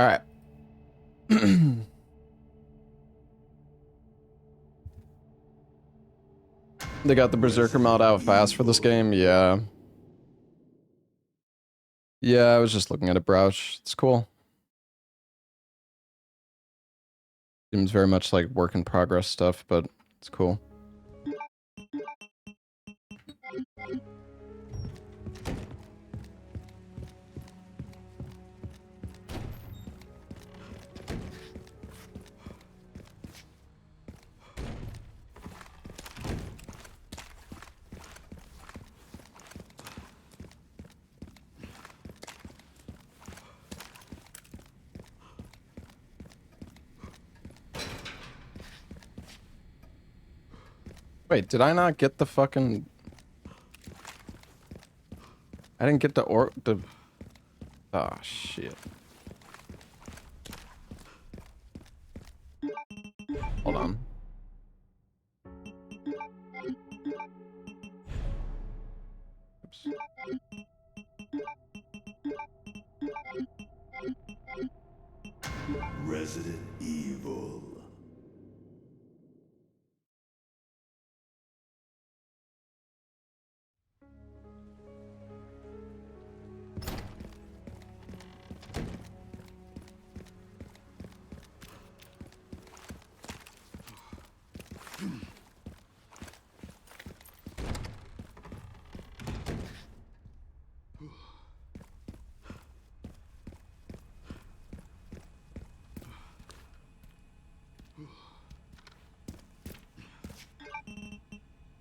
Alright. They got the Berserker mod out fast for this game? Yeah. Yeah, I was just looking at it browse. It's cool. Seems very much like work in progress stuff, but it's cool. Wait, did I not get the fucking... I didn't get the Ah, shit. Hold on. Oops. Resident Evil.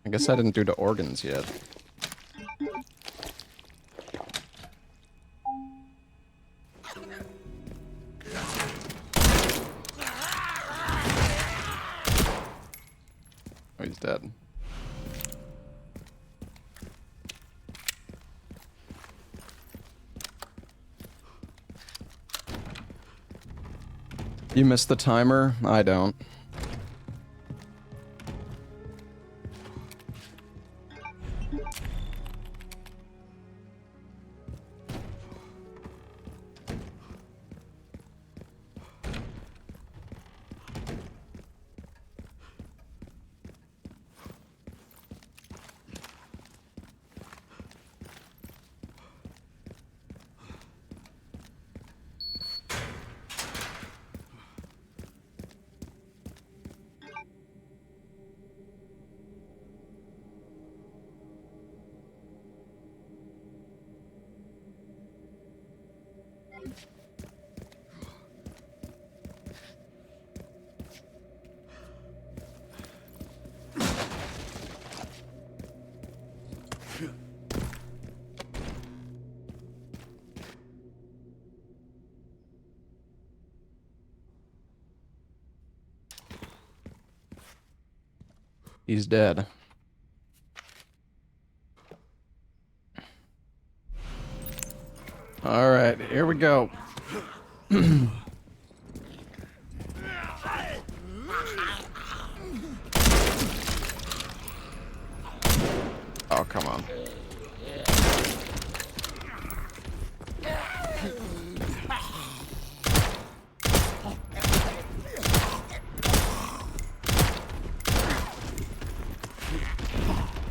I guess I didn't do the organs yet. Oh, he's dead. You missed the timer? I don't. He's dead. Alright, here we go. Oh, come on.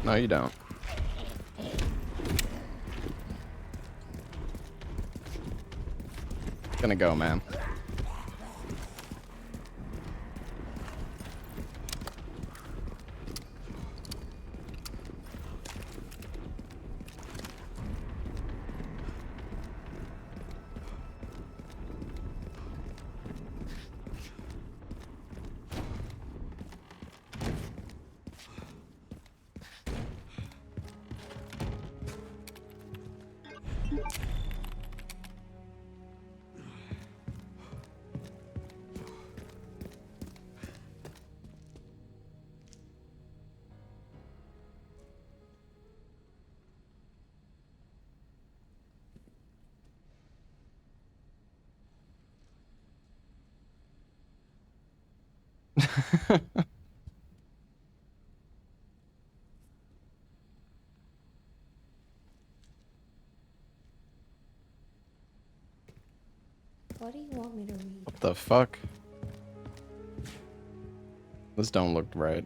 No, you don't. Gonna go, man. What do you want me to read? What the fuck? This don't look right.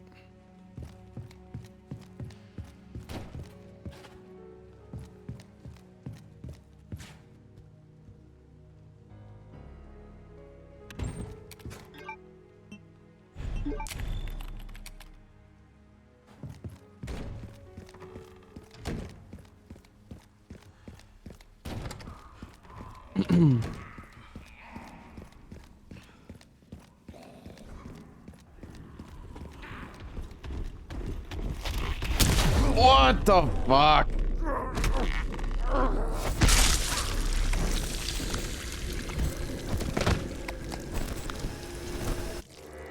What the fuck?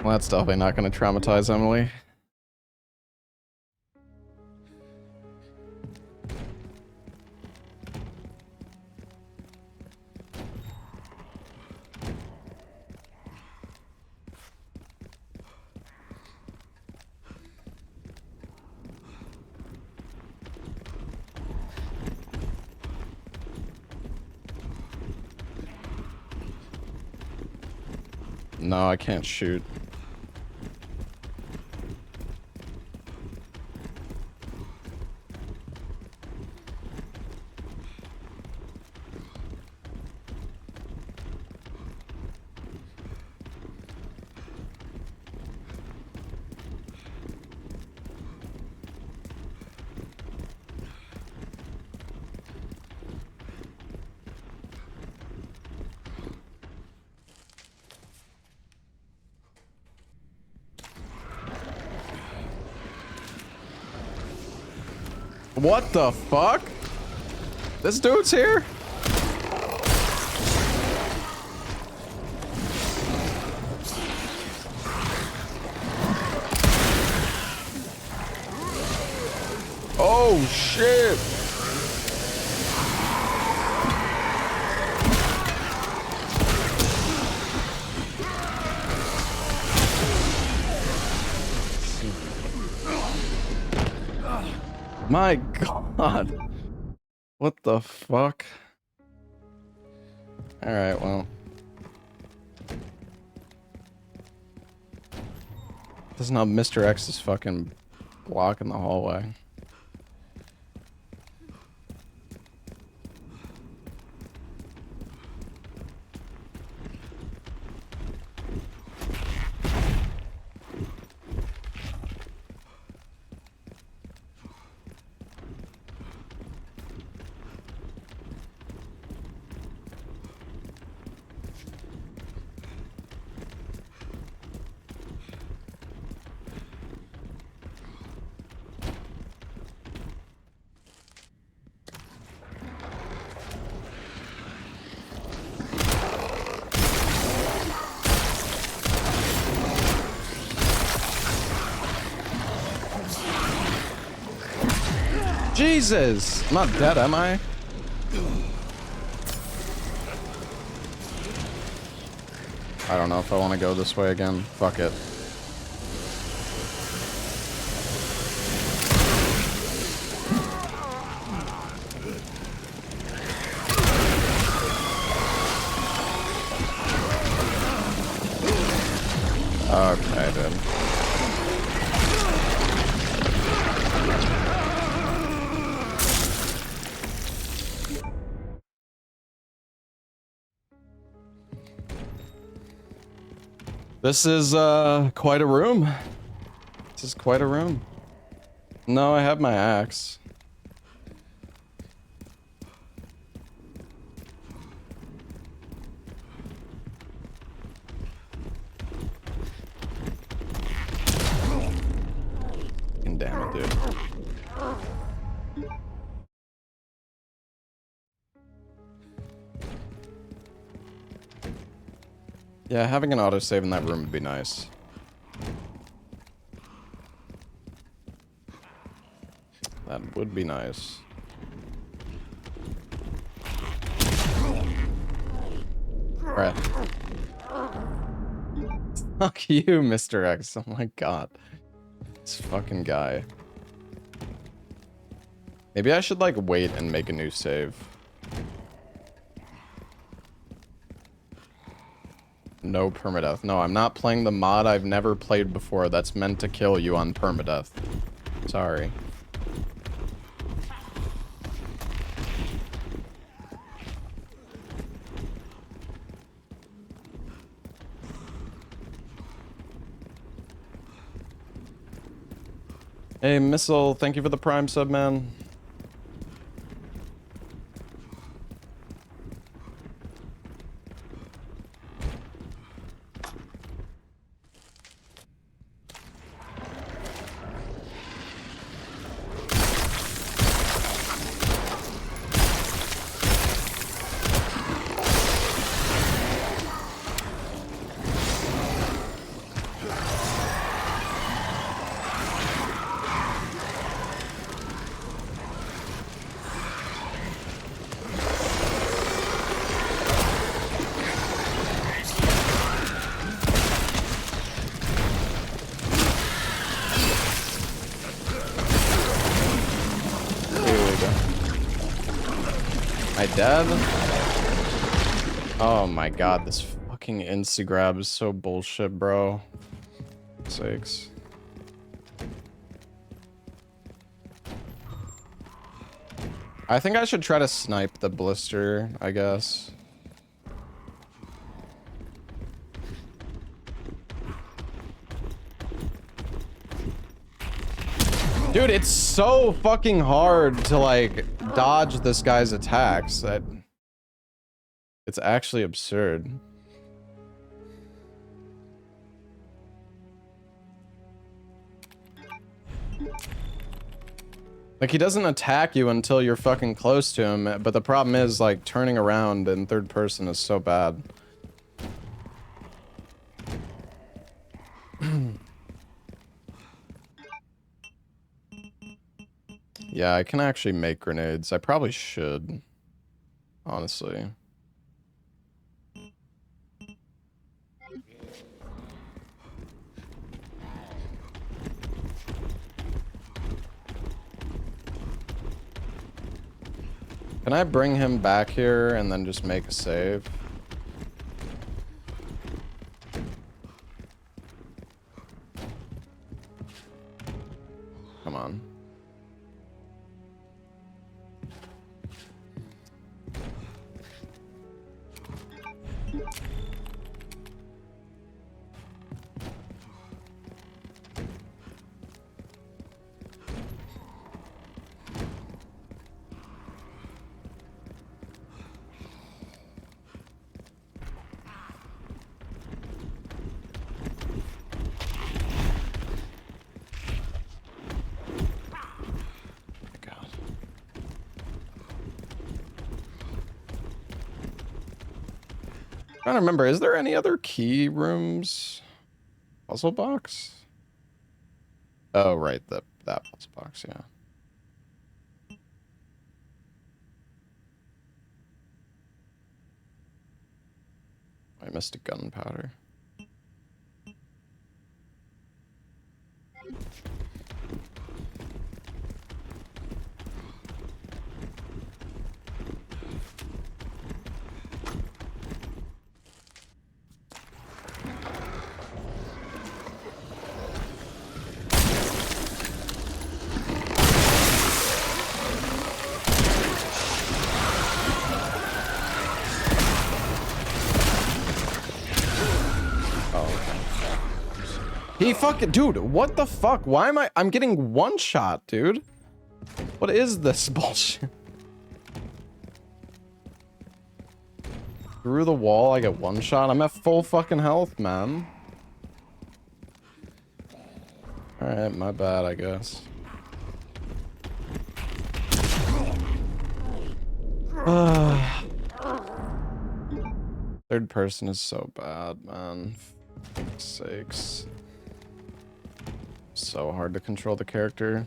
Well, that's definitely not going to traumatize Emily. No, I can't shoot. What the fuck? This dude's here? Oh shit! My god. What the fuck? Alright, well. This is not Mr. X's fucking block in the hallway. Jesus! I'm not dead, am I? I don't know if I want to go this way again. Fuck it. Okay, dude. This is quite a room. This is quite a room. No, I have my axe. Fucking damn it, dude. Yeah, having an autosave in that room would be nice. That would be nice. Alright. Fuck you, Mr. X. Oh my god. This fucking guy. Maybe I should, like, wait and make a new save. No permadeath. No, I'm not playing the mod I've never played before that's meant to kill you on permadeath. Sorry. Hey, Missile, thank you for the Prime sub, man. Dead? Oh my god, this fucking insta-grab is so bullshit, bro. Sakes. I think I should try to snipe the blister, I guess. Dude, it's so fucking hard to, like, dodge this guy's attacks that it's actually absurd. Like, he doesn't attack you until you're fucking close to him, but the problem is, like, turning around in third person is so bad. Yeah, I can actually make grenades. I probably should, honestly. Can I bring him back here and then just make a save? Come on. I don't remember. Is there any other key rooms? Puzzle box? Oh, right. That puzzle box, yeah. I missed a gunpowder. He fucking, dude, what the fuck? Why am I'm getting one shot, dude? What is this bullshit? Through the wall, I get one shot. I'm at full fucking health, man. Alright, my bad, I guess. Third person is so bad, man. For fuck's sakes. So hard to control the character.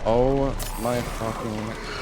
Oh my fucking...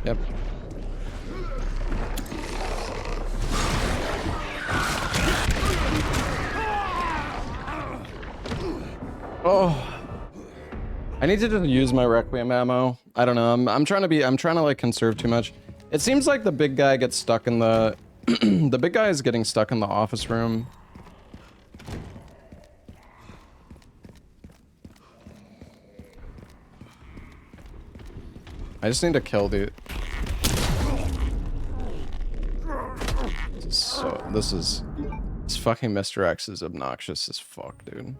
Yep. Oh. I need to just use my Requiem ammo. I don't know. I'm trying to like conserve too much. It seems like the big guy gets stuck in the the big guy is getting stuck in the office room. I just need to kill the... This fucking Mr. X is obnoxious as fuck, dude.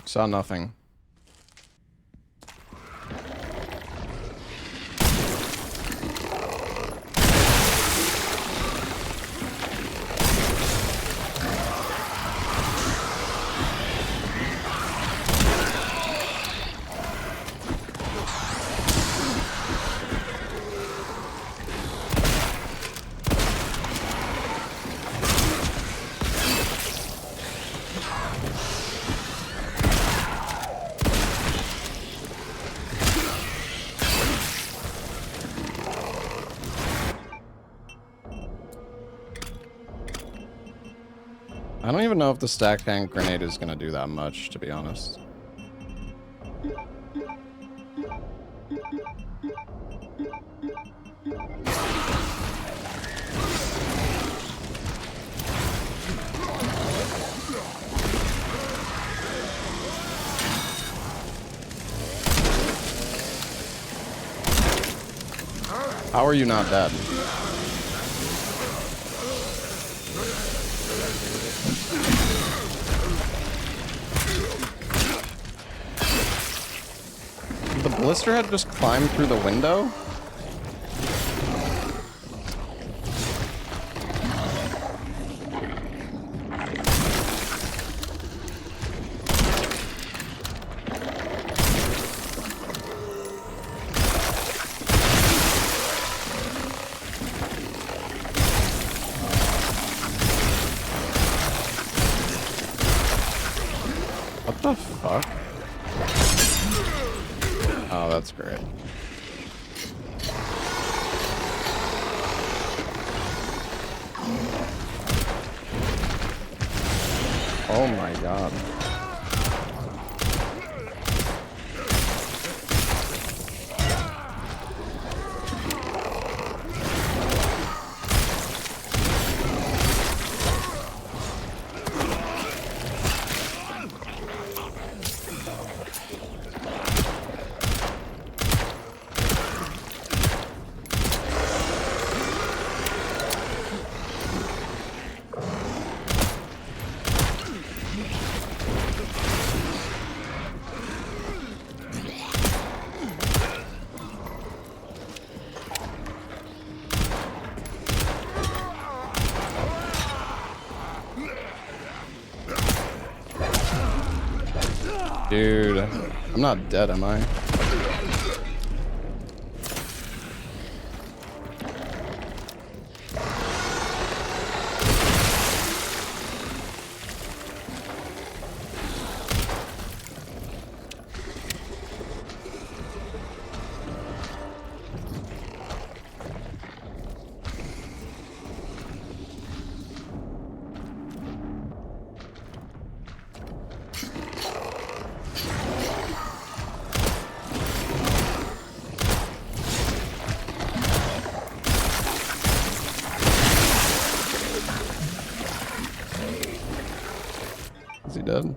Saw nothing. I don't even know if the stack tank grenade is gonna do that much, to be honest. How are you not dead? Did the Blisterhead just climb through the window? What the fuck? Oh, that's great. Oh my god. Dude, I'm not dead, am I? good.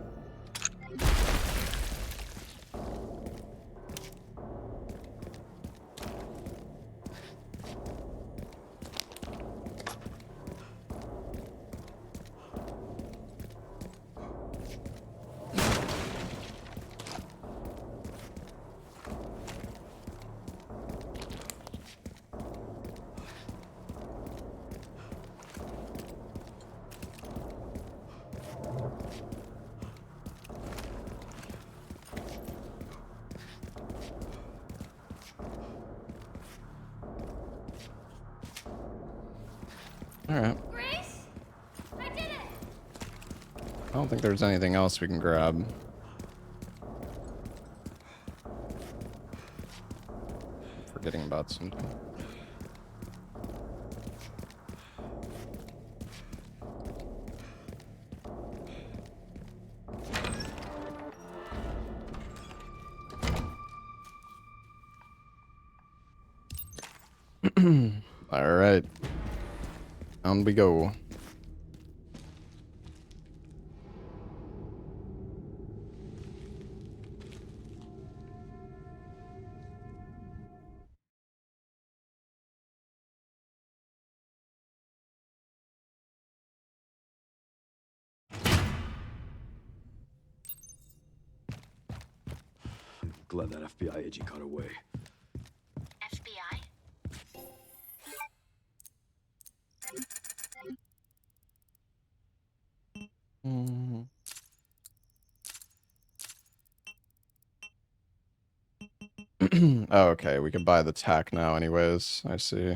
Alright. Grace? I did it! I don't think there's anything else we can grab. Forgetting about something. All right. On we go. I'm glad that FBI agent got away. FBI? Mhm. Oh, okay, we can buy the tack now anyways. I see.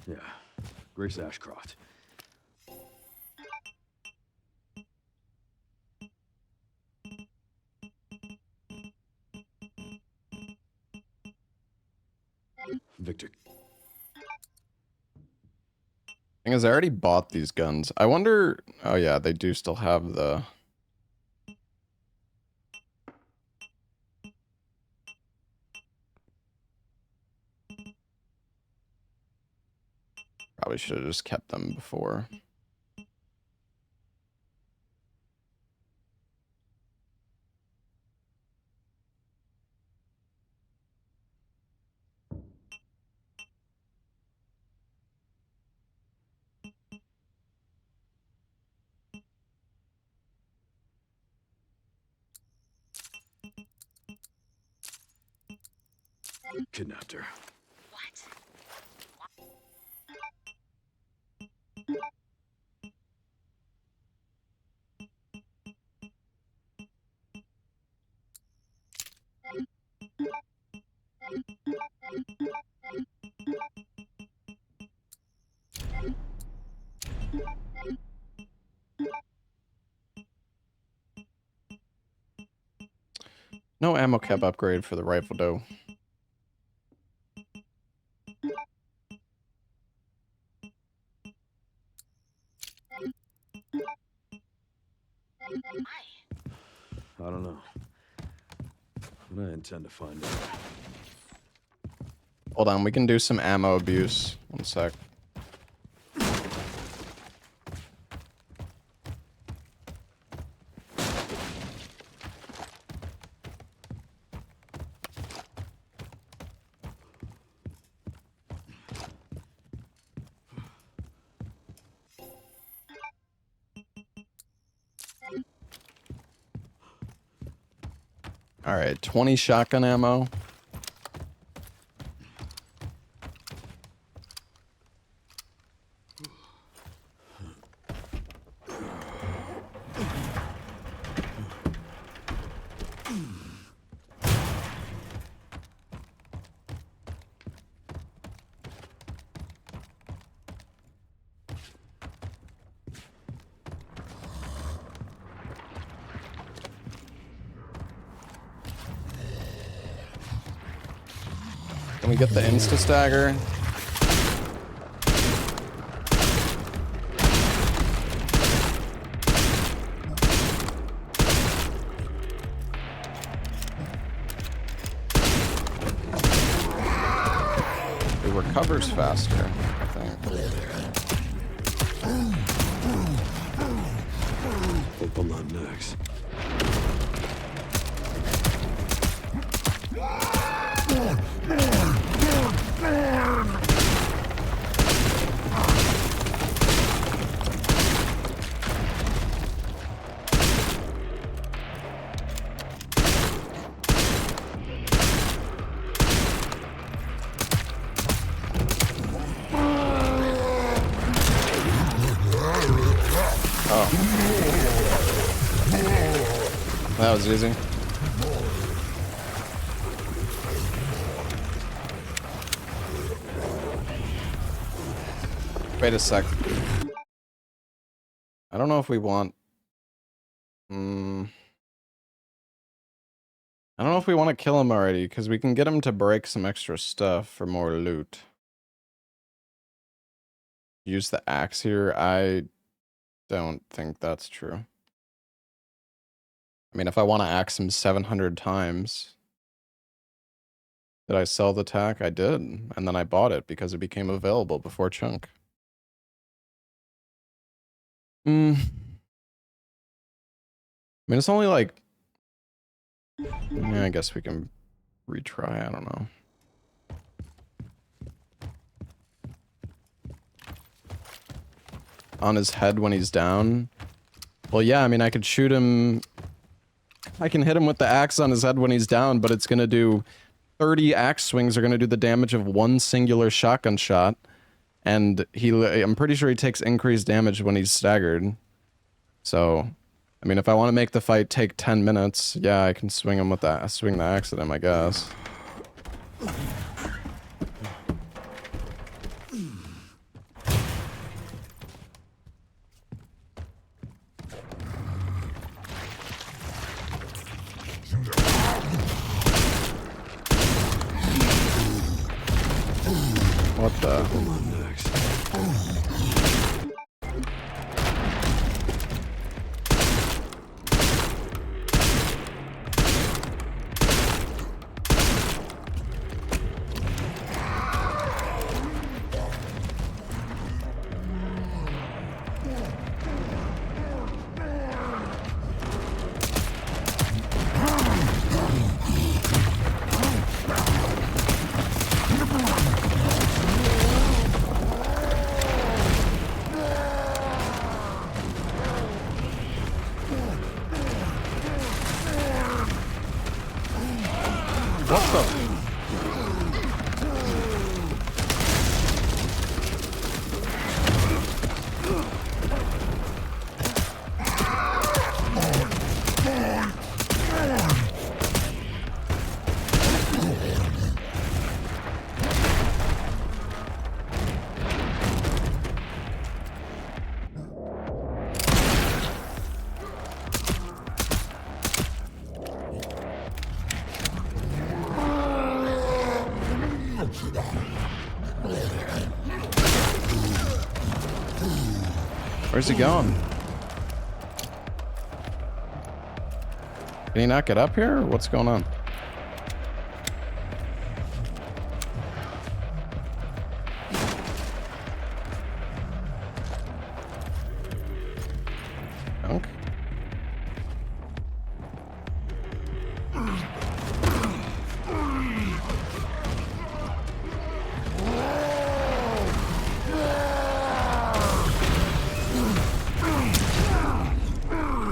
Yeah, Grace Ashcroft. Victor. Thing is, I already bought these guns. I wonder... Oh yeah, they do still have the... Probably should have just kept them before. Kidnapped her. What? No ammo cap upgrade for the rifle though. Why? I don't know. But I intend to find out. Hold on, we can do some ammo abuse. One sec. Alright, 20 shotgun ammo. Can we get the insta stagger? It recovers faster, I think. Hold on next. That was easy. Wait a sec. I don't know if we want... I don't know if we want to kill him already, because we can get him to break some extra stuff for more loot. Use the axe here? I don't think that's true. I mean, if I want to axe him 700 times... Did I sell the tack? I did. And then I bought it because it became available before Chunk. I mean, it's only like... Yeah, I guess we can retry. I don't know. On his head when he's down? Well, yeah, I mean, I could shoot him... I can hit him with the axe on his head when he's down, but it's gonna do... 30 axe swings are gonna do the damage of one singular shotgun shot. And I'm pretty sure he takes increased damage when he's staggered. So, I mean, if I want to make the fight take 10 minutes, yeah, I can swing him with that. Swing the axe at him, I guess. What the? Hold on next. What the? Where's he going? Can he not get up here? Or what's going on? Junk?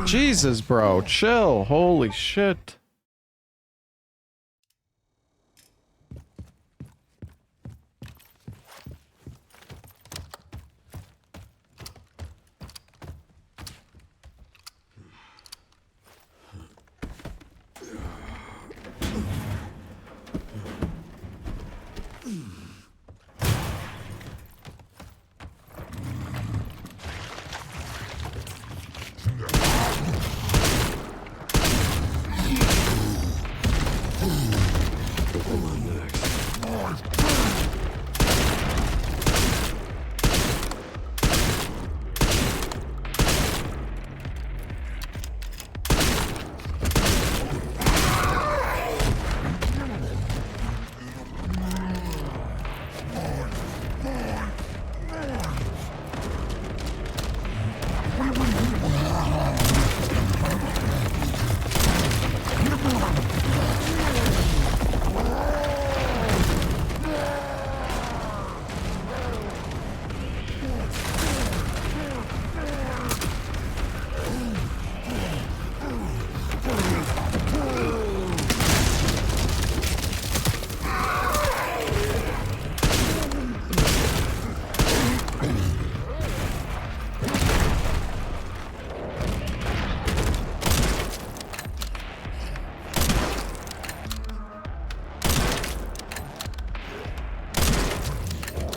Jesus, bro, chill. Holy shit. Hold on next.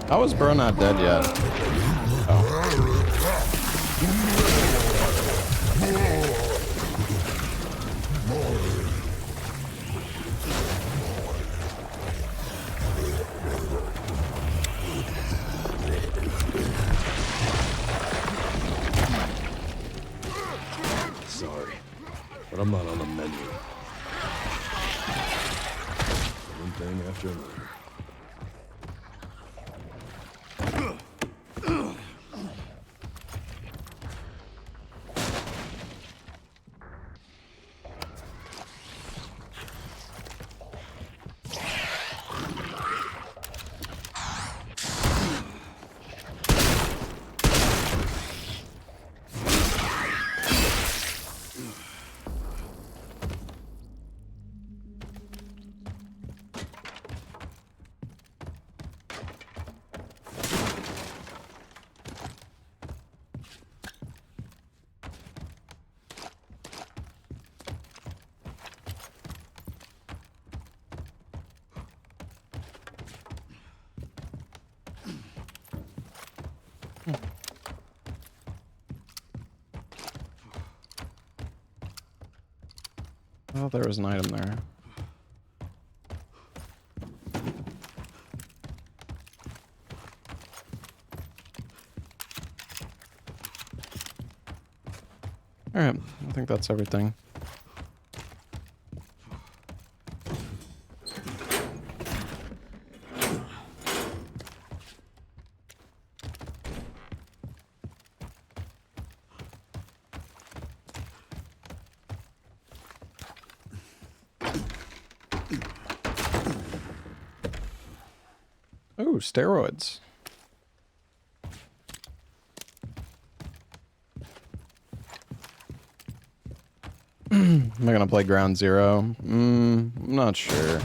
How is bro not dead yet? Oh. Sorry, but I'm not on the menu. One thing after another. Oh, there was an item there. Alright, I think that's everything. Ooh, steroids. Am I gonna play Ground Zero? I'm not sure.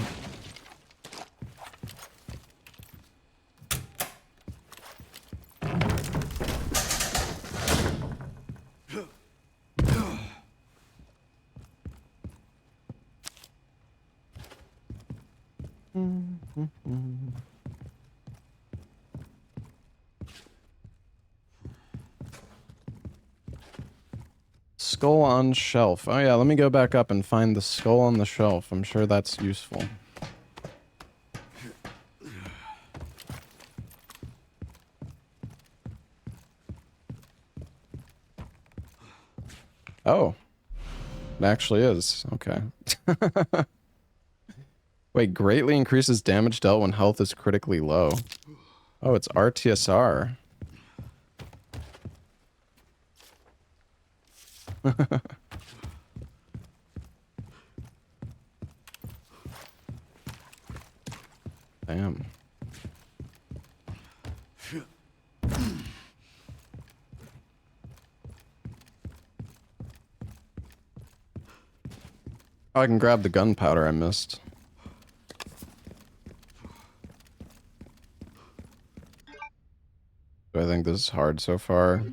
Skull on shelf. Oh yeah, let me go back up and find the skull on the shelf. I'm sure that's useful. Oh. It actually is. Okay. Wait, greatly increases damage dealt when health is critically low. Oh, it's RTSR. Damn. Oh, I can grab the gunpowder I missed. Do I think this is hard so far?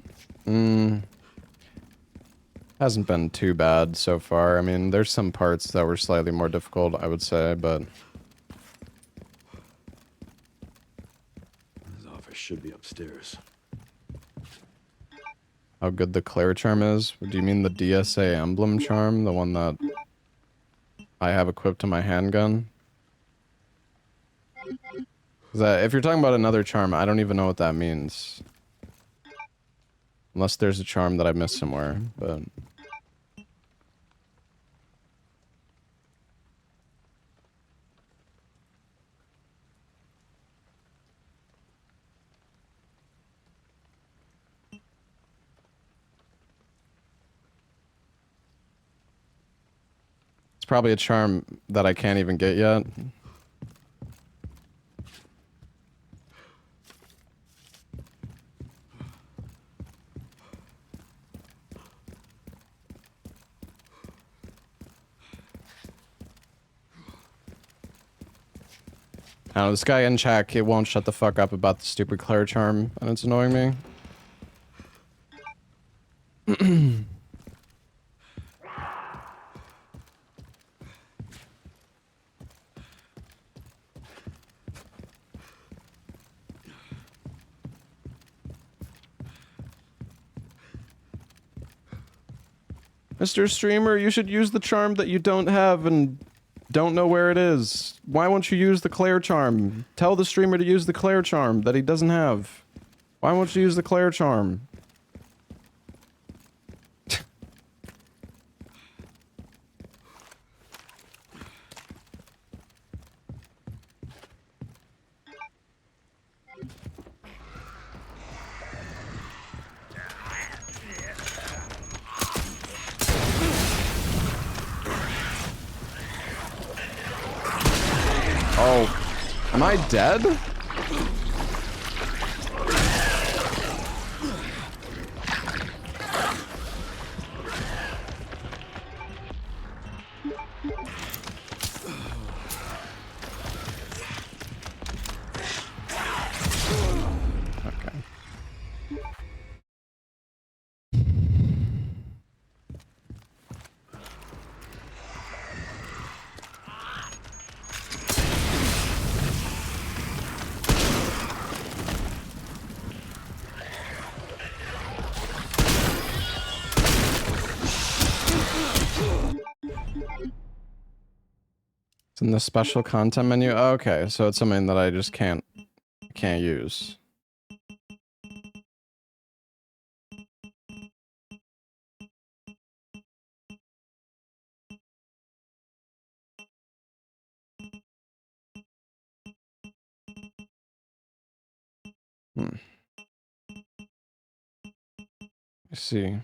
Hasn't been too bad so far. I mean, there's some parts that were slightly more difficult, I would say, but... His office should be upstairs. How good the Claire charm is? Do you mean the DSA emblem charm? The one that I have equipped to my handgun? If you're talking about another charm, I don't even know what that means. Unless there's a charm that I missed somewhere, but... It's probably a charm that I can't even get yet. I don't know, this guy in chat, it won't shut the fuck up about the stupid Claire charm, and it's annoying me. Mr. Streamer, you should use the charm that you don't have and don't know where it is. Why won't you use the Claire charm? Tell the streamer to use the Claire charm that he doesn't have. Why won't you use the Claire charm? Oh, am I dead? Okay. It's in the special content menu. Okay, so it's something that I just can't use. I see.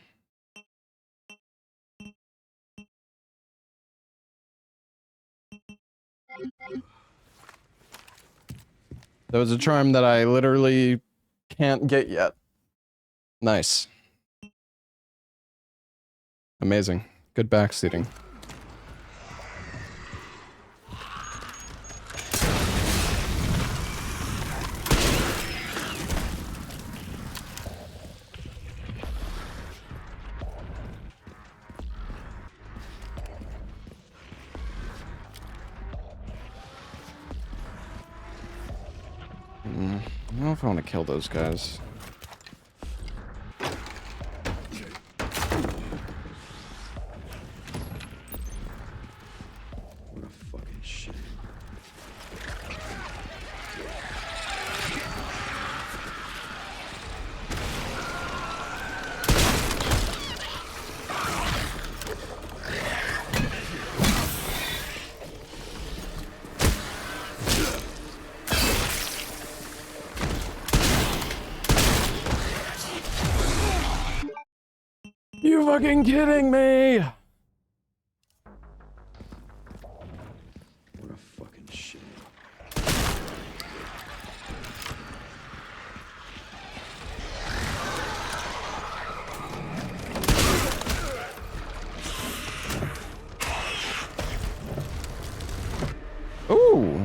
That was a charm that I literally can't get yet. Nice. Amazing. Good backseating. I don't know if I want to kill those guys. What a fucking shit. You fucking kidding me? What a fucking shit. Ooh.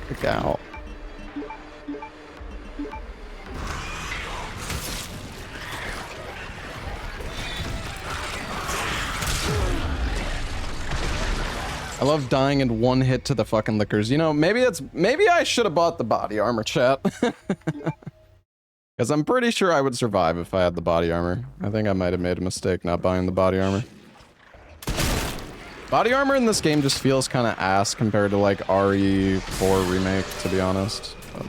Look out. I love dying in one hit to the fucking lickers. You know, maybe I should have bought the body armor, chat. Because I'm pretty sure I would survive if I had the body armor. I think I might have made a mistake not buying the body armor. Body armor in this game just feels kind of ass compared to like RE4 Remake, to be honest. But...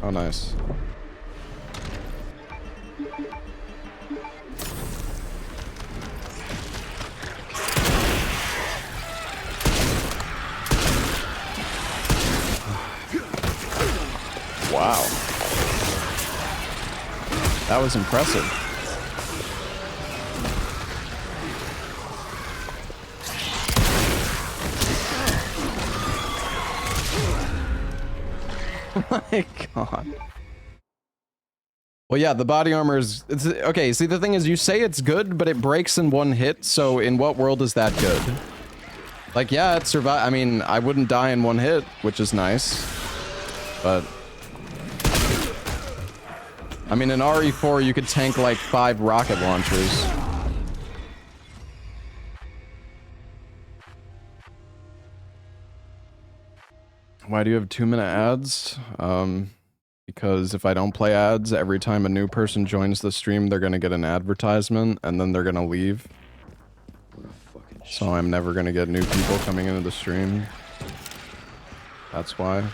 Oh, nice. Wow. That was impressive. Oh my god. Well, yeah, the body armor is... okay, see, the thing is, you say it's good, but it breaks in one hit, so in what world is that good? Like, yeah, it survived. I mean, I wouldn't die in one hit, which is nice. But... I mean, in RE4, you could tank, like, 5 rocket launchers. Why do you have 2-minute ads? Because if I don't play ads, every time a new person joins the stream, they're gonna get an advertisement, and then they're gonna leave. What a fucking So I'm never gonna get new people coming into the stream. That's why.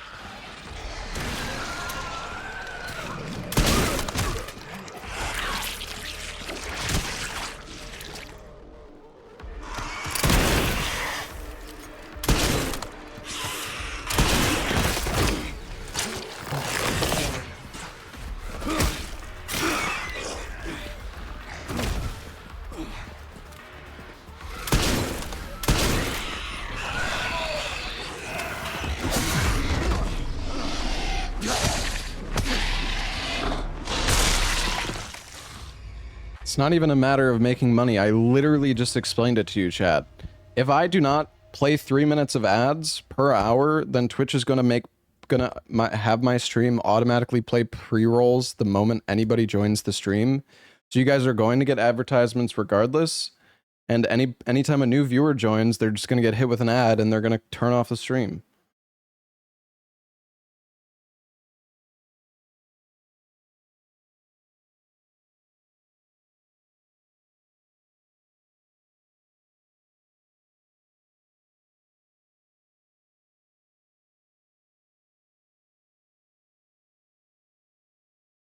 It's not even a matter of making money. I literally just explained it to you, chat. If I do not play 3 minutes of ads per hour, then Twitch is gonna have my stream automatically play pre-rolls the moment anybody joins the stream. So you guys are going to get advertisements regardless. And anytime a new viewer joins, they're just gonna get hit with an ad and they're gonna turn off the stream.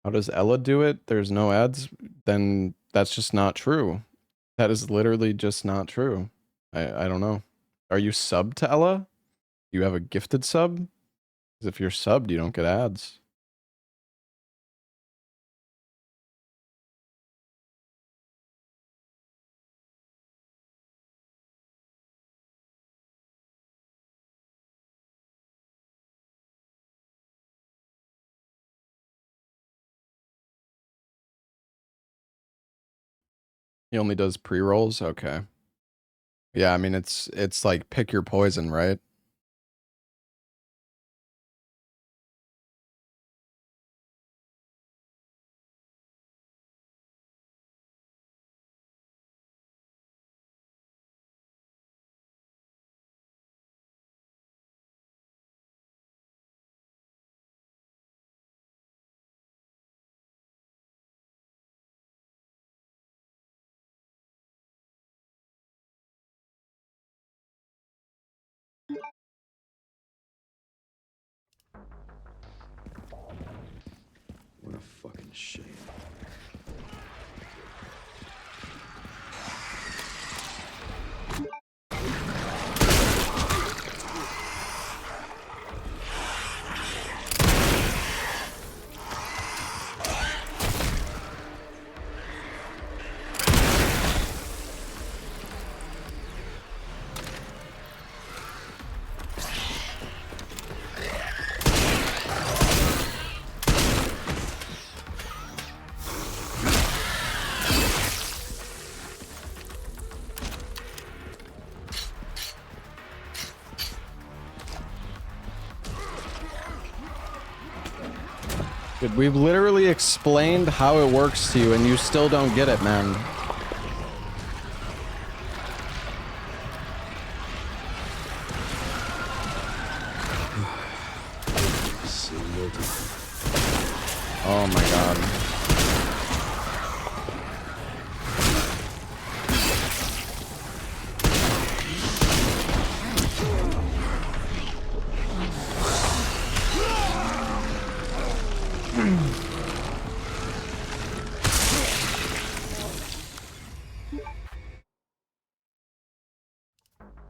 How does Ella do it? There's no ads? Then that's just not true. That is literally just not true. I don't know. Are you subbed to Ella? You have a gifted sub? Because if you're subbed, you don't get ads. He only does pre-rolls? Okay. Yeah, I mean, it's like pick your poison, right? What a fucking shame. Dude, we've literally explained how it works to you and you still don't get it, man. Oh my god.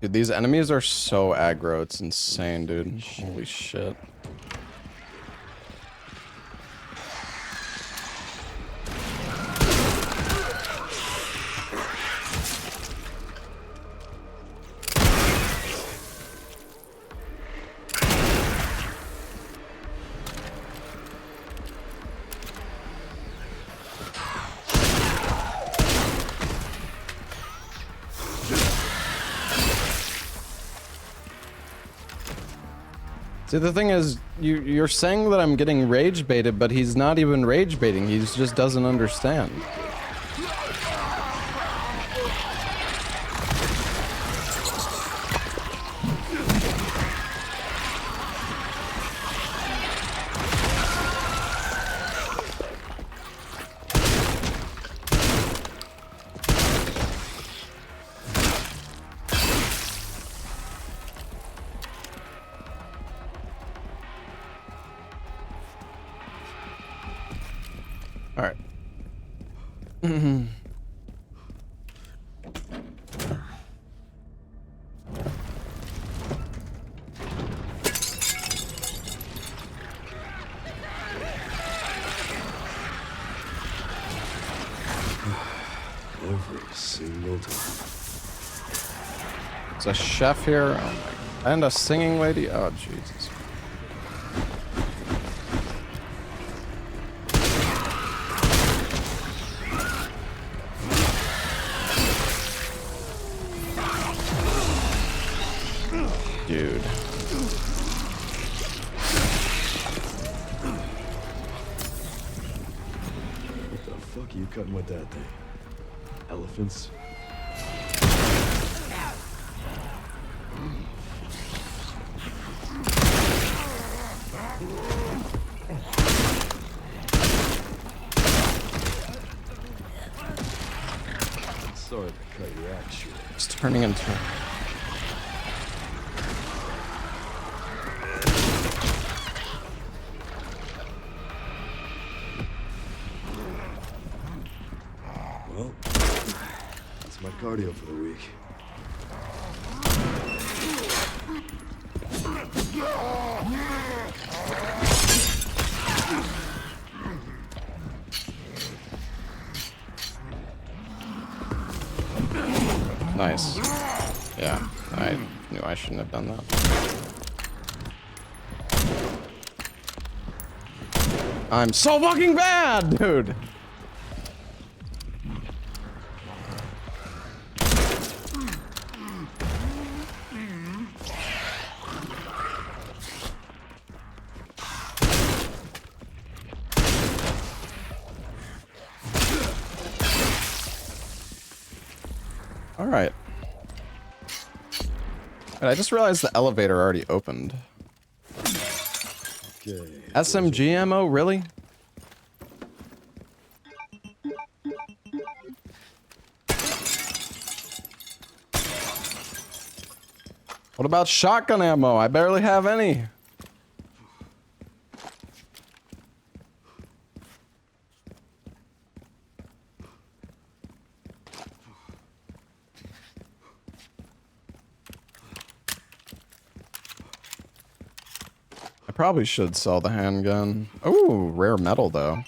Dude, these enemies are so aggro, it's insane, dude. Holy shit. See, the thing is, you're saying that I'm getting rage baited, but he's not even rage baiting. He just doesn't understand. Every single time. There's a chef here. Oh my. And a singing lady. Oh, Jesus. Dude. What the fuck are you cutting with that thing? Elephants? Sorry to cut your act short. It's turning into. Well, that's my cardio for the week. Nice. Yeah, I knew I shouldn't have done that. I'm so fucking bad, dude! Alright. I just realized the elevator already opened. Okay. SMG ammo, really? What about shotgun ammo? I barely have any. I probably should sell the handgun. Ooh, rare metal though.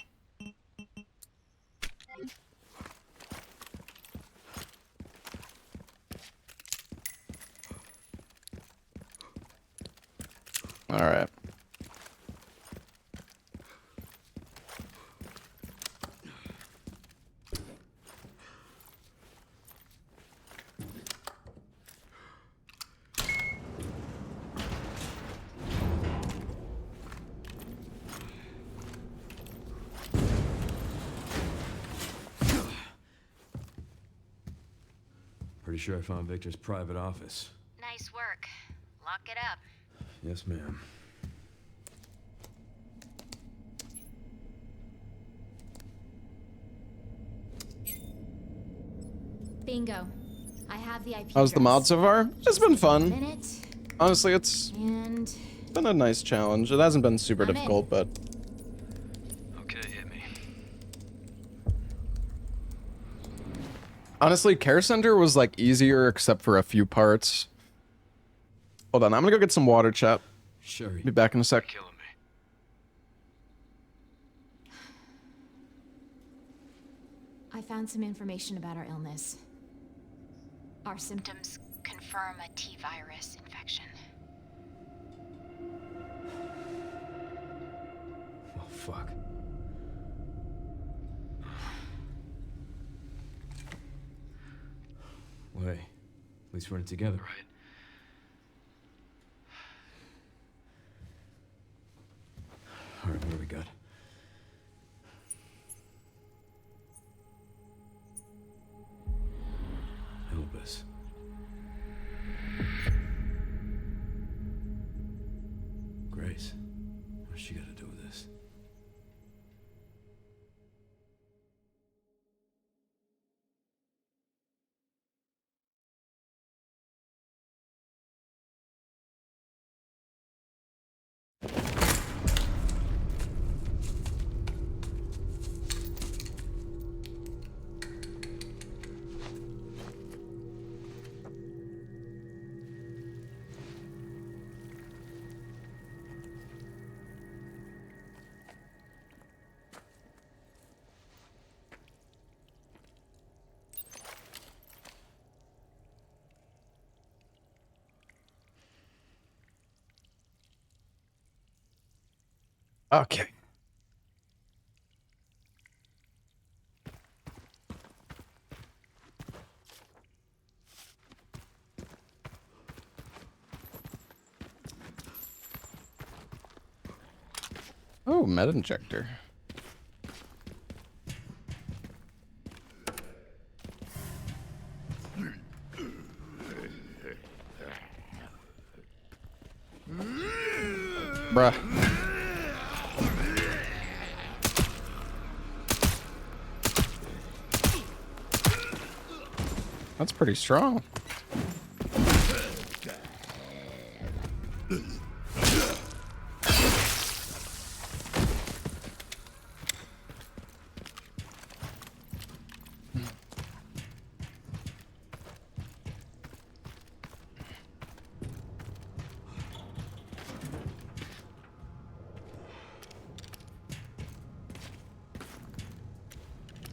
All right. Pretty sure I found Victor's private office. Nice work. Lock it up. Yes, ma'am. Bingo. I have the IP. How's the mod so far? It's been fun. Minute. Honestly, it's And been a nice challenge. It hasn't been super I'm in. difficult, but Okay, hit me. honestly, Care Center was like easier except for a few parts. Hold on, I'm gonna go get some water, chat. Sherry. Be back in a sec. Killing me. I found some information about our illness. Our symptoms confirm a T-virus infection. Oh, fuck. Wait. At least we're in it together, right? All right, what do we got? Elvis. Grace. What's she got to do with this? Okay. Oh, med injector. Bruh. That's pretty strong.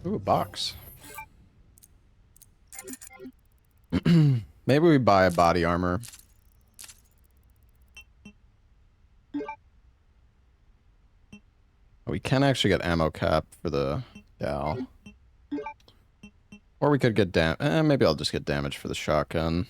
Ooh, a box. Maybe we buy a body armor. We can actually get ammo cap for the Dow. Or we could get maybe I'll just get damage for the shotgun.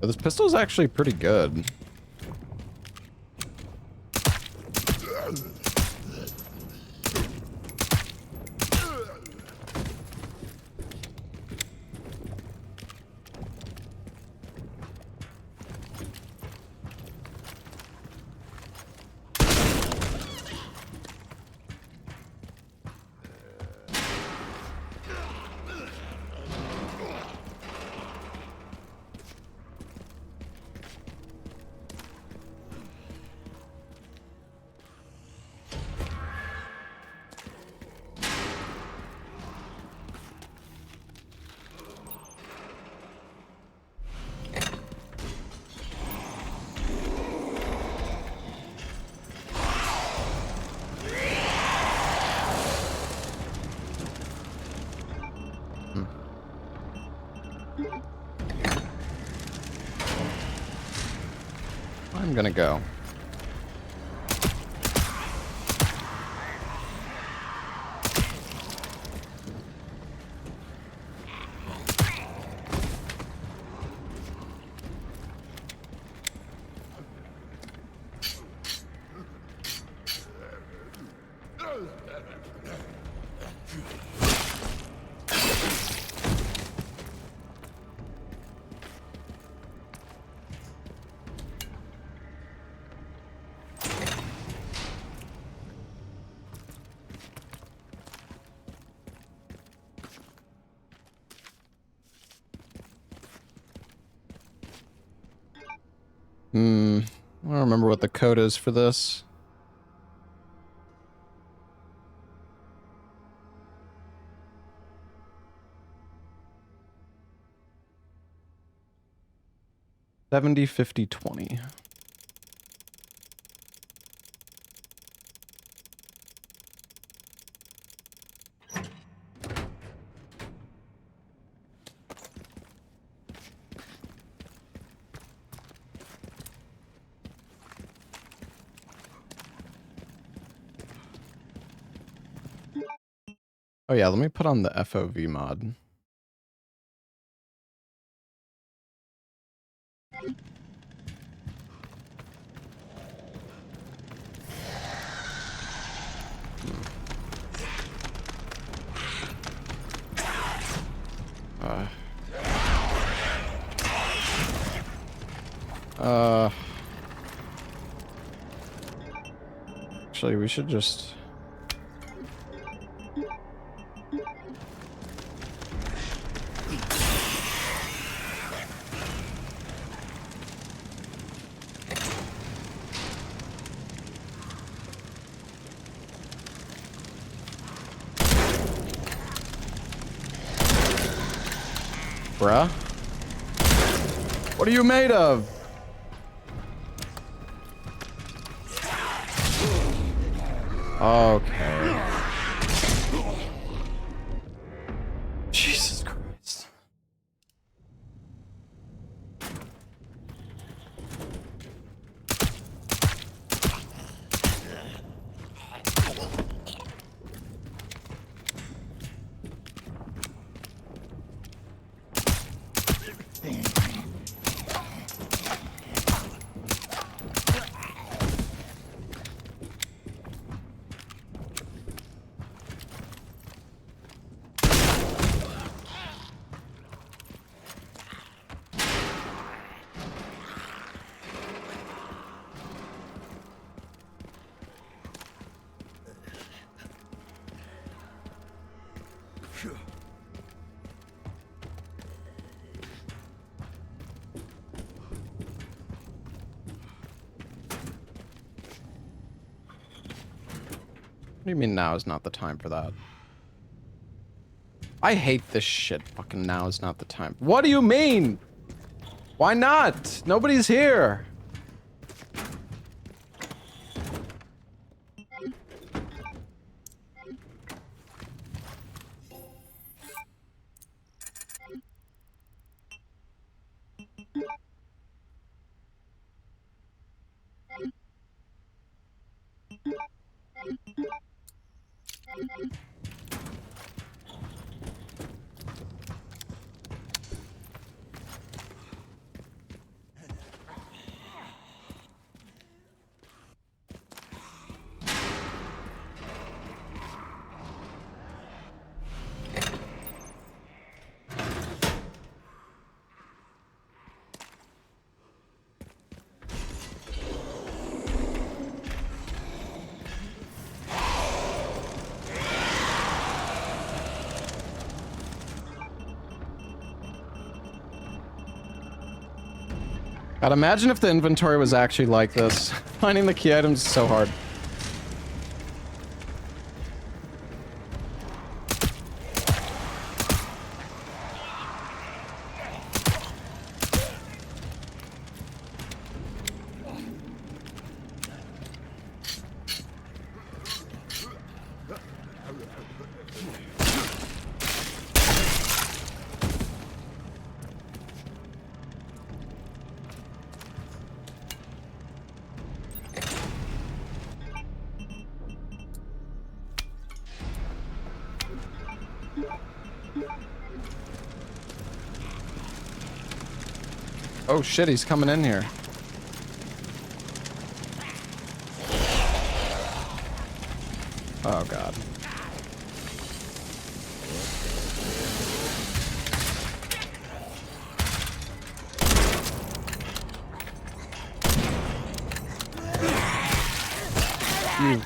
But this pistol's actually pretty good. I'm gonna go. I don't remember what the code is for this. $70.50.20. Oh yeah, let me put on the FOV mod. Actually, we should just... Bruh. What are you made of? Okay. Jesus Christ. What do you mean now is not the time for that? I hate this shit. Fucking now is not the time. What do you mean? Why not? Nobody's here. God, imagine if the inventory was actually like this. Finding the key items is so hard. Oh shit, he's coming in here. Oh god. You.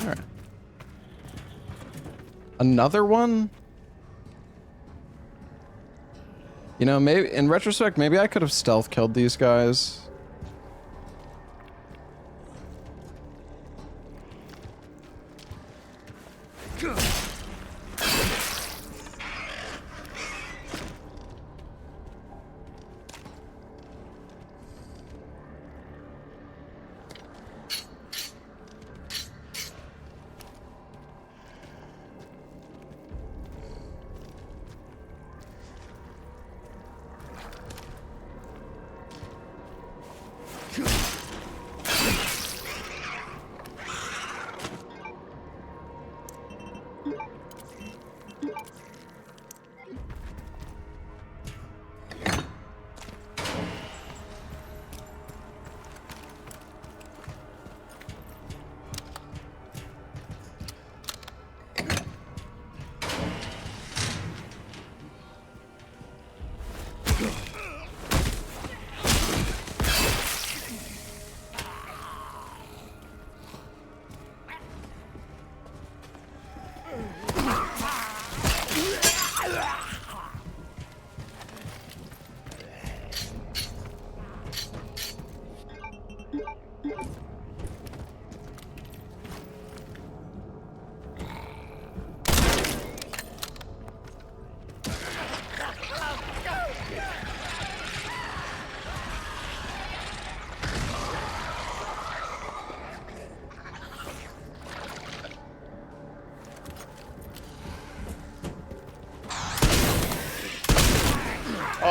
All right. Another one? You know, maybe in retrospect, maybe I could have stealth killed these guys.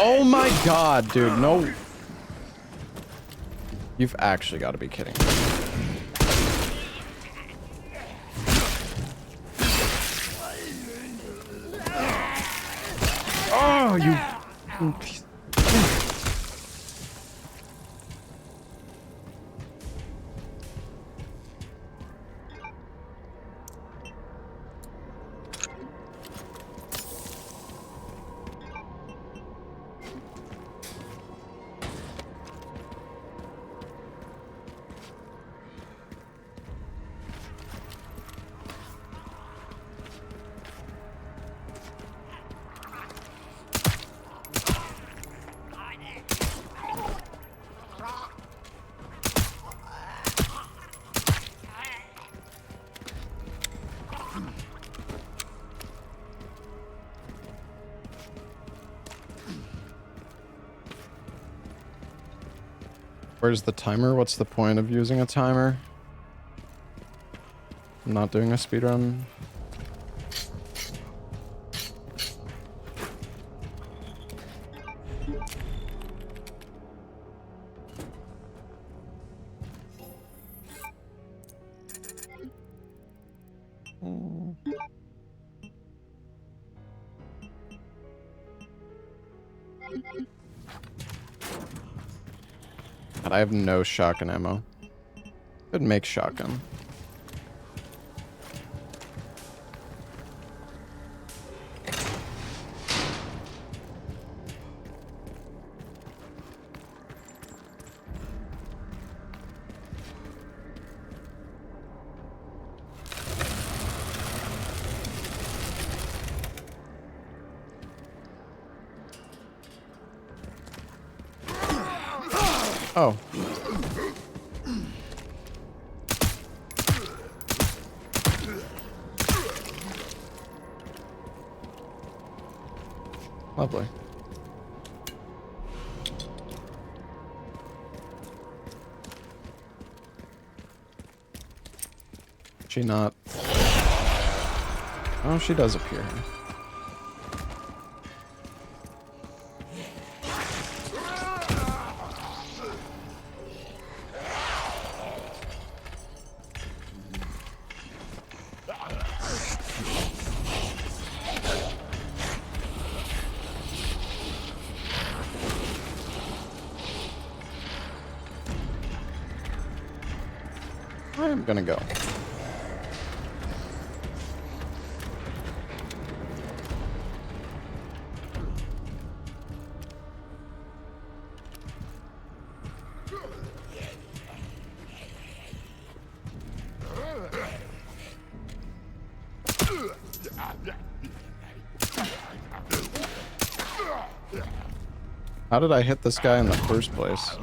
Oh my god, dude, no. You've actually got to be kidding me. Oh, you... Where's the timer? What's the point of using a timer? I'm not doing a speedrun. God, I have no shotgun ammo. Could make shotgun. Oh. Lovely. She not. Oh, she does appear. I'm gonna go. How did I hit this guy in the first place?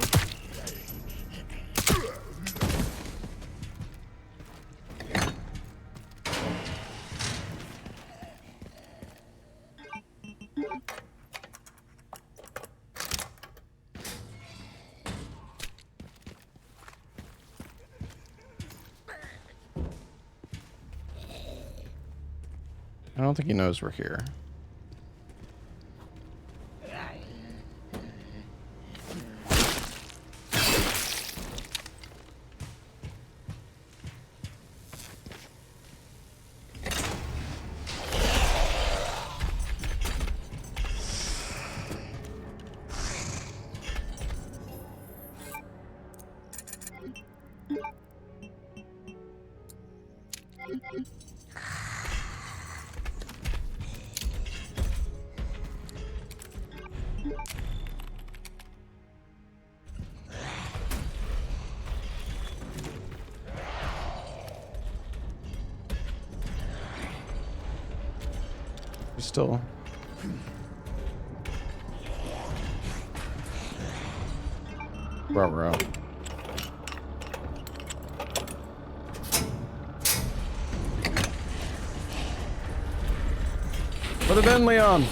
I don't think he knows we're here. Still. Ruh-roh. Put it in, Leon.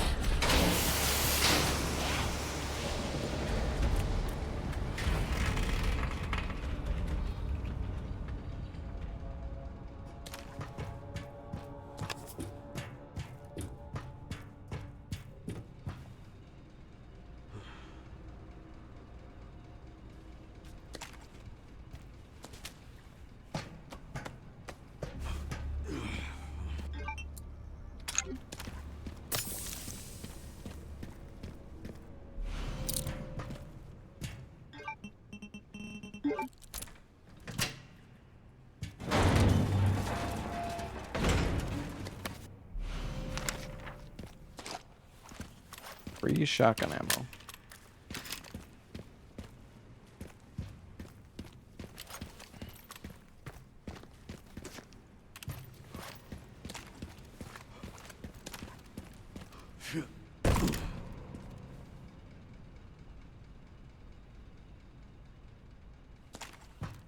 Free shotgun ammo.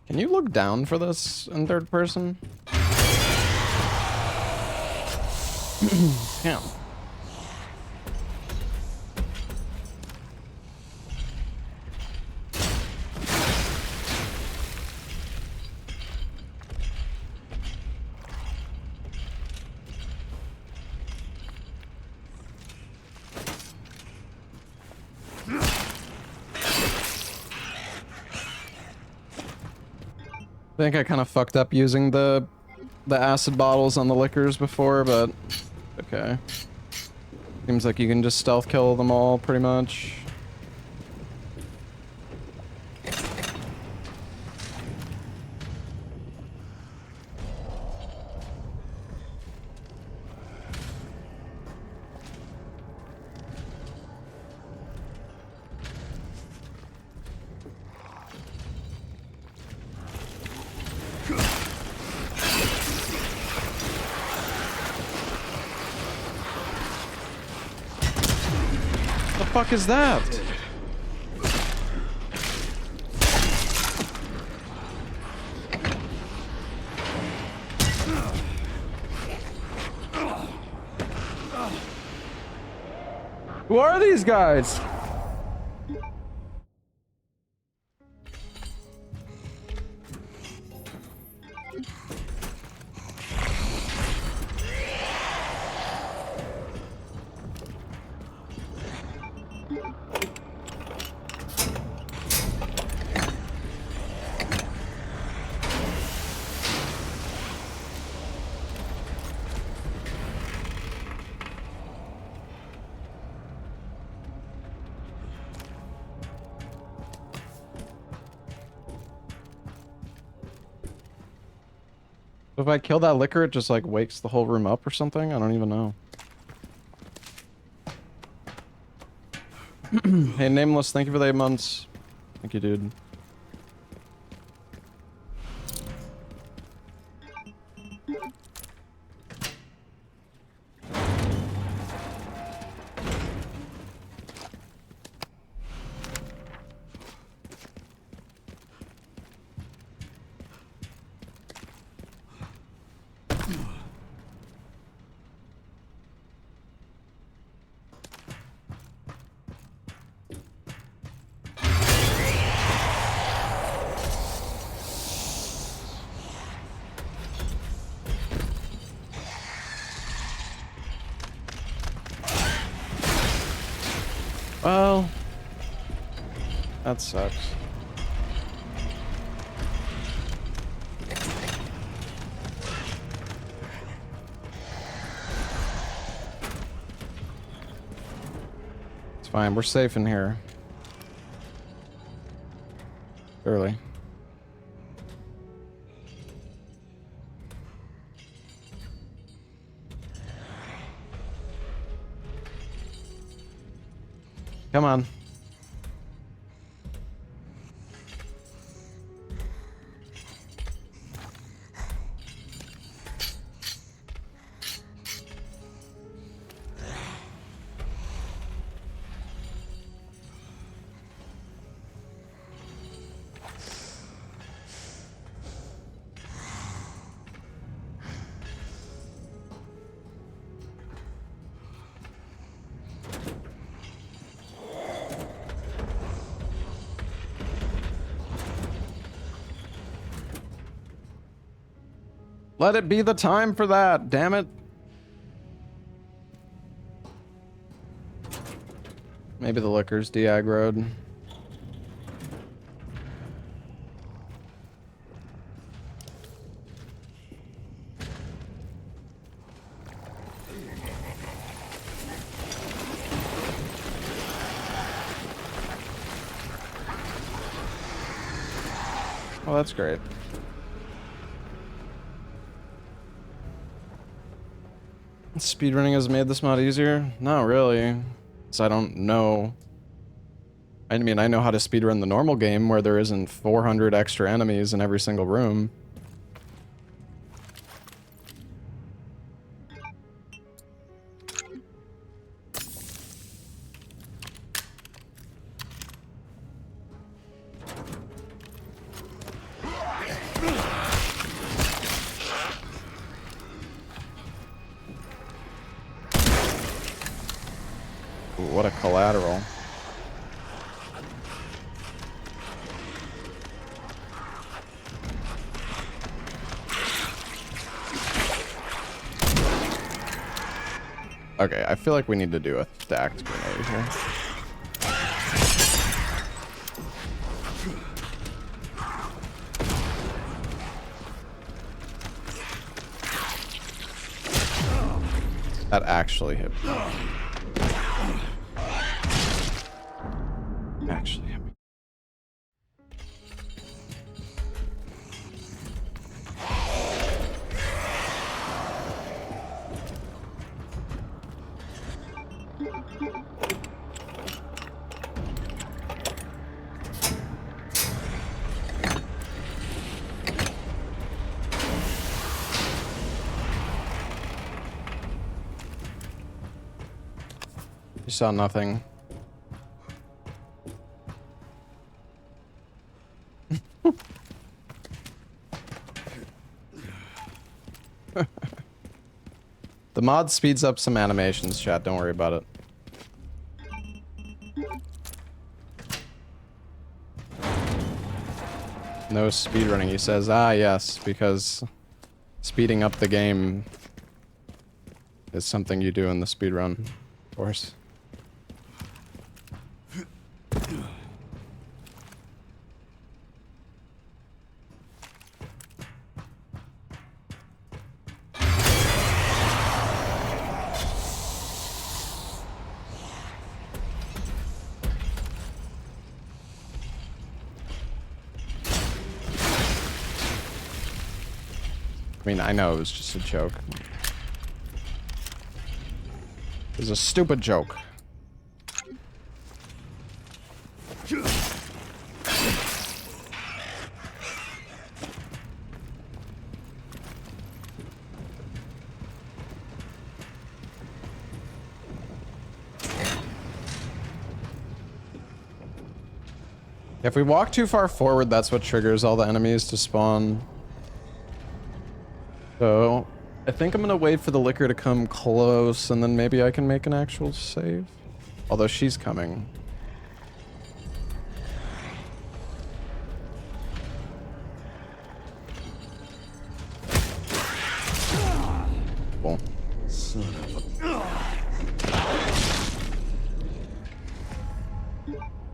Can you look down for this in third person? Damn. I think I kind of fucked up using the acid bottles on the liquors before, but okay. Seems like you can just stealth kill them all pretty much. The fuck is that? Who are these guys? If I kill that liquor, it just like wakes the whole room up or something? I don't even know. Hey, Nameless, thank you for the 8 months. Thank you, dude. Well, that sucks. It's fine, we're safe in here. Early. Come on. Let it be the time for that, damn it. Maybe the liquor's de-aggroed. Oh, that's great. Speedrunning has made this mod easier? Not really. So I don't know. I mean, I know how to speedrun the normal game where there isn't 400 extra enemies in every single room. Ooh, what a collateral. Okay, I feel like we need to do a stacked grenade here. That actually hit me. Actually hit me. You saw nothing. The mod speeds up some animations, chat. Don't worry about it. No speedrunning, he says. Ah, yes, because speeding up the game is something you do in the speedrun, of course. I mean, I know it was just a joke. It was a stupid joke. If we walk too far forward, that's what triggers all the enemies to spawn. So, I think I'm gonna wait for the liquor to come close, and then maybe I can make an actual save. Although she's coming. Cool. Son of a...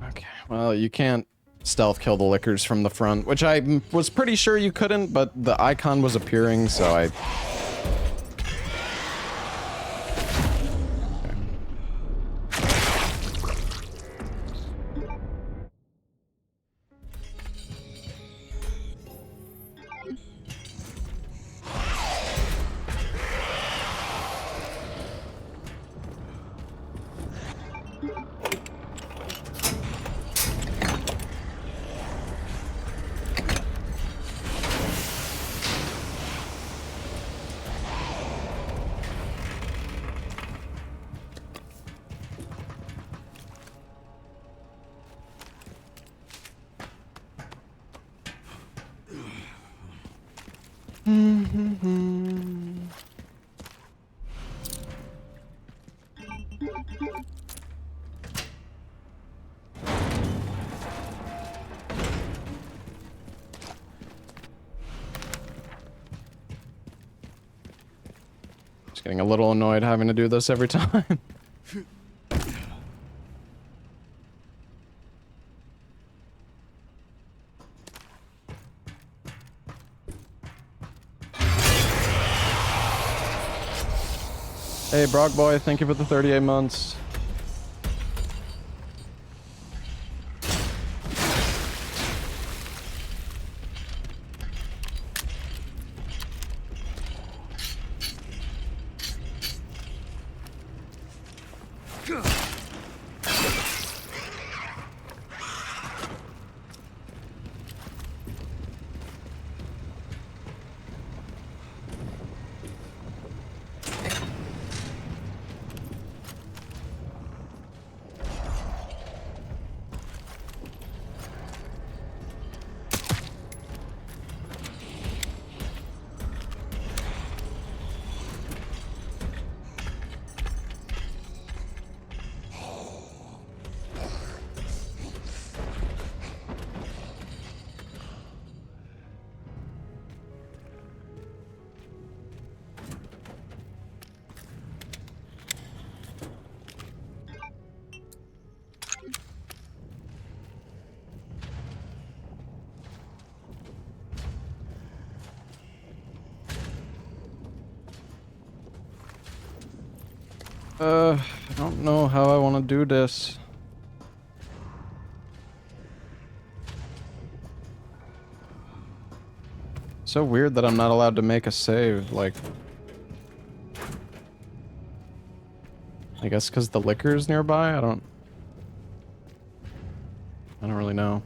Okay, well, you can't stealth kill the liquors from the front, which I was pretty sure you couldn't, but the icon was appearing, so I... Just getting a little annoyed having to do this every time. Hey, Brock Boy, thank you for the 38 months. I don't know how I want to do this. So weird that I'm not allowed to make a save, like... I guess because the liquor's nearby? I don't really know.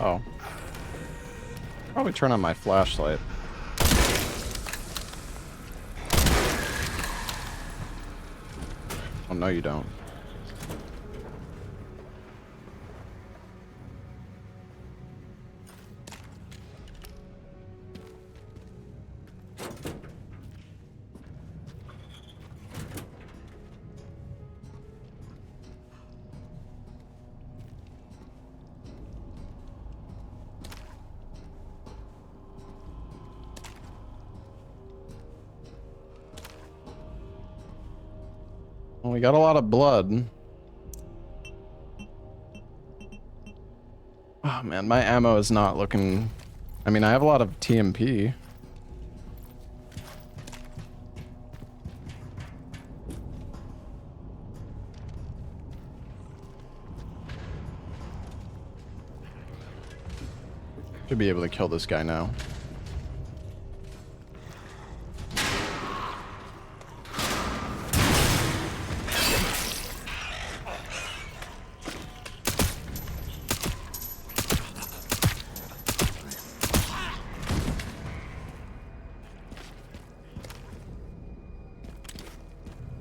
Oh. Probably turn on my flashlight. Oh, no you don't. Well, we got a lot of blood. Oh man, my ammo is not looking... I mean, I have a lot of TMP. Should be able to kill this guy now.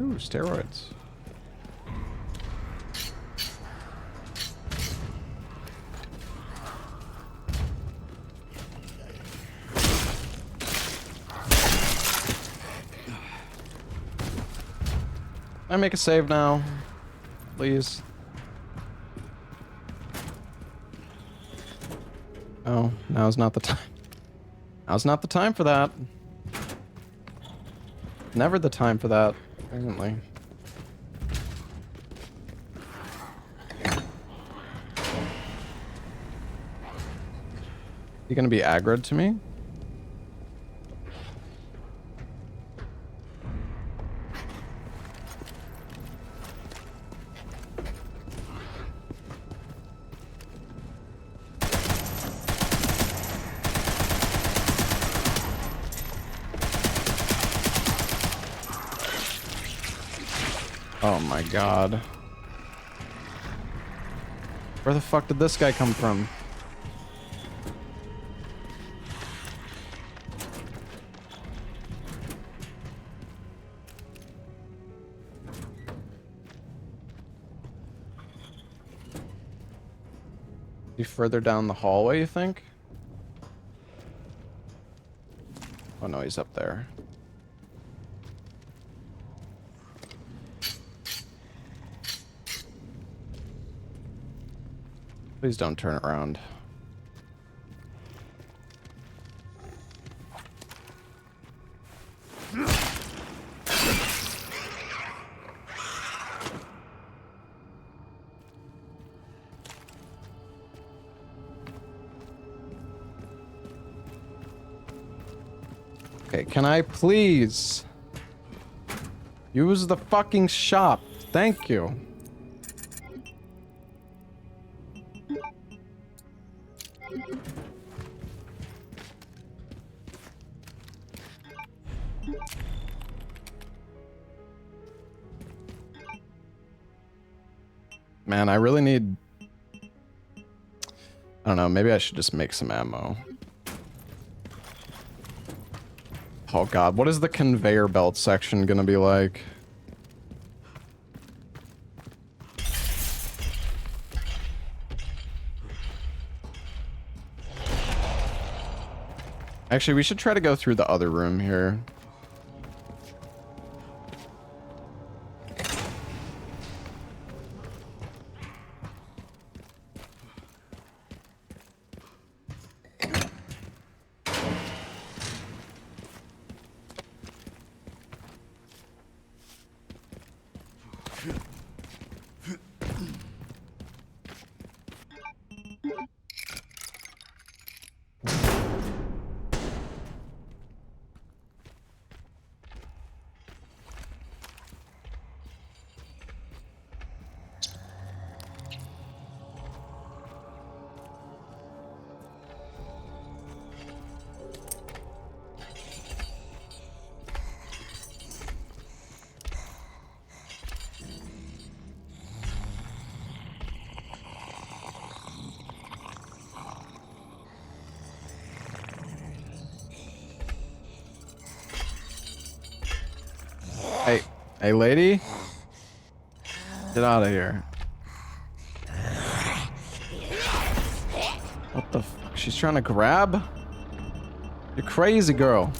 Ooh, steroids. Can I make a save now, please? Oh, now's not the time. Now's not the time for that. Never the time for that, apparently. You gonna be aggroed to me? Oh my god. Where the fuck did this guy come from? Be further down the hallway, you think? Oh no, he's up there. Please don't turn around. Okay, can I please use the fucking shop? Thank you. Man, I really need... I don't know, maybe I should just make some ammo. Oh god, what is the conveyor belt section gonna be like? Actually, we should try to go through the other room here. Hey, hey lady? Get out of here. What the fuck? She's trying to grab? You're crazy, girl.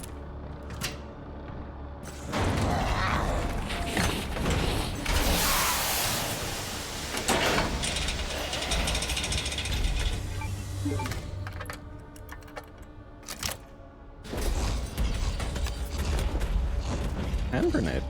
Hand grenade.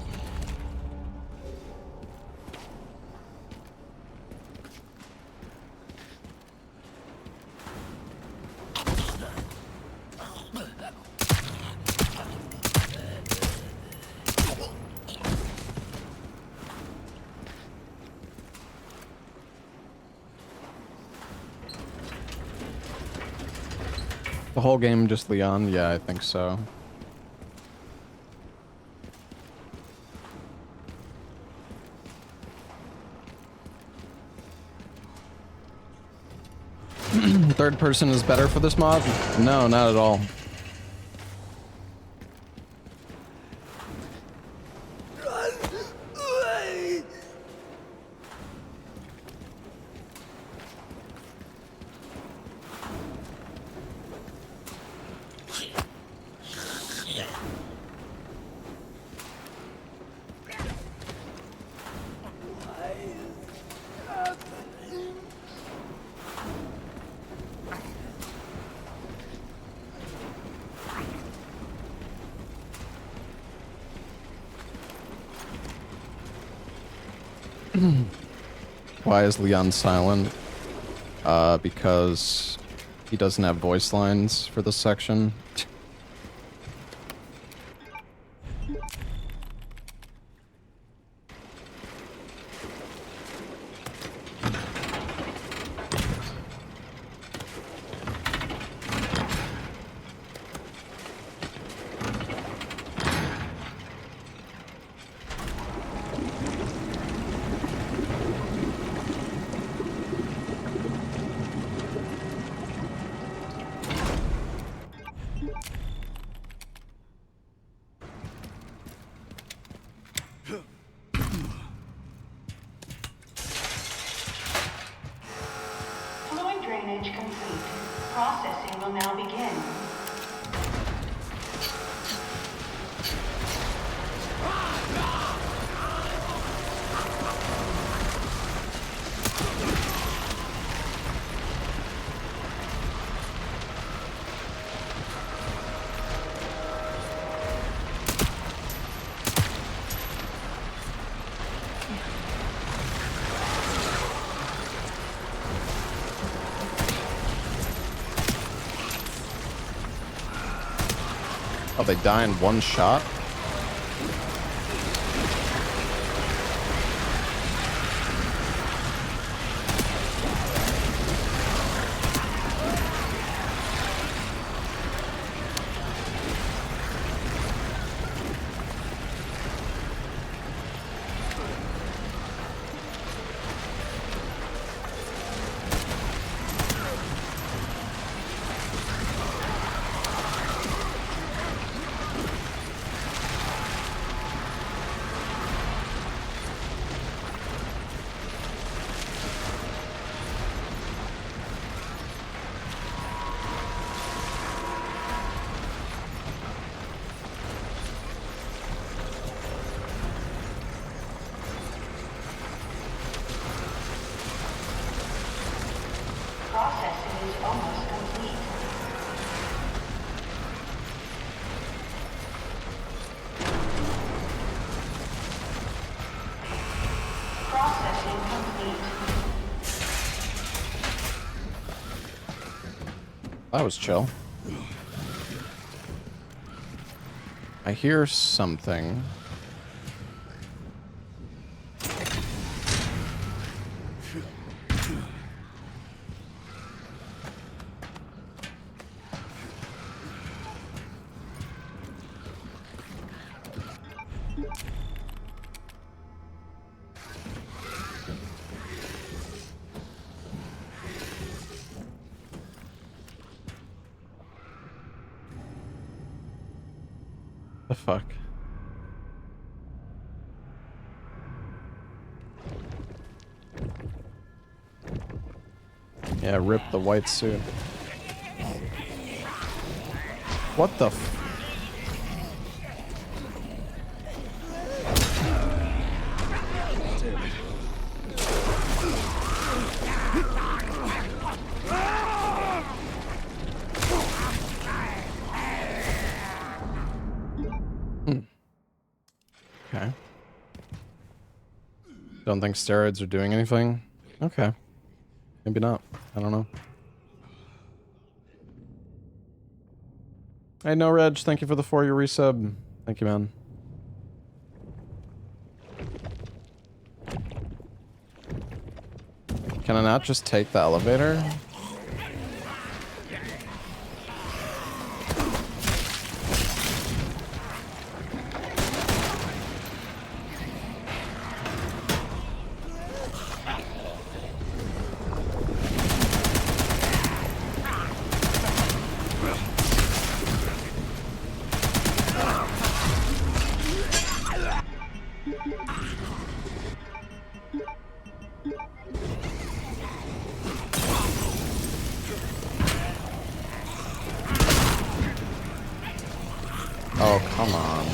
The whole game just Leon? Yeah, I think so. Third person is better for this mod? No, not at all. Why is Leon silent? Because he doesn't have voice lines for this section. Fluid drainage complete. Processing will now begin. Oh, they die in one shot? That was chill. I hear something. The fuck? Yeah, rip the white suit. What the f- Okay. Don't think steroids are doing anything? Okay. Maybe not. I don't know. Hey, no Reg, thank you for the 4-year resub. Thank you, man. Can I not just take the elevator? Oh, come on.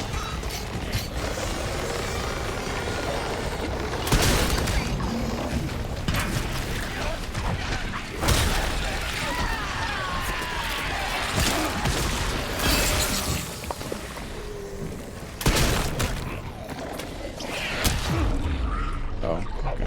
Oh, okay.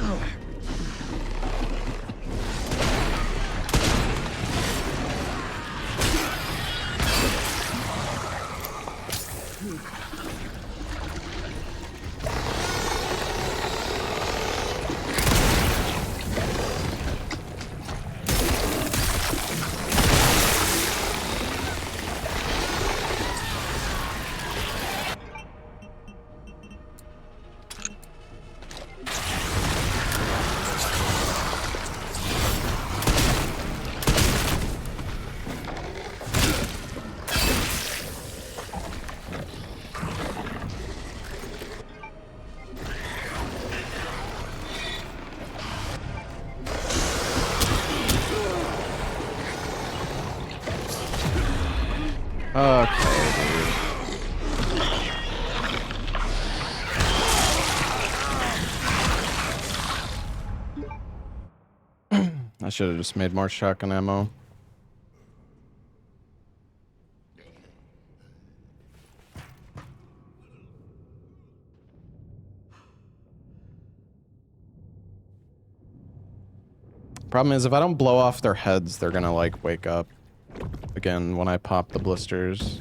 Okay, dude. I should have just made more shotgun ammo. Problem is, if I don't blow off their heads, they're gonna, like, wake up again when I pop the blisters.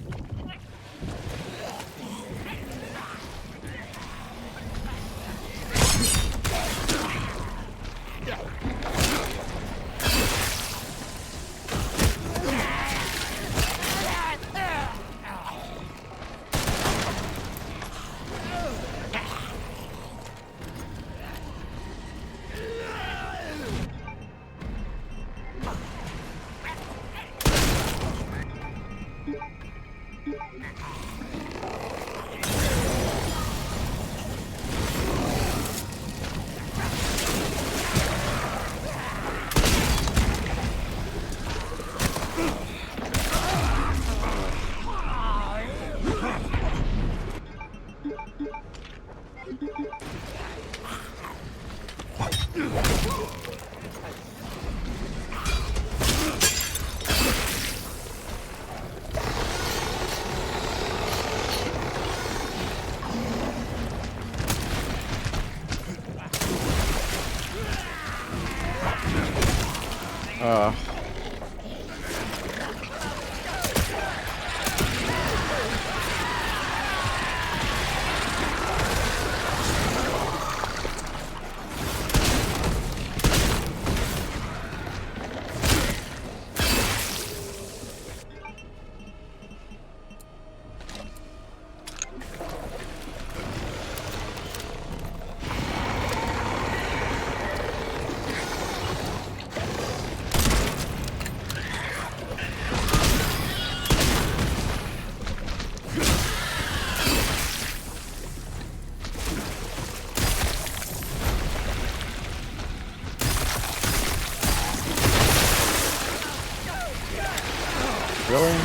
Really?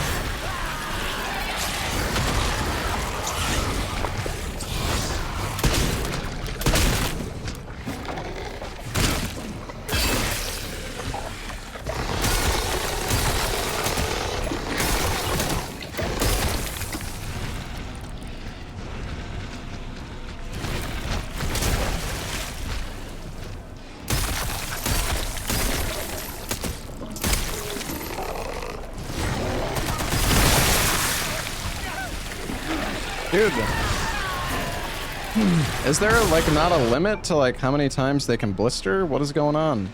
Dude, is there like not a limit to like how many times they can blister? What is going on?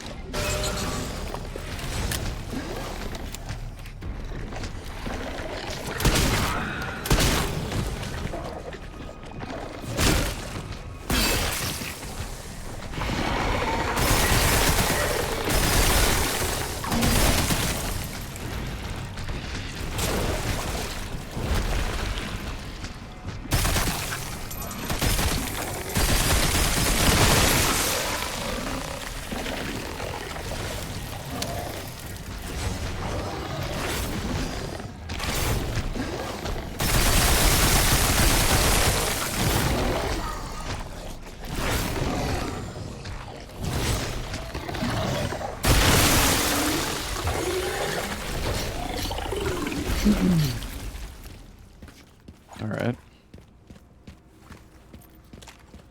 Alright.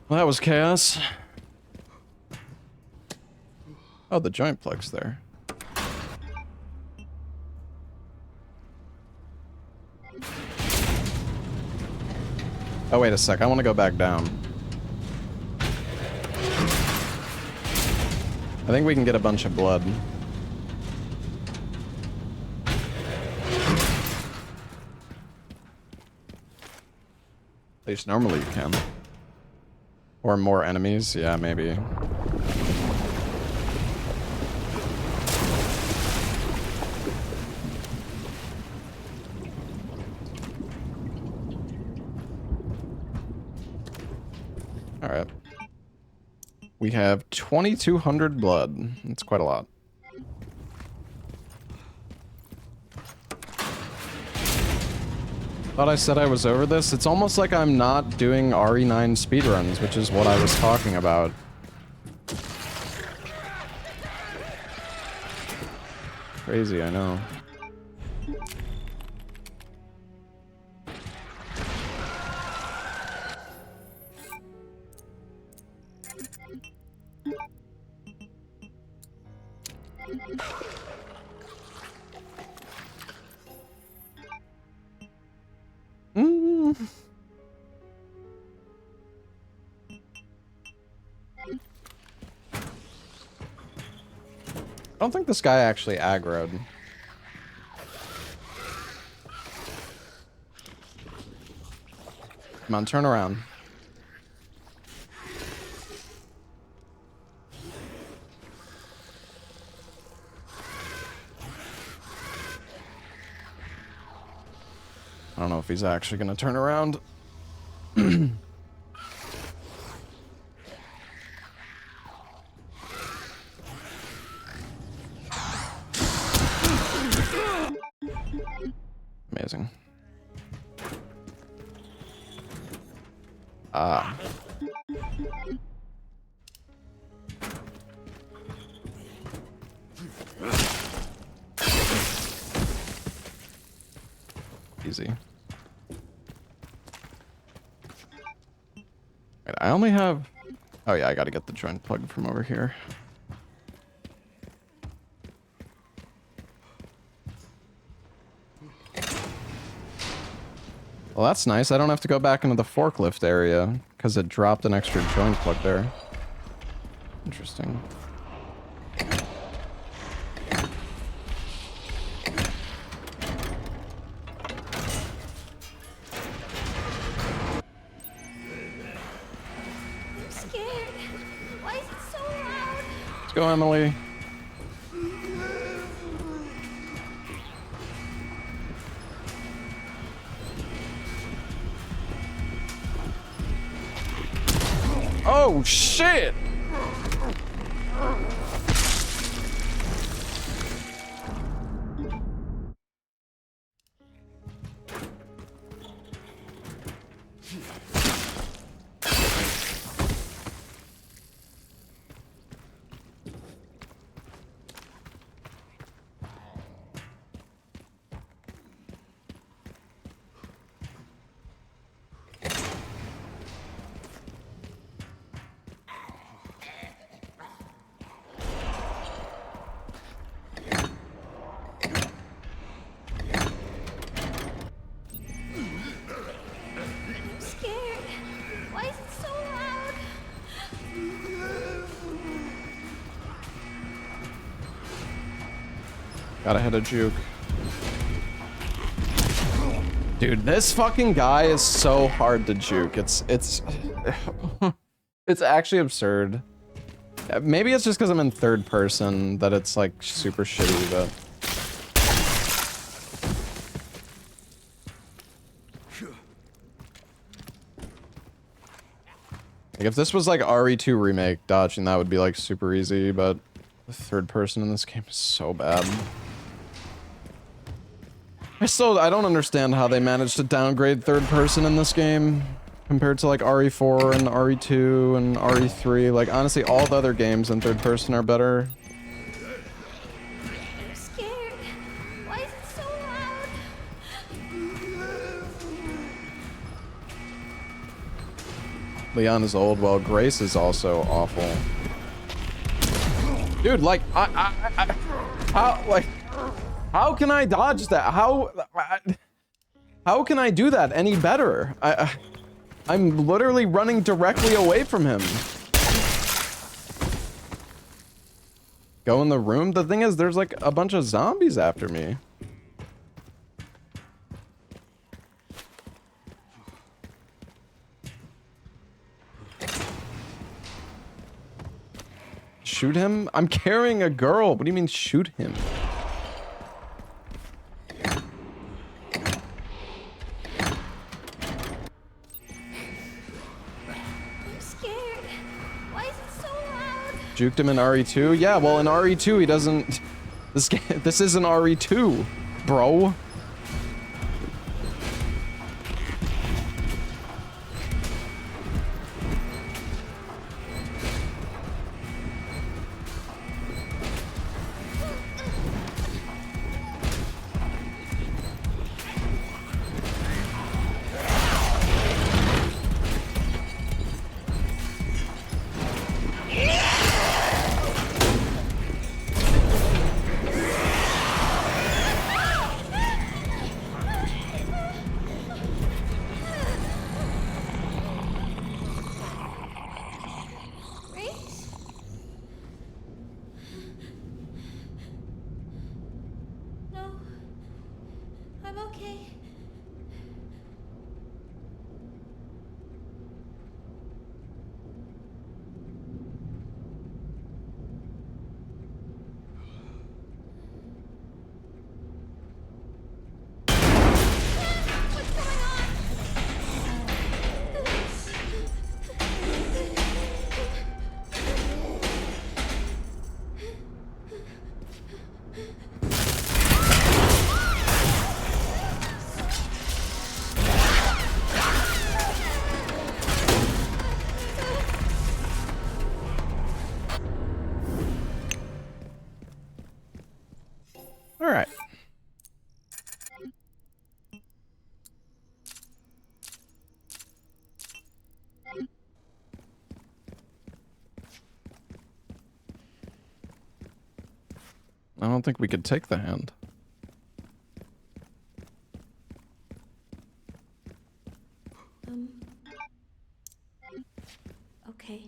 Well, that was chaos. Oh, the joint plug's there. Oh, wait a sec. I want to go back down. I think we can get a bunch of blood. At least normally you can. Or more enemies, yeah, maybe. Alright. We have 2,200 blood. That's quite a lot. Thought I said I was over this. It's almost like I'm not doing RE9 speedruns, which is what I was talking about. Crazy, I know. I don't think this guy actually aggroed. Come on, turn around. I don't know if he's actually gonna turn around. Amazing. Ah. Easy. Wait, I only have... Oh yeah, I gotta get the joint plug from over here. Well, that's nice. I don't have to go back into the forklift area because it dropped an extra joint plug there. Interesting. I'm scared. Why is it so loud? Let's go, Emily. Oh, shit! Gotta hit a juke. Dude, this fucking guy is so hard to juke. It's it's actually absurd. Maybe it's just because I'm in third person that it's like super shitty, but like if this was like RE2 remake, dodging that would be like super easy, but the third person in this game is so bad. I don't understand how they managed to downgrade third person in this game compared to like RE4 and RE2 and RE3. Like honestly, all the other games in third person are better. I'm scared. Why is it so loud? Leon is old, while Grace is also awful. Dude, like, how can I dodge that? How can I do that any better? I'm literally running directly away from him. Go in the room? The thing is, there's like a bunch of zombies after me. Shoot him? I'm carrying a girl. What do you mean shoot him? I'm scared. Why is it so loud? Juked him in RE2? Yeah, well in RE2 he doesn't... This isn't RE2, bro. Grace? No. I'm okay. What's going All right. I don't think we could take the hand. Okay.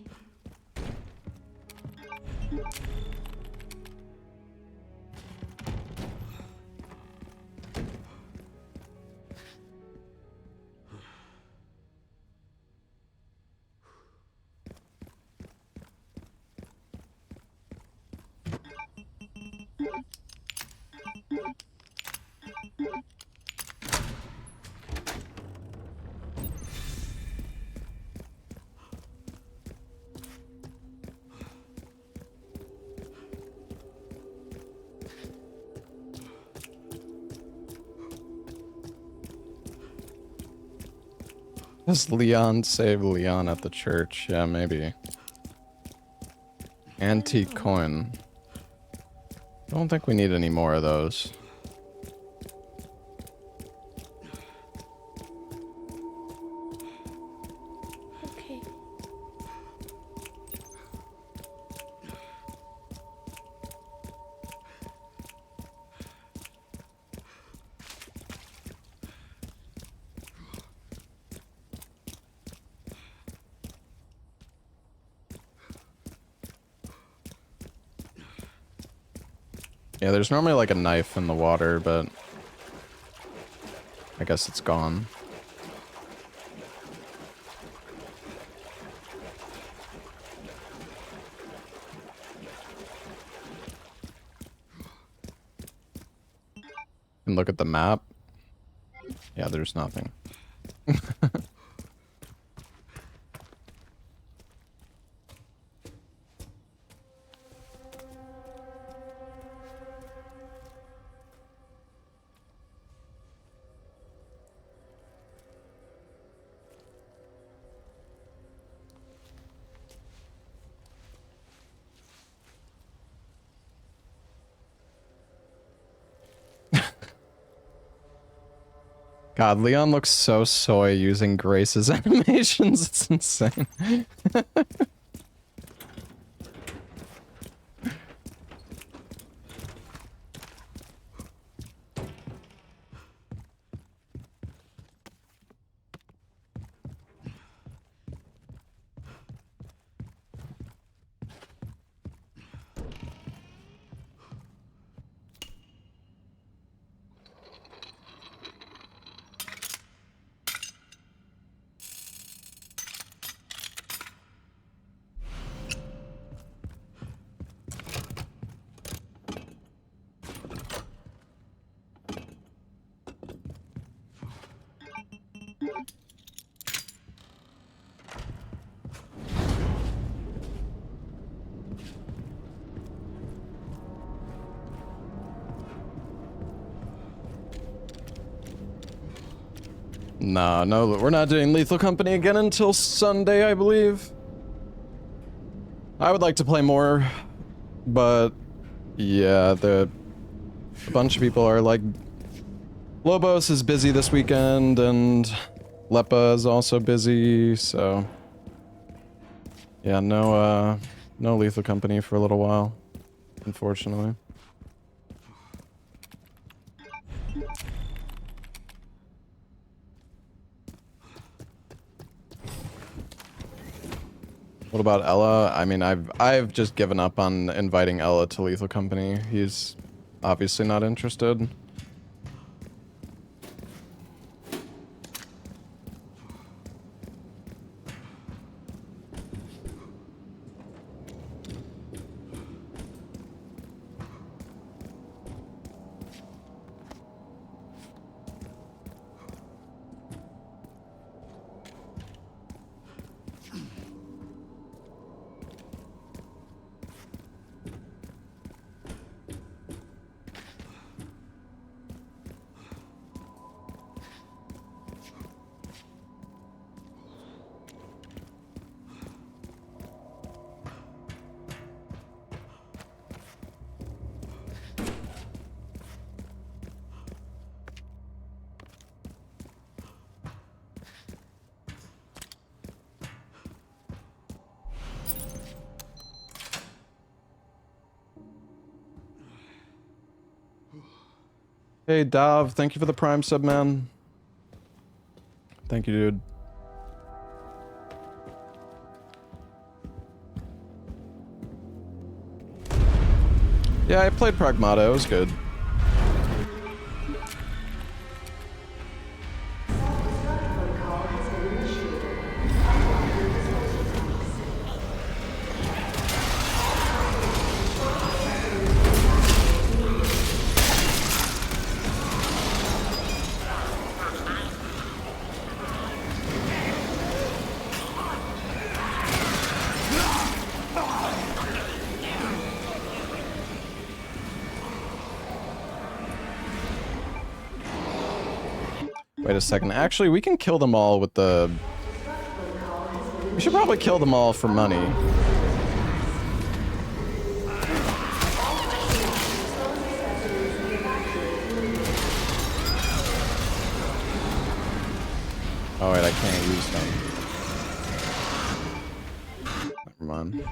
Does Leon save Leon at the church? Yeah, maybe. Antique coin. Don't think we need any more of those. Okay. Yeah, there's normally like a knife in the water, but I guess it's gone. And look at the map. Yeah, there's nothing. God, Leon looks so soy using Grace's animations. It's insane. No, no, we're not doing Lethal Company again until Sunday, I believe. I would like to play more, but yeah, a bunch of people are like, Lobos is busy this weekend, and Lepa is also busy, so yeah, no Lethal Company for a little while, unfortunately. What about Ella? I mean, I've just given up on inviting Ella to Lethal Company. He's obviously not interested. Hey, Dav, thank you for the Prime sub, man. Thank you, dude. Yeah, I played Pragmata, it was good. Wait a second. Actually, we can kill them all with the... We should probably kill them all for money. Oh wait, I can't use them. Never mind.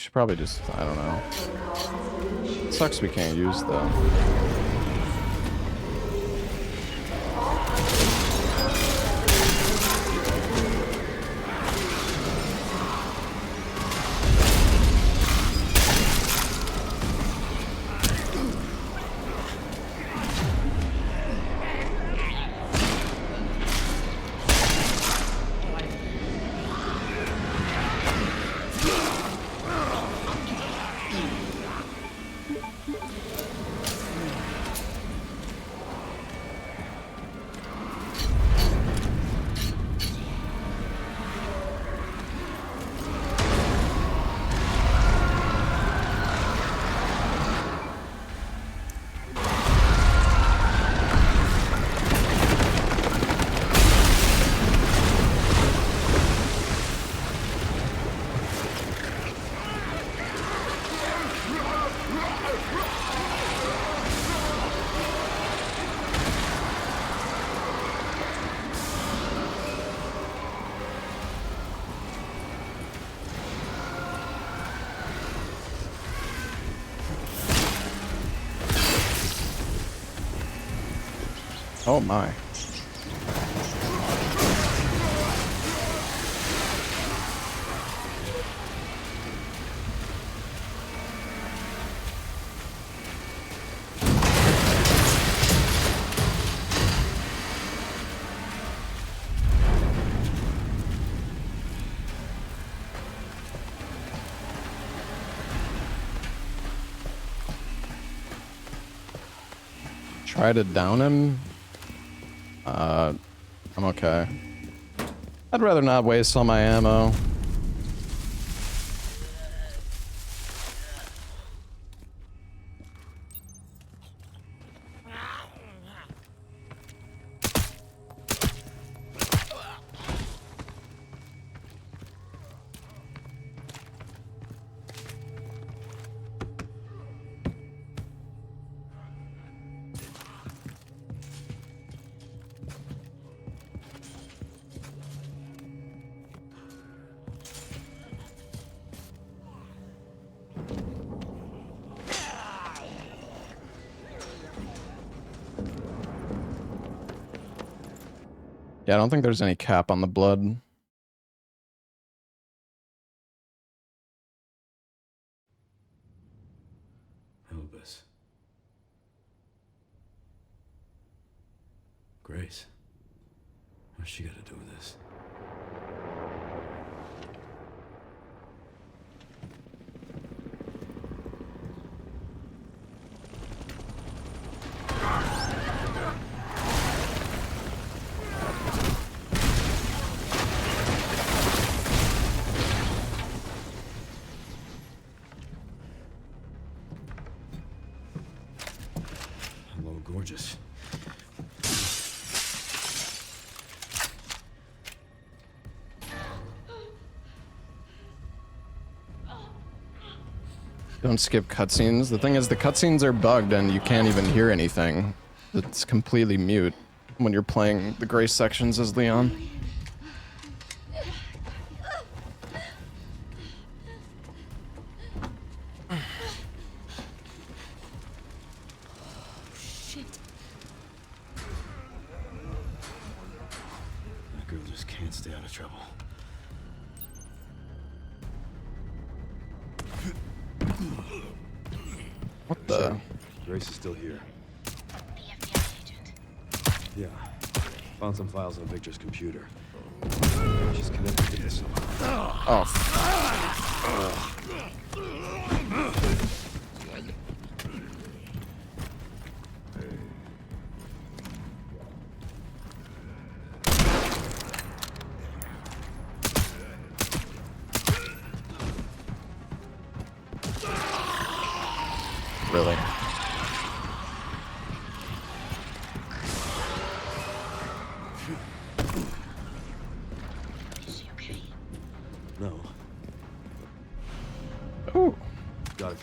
should probably just, I don't know. Sucks we can't use though. Oh my. Try to down him? I'm okay. I'd rather not waste all my ammo. Yeah, I don't think there's any cap on the blood. Elvis. Grace. What's she got to do with this? Hello, gorgeous. Don't skip cutscenes. The thing is, the cutscenes are bugged and you can't even hear anything. It's completely mute when you're playing the Grace sections as Leon. That girl just can't stay out of trouble. What the? Grace is still here. The FBI agent. Yeah. Found some files on Victor's computer. She's connected to this somehow. Oh. Really? Is she okay? No. Ooh. Got it.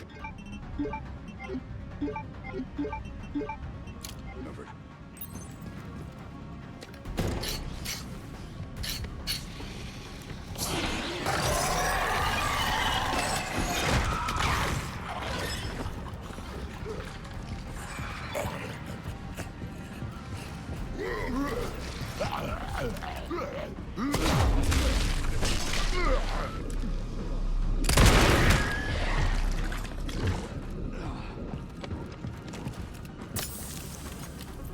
Covered.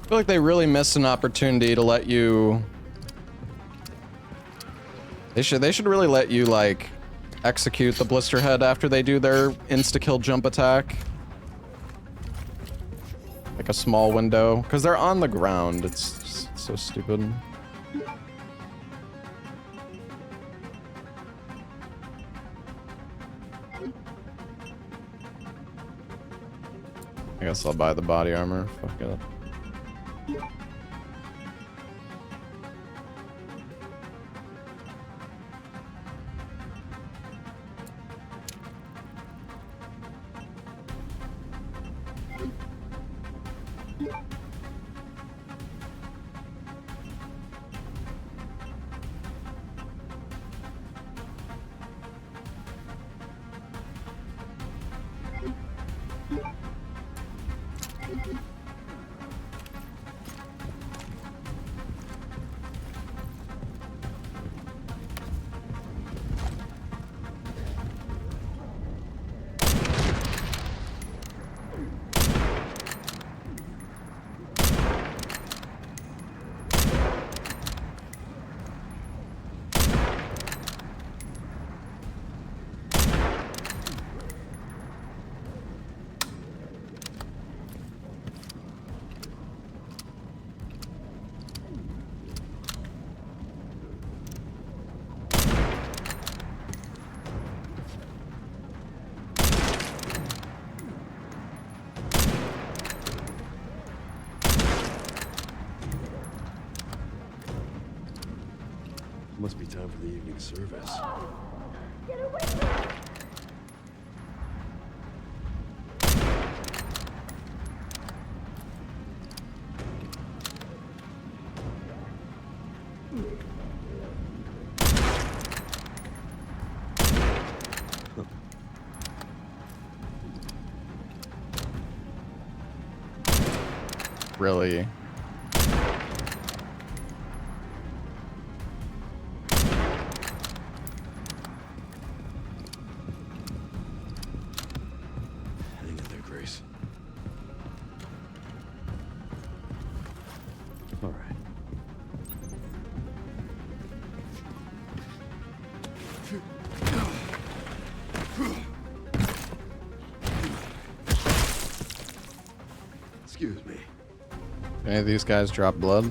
feel like they really missed an opportunity to let you... They should really let you, like, execute the blister head after they do their insta-kill jump attack. Like a small window. Because they're on the ground. It's just so stupid. I guess I'll buy the body armor. Fuck it. Must be time for the evening service. Really? Hang in there, Grace. All right. Excuse me. Any of these guys drop blood?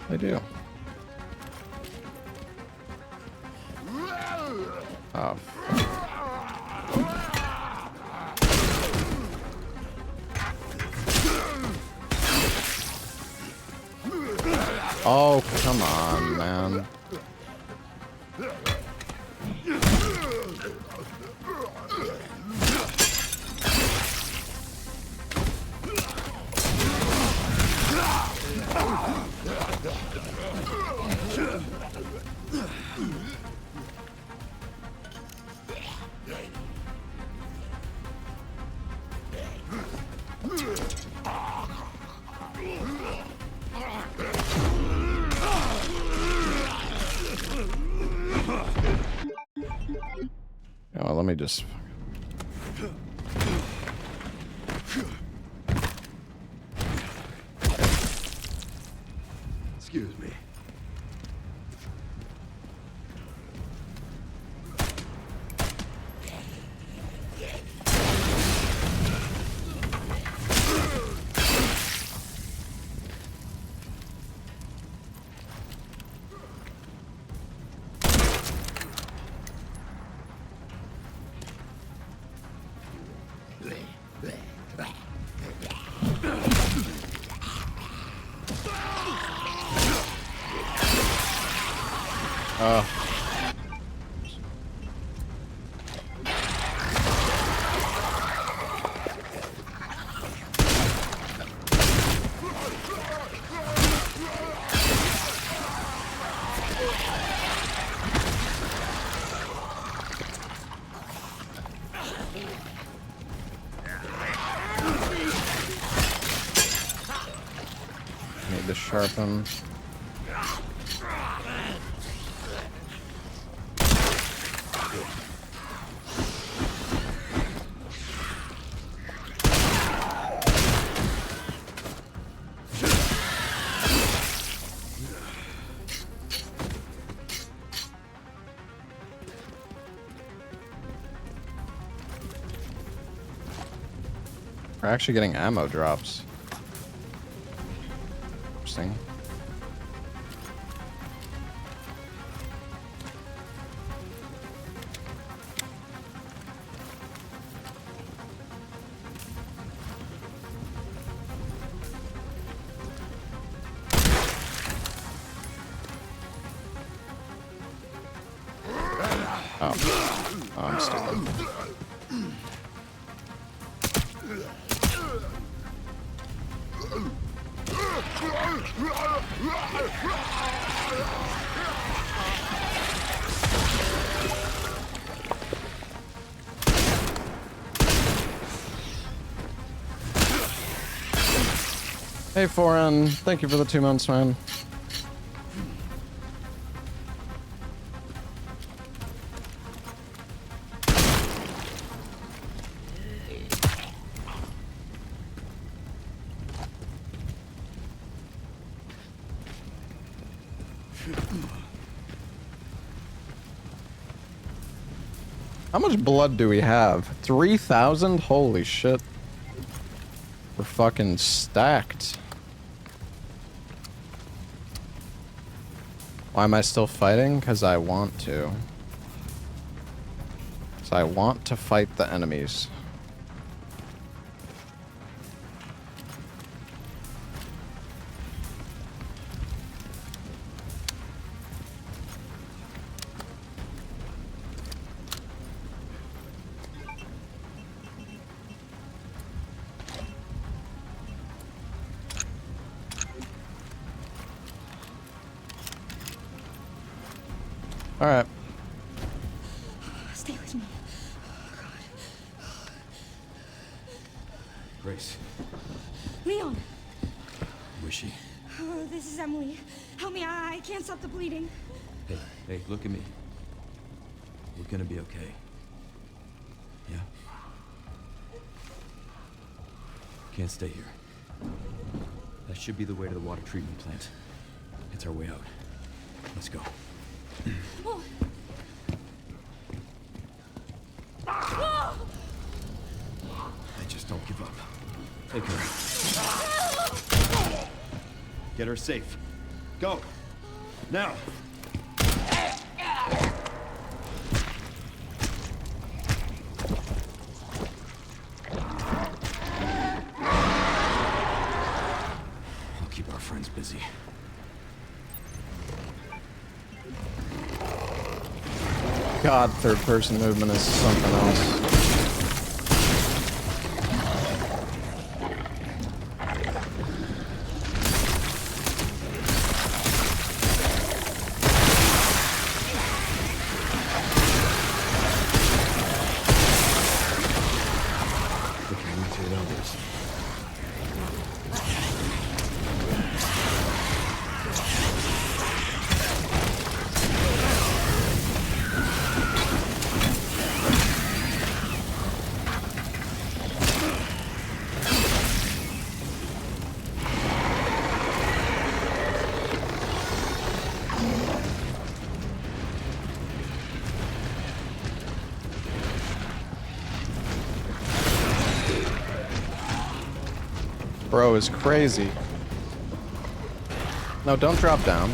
They do. Oh. Oh, come on, man. Oh, let me just... Excuse me. Need to sharpen. We're actually getting ammo drops. Interesting. Oh. Oh, I'm stupid. Hey, Foreign. Thank you for the 2 months, man. How much blood do we have? 3,000? Holy shit. We're fucking stacked. Why am I still fighting? Because I want to. So I want to fight the enemies. All right. Stay with me. Grace, Leon! who is she? Oh, this is Emily. Help me, I can't stop the bleeding. Hey, look at me. We're gonna be okay. Yeah? Can't stay here. That should be the way to the water treatment plant. It's our way out. Let's go. Whoa. Whoa. Hey, just don't give up. Take her. Get her safe. Go! Now! I'll keep our friends busy. God, third-person movement is something else. We can mutate others. Bro is crazy. No, don't drop down.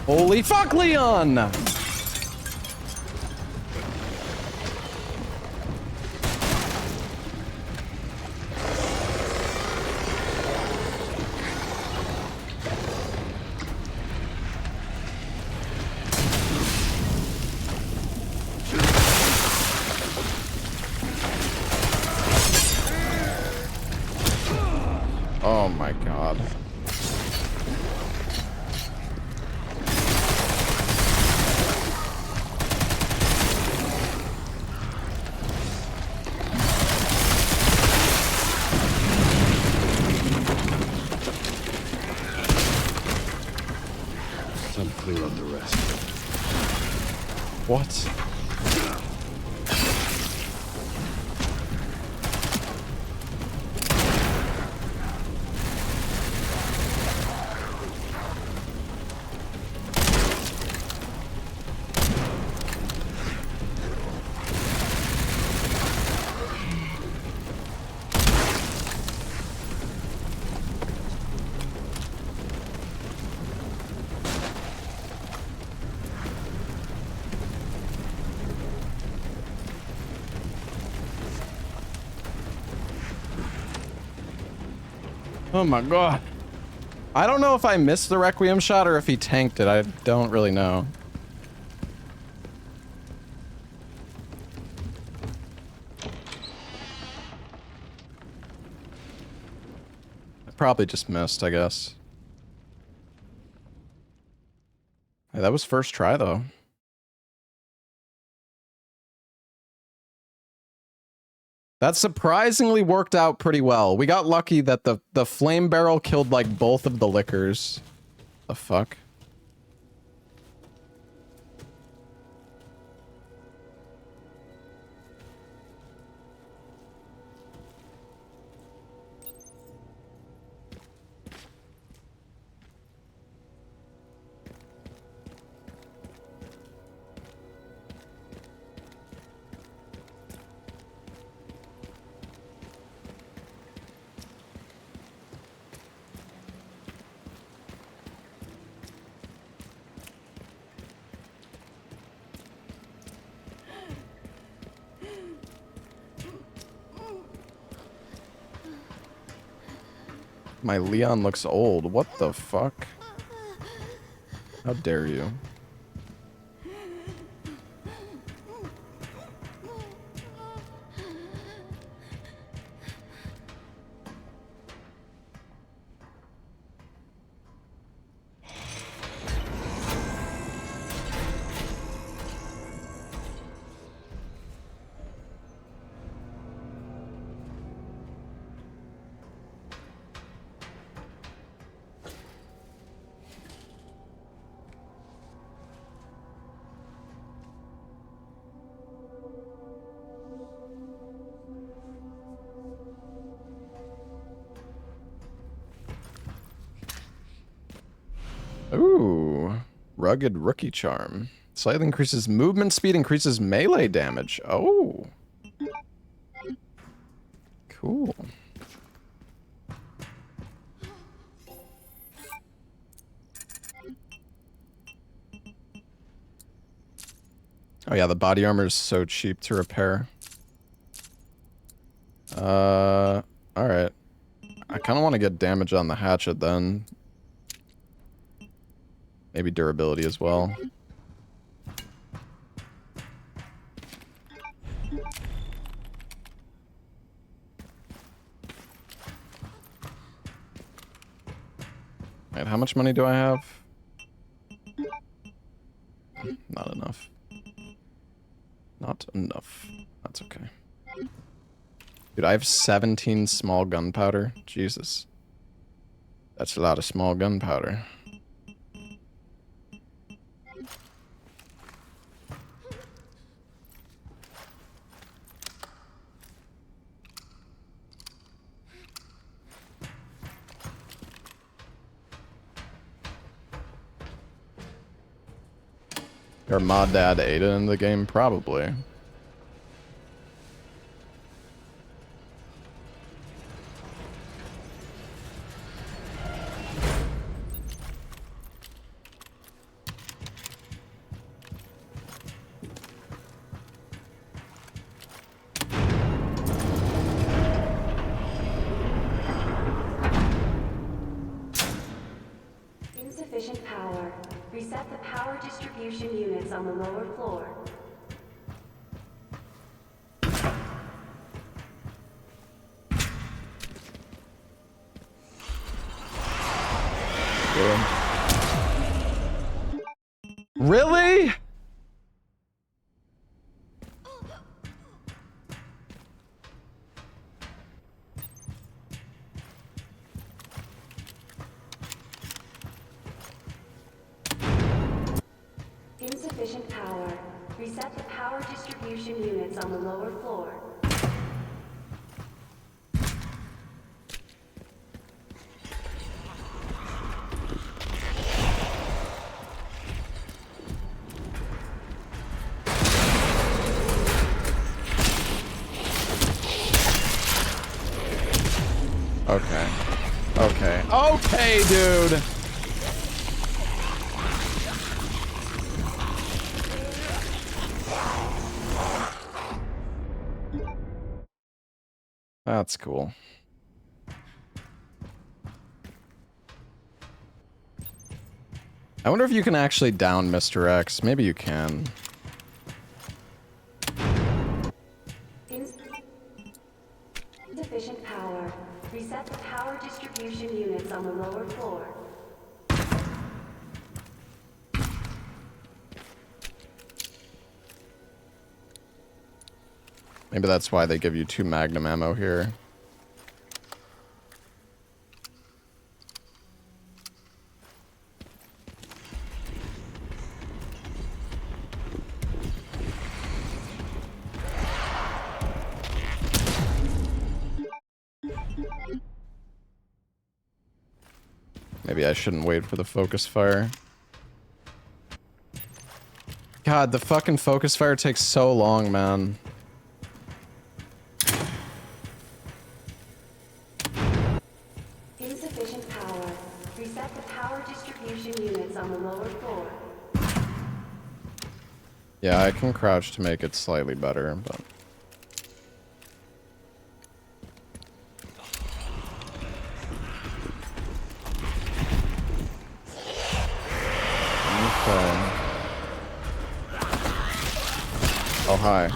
Holy fuck, Leon! Oh my god. Time to clear up the rest. What? Oh my god. I don't know if I missed the Requiem shot or if he tanked it. I don't really know. I probably just missed, I guess. Hey, that was first try, though. That surprisingly worked out pretty well. We got lucky that the flame barrel killed, like, both of the lickers. The fuck? My Leon looks old. What the fuck? How dare you? Ooh, rugged rookie charm. Slightly increases movement speed, increases melee damage. Oh. Cool. Oh yeah, the body armor is so cheap to repair. Alright. I kind of want to get damage on the hatchet then. Maybe durability as well. Wait, how much money do I have? Not enough. Not enough. That's okay. Dude, I have 17 small gunpowder. Jesus. That's a lot of small gunpowder. Your mod dad ate it in the game? Probably. Insufficient power. Reset the power distribution units on the lower floor. Really? Insufficient power. Reset the power distribution units on the lower floor. Okay. Okay. Okay, dude! That's cool. I wonder if you can actually down Mr. X. Maybe you can. Insufficient power. Reset the power distribution units on the lower floor. Maybe that's why they give you 2 magnum ammo here. Maybe I shouldn't wait for the focus fire. God, the fucking focus fire takes so long, man. Insufficient power. Reset the power distribution units on the lower floor. Yeah, I can crouch to make it slightly better, but... Okay. Oh, hi.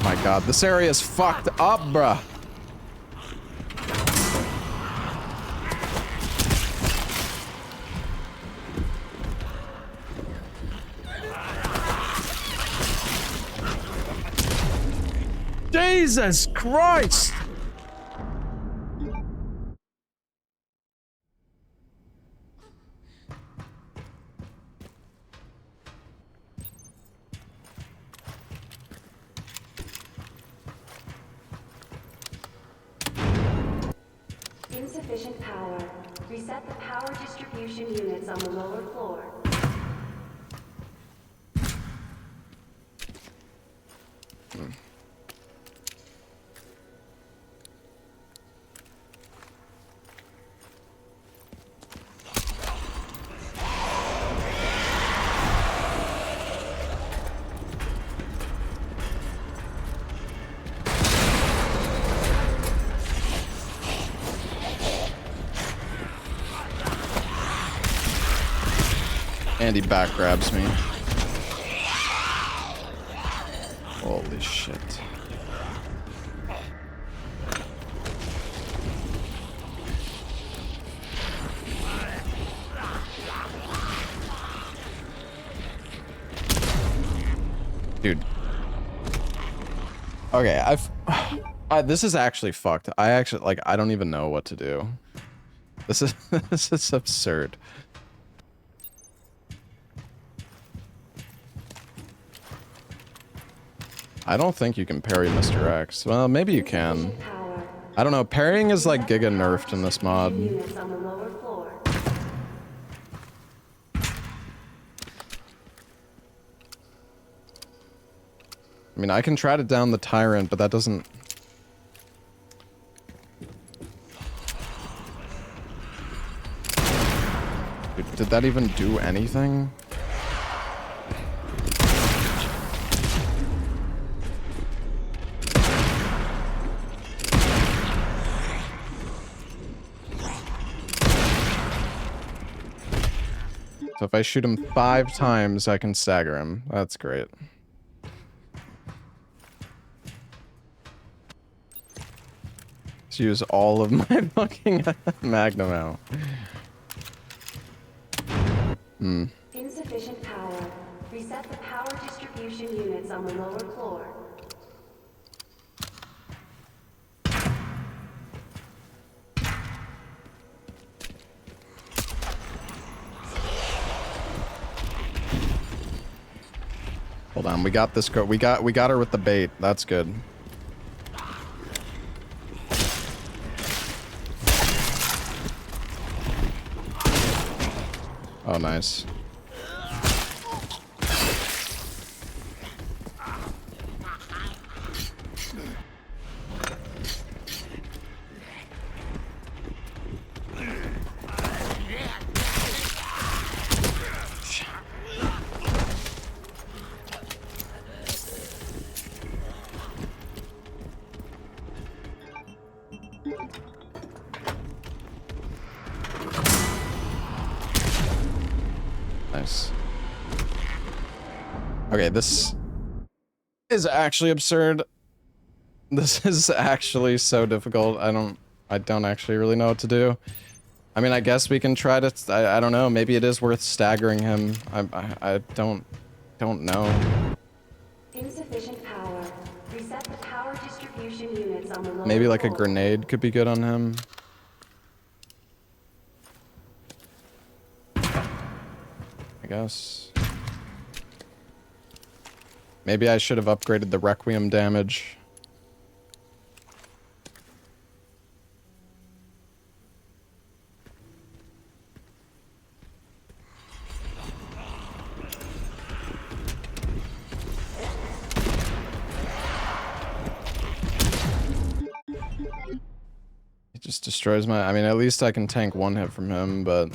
My god, this area is fucked up, bruh. Jesus Christ! Insufficient power. Reset the power distribution units on the lower floor. And he back grabs me. Holy shit. Dude. Okay, this is actually fucked. I don't even know what to do. This is this is absurd. I don't think you can parry Mr. X. Well, maybe you can. I don't know. Parrying is like giga nerfed in this mod. Units on the lower floor. I mean, I can try to down the tyrant, but that doesn't... Dude, did that even do anything? So if I shoot him 5 times, I can stagger him. That's great. Let's use all of my fucking magnum ammo. Insufficient power. Reset the power distribution units on the lower floor. Hold on, we got this girl. We got her with the bait. That's good. Oh, nice. Nice. Okay, this is actually absurd. This is actually so difficult. I don't actually really know what to do. I mean, I guess we can try to, I don't know, maybe it is worth staggering him. I don't know. Insufficient power. Reset the power distribution units on the lower Maybe like a floor. grenade could be good on him. I guess. Maybe I should have upgraded the Requiem damage. It just destroys my... I mean, at least I can tank one hit from him, but...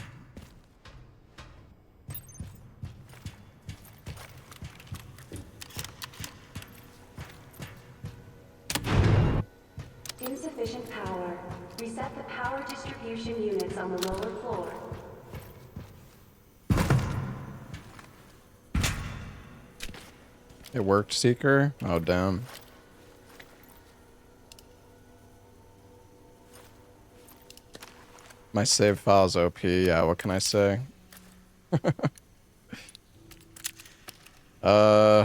Insufficient power. Reset the power distribution units on the lower floor. It worked, Seeker? Oh, damn. My save file's OP, yeah, what can I say? Hmm.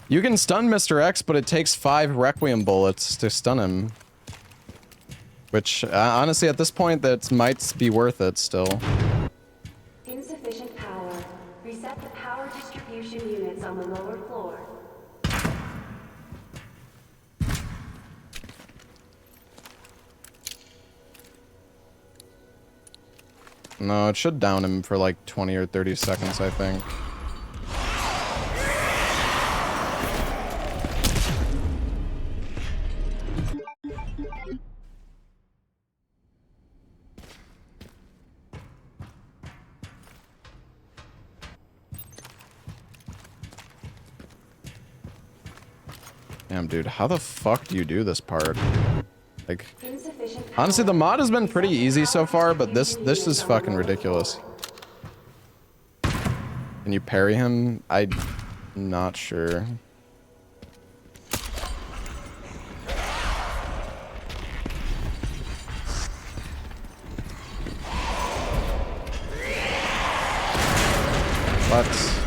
You can stun Mr. X, but it takes 5 Requiem bullets to stun him. Which, honestly, at this point, that might be worth it still. Insufficient power. Reset the power distribution units on the lower floor. No, it should down him for like 20 or 30 seconds, I think. Damn, dude, how the fuck do you do this part? Like, honestly, the mod has been pretty easy so far, but this is fucking ridiculous. Can you parry him? I'm not sure. What?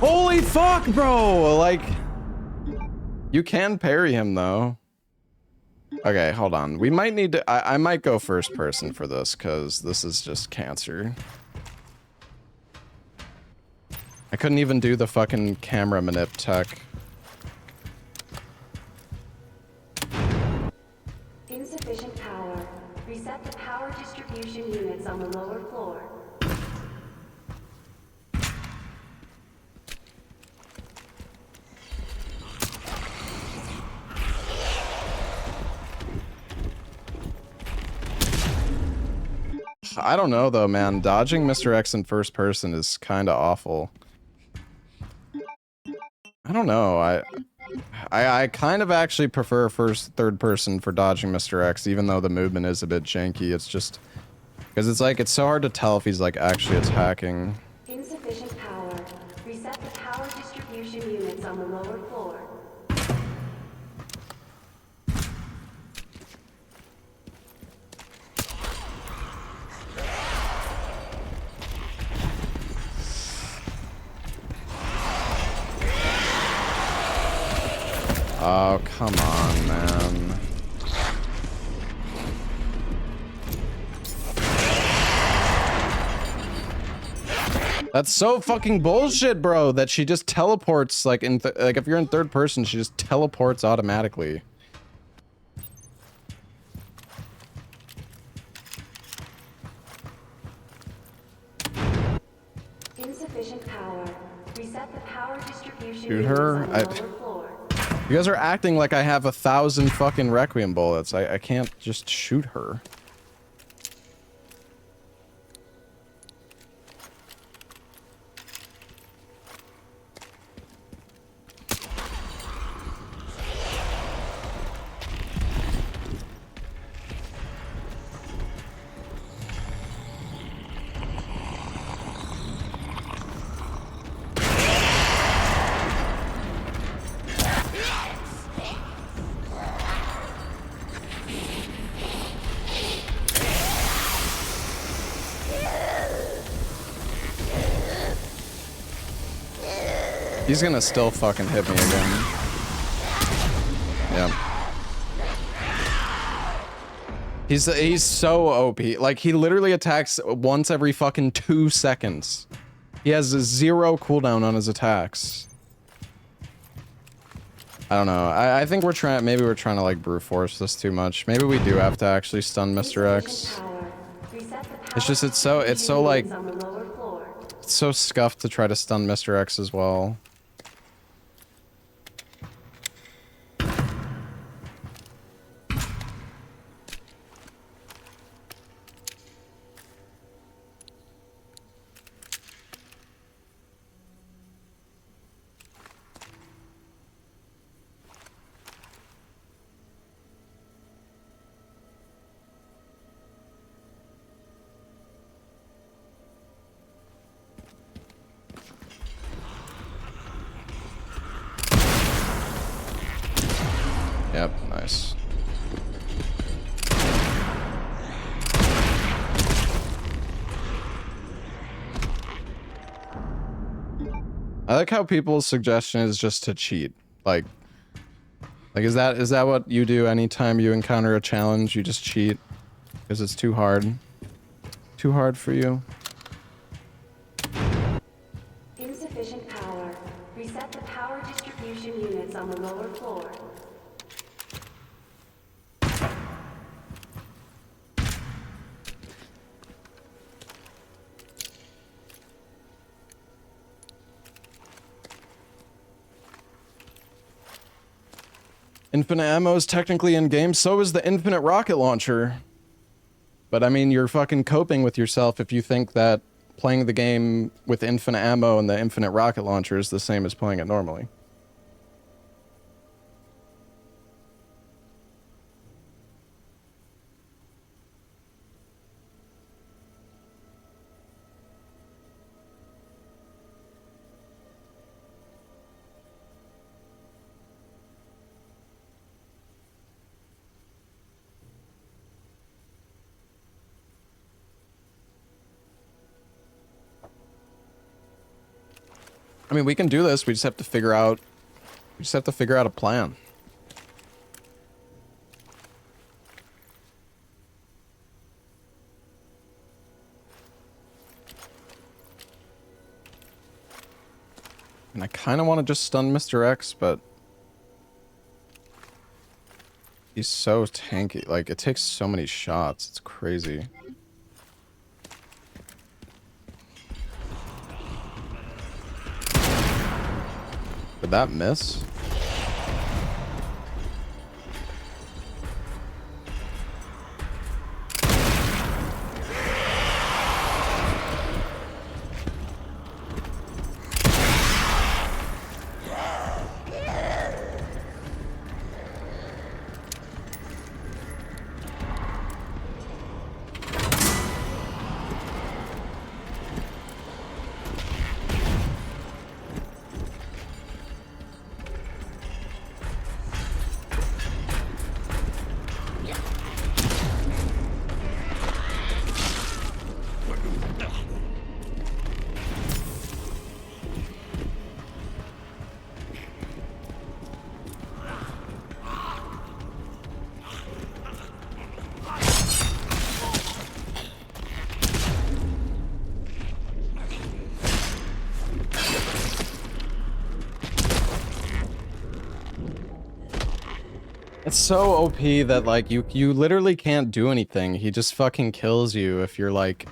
Holy fuck, bro! Like, you can parry him, though. Okay, hold on. We might need to... I might go first person for this, because this is just cancer. I couldn't even do the fucking camera manip tech. Insufficient power. Reset the power distribution units on the lower floor. I don't know though, man. Dodging Mr. X in first person is kind of awful. I don't know. I kind of actually prefer third person for dodging Mr. X, even though the movement is a bit janky. It's just because it's like it's so hard to tell if he's like actually attacking. Insufficient power. Reset the power distribution units on the lower floor. Oh, come on, man. That's so fucking bullshit, bro, that she just teleports, like, like, if you're in third person, she just teleports automatically. Insufficient power. Reset the power distribution Shoot units her? on the lower floor. You guys are acting like I have 1,000 fucking Requiem bullets. I can't just shoot her. He's gonna still fucking hit me again. Yep. He's so OP. Like, he literally attacks once every fucking 2 seconds. He has a 0 cooldown on his attacks. I don't know. I think we're trying, maybe we're trying to like brute force this too much. Maybe we do have to actually stun Mr. X. It's just, it's so like, it's so scuffed to try to stun Mr. X as well. Yep, nice. I like how people's suggestion is just to cheat. Like is that what you do anytime you encounter a challenge? You just cheat because it's too hard. Too hard for you. Insufficient power. Reset the power distribution units on the lower floor. Infinite ammo is technically in game, so is the infinite rocket launcher. But I mean, you're fucking coping with yourself if you think that playing the game with infinite ammo and the infinite rocket launcher is the same as playing it normally. I mean, we can do this. We just have to figure out a plan. And I kind of want to just stun Mr. X, but he's so tanky. Like, it takes so many shots. It's crazy. Did that miss? It's so OP that like you literally can't do anything. He just fucking kills you if you're like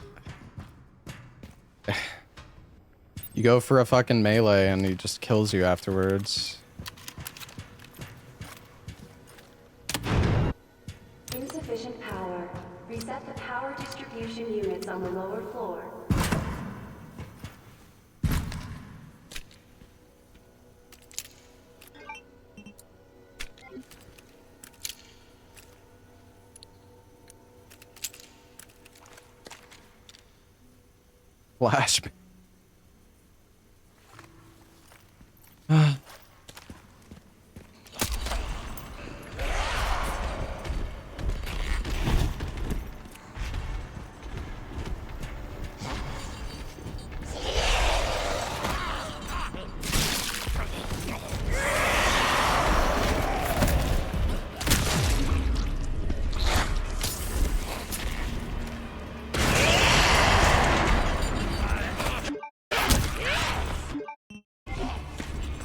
you go for a fucking melee and he just kills you afterwards. Insufficient power. Reset the power distribution units on the lower floor. Flash.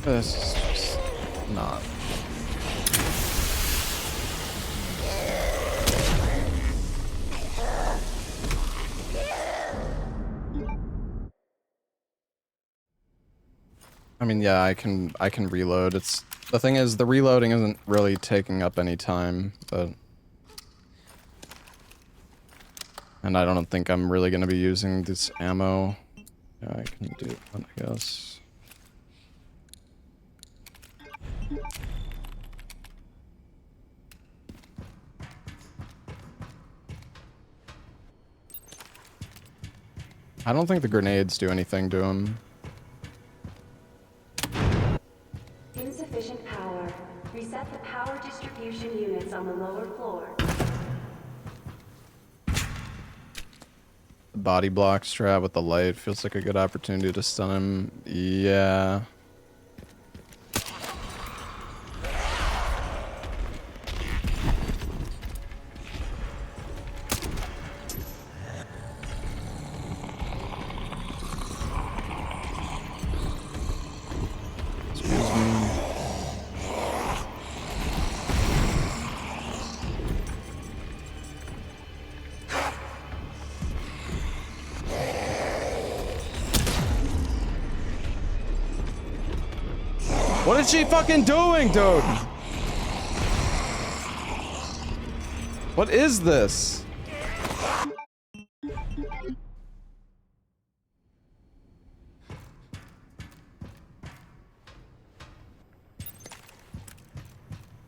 This is just not. I mean, yeah, I can reload. It's the thing is the reloading isn't really taking up any time, but and I don't think I'm really gonna be using this ammo. Yeah, I can do one, I guess. I don't think the grenades do anything to him. Insufficient power. Reset the power distribution units on the lower floor. The body block strat with the light feels like a good opportunity to stun him. Yeah. What is she fucking doing, dude? What is this?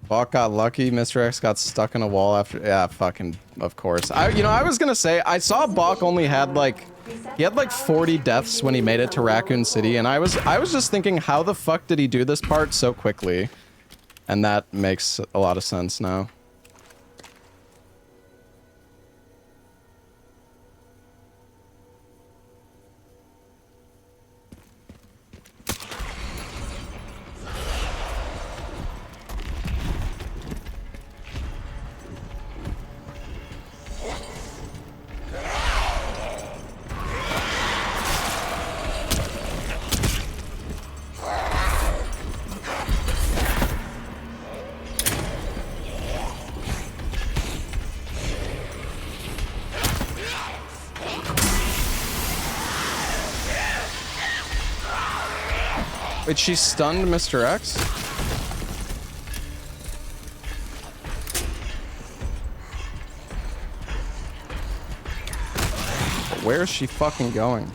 Bach got lucky. Mr. X got stuck in a wall after. Yeah, fucking. Of course. I was gonna say I saw Bach only had like. He had like 40 deaths when he made it to Raccoon City, and I was just thinking, how the fuck did he do this part so quickly? And that makes a lot of sense now. Wait, she stunned Mr. X? Where is she fucking going?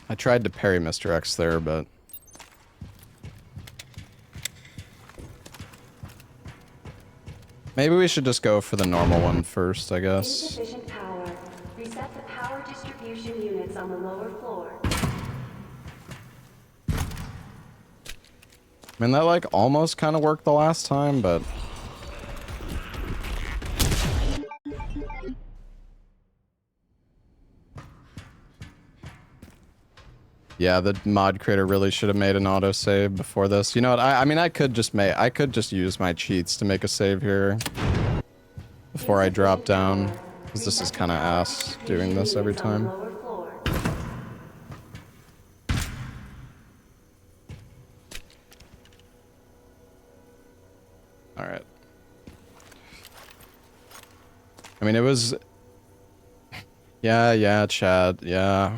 I tried to parry Mr. X there, but... Maybe we should just go for the normal one first, I guess. Insufficient power. on the lower floor. I mean, that like almost kind of worked the last time, but yeah, the mod creator really should have made an autosave before this. You know what? I mean, I could just use my cheats to make a save here before I drop down, because this is kind of ass doing this every time. All right. I mean, it was... Yeah, Chad, yeah.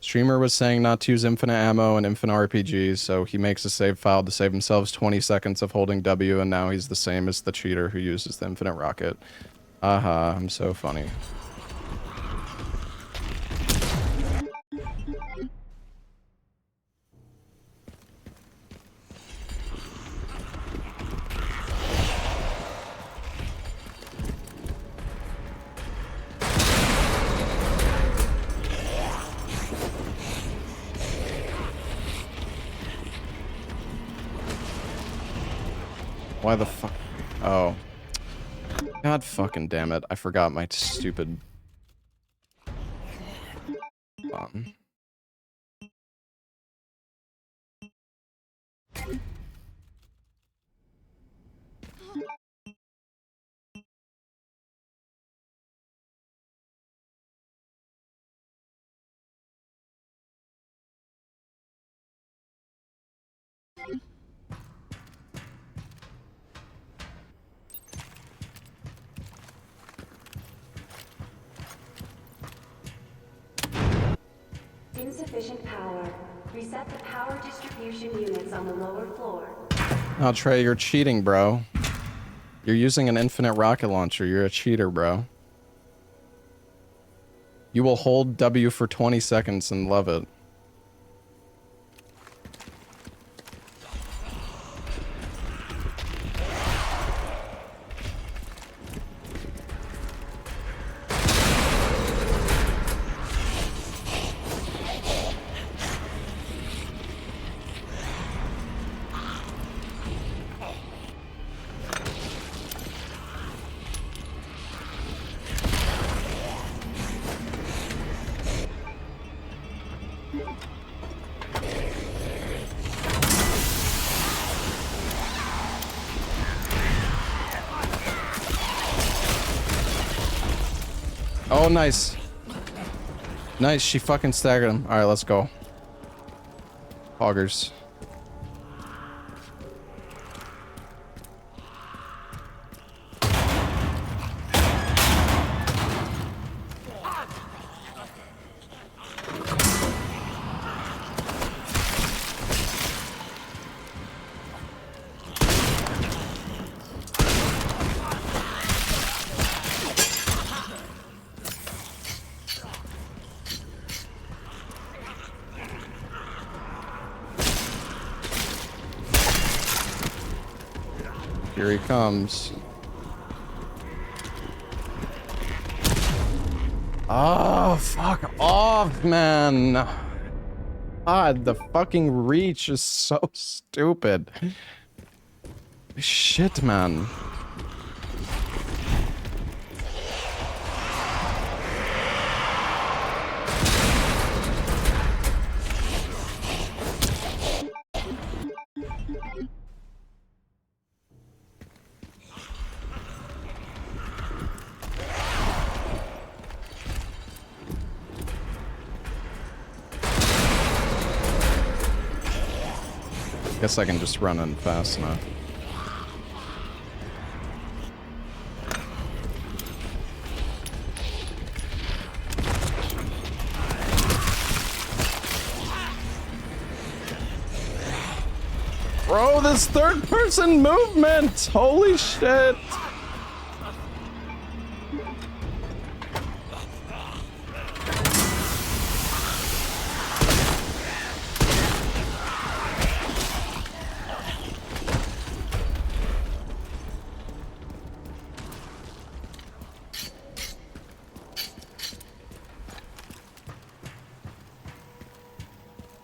Streamer was saying not to use infinite ammo and infinite RPGs, so he makes a save file to save himself 20 seconds of holding W, and now he's the same as the cheater who uses the infinite rocket. Aha, I'm so funny. Why the fuck? Oh. God fucking damn it. I forgot my stupid... Insufficient power. Reset the power distribution units on the lower floor. Oh, Trey, you're cheating, bro. You're using an infinite rocket launcher. You're a cheater, bro. You will hold W for 20 seconds and love it. Oh, nice. Nice, she fucking staggered him. Alright, let's go. Hoggers. Here he comes. Oh, fuck off, man. God, the fucking reach is so stupid. Shit, man. Guess I can just run in fast enough. Bro, this third-person movement! Holy shit!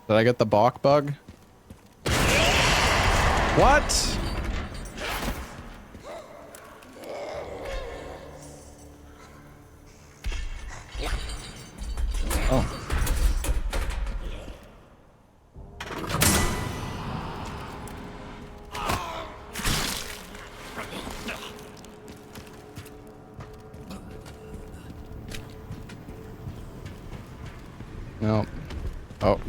Did I get the balk bug? What? Oh. No. Oh.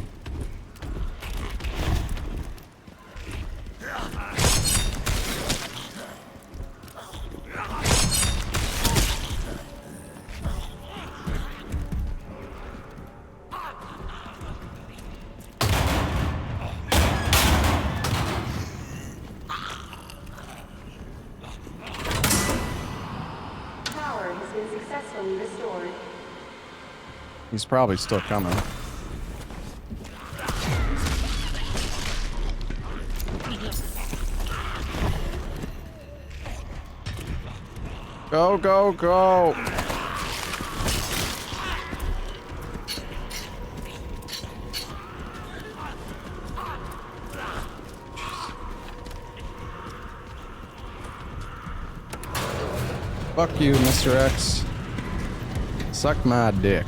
Power has been successfully restored. He's probably still coming. Go, go, go! Fuck you, Mr. X. Suck my dick.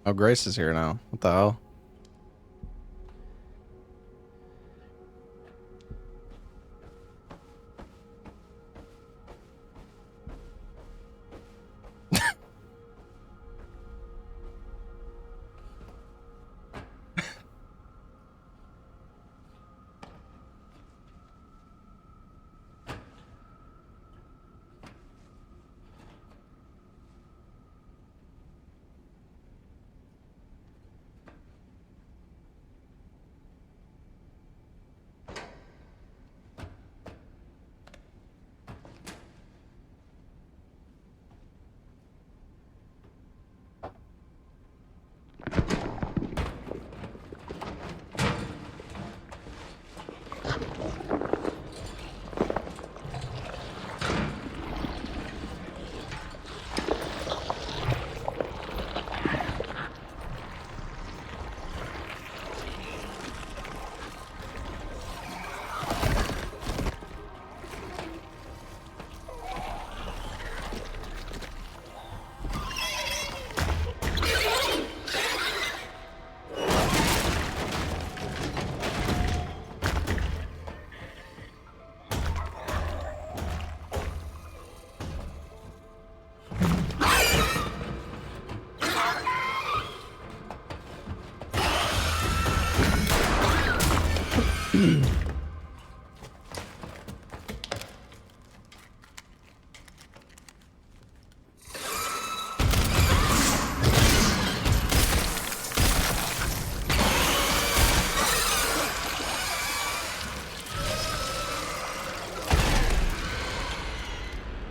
Oh, Grace is here now. What the hell?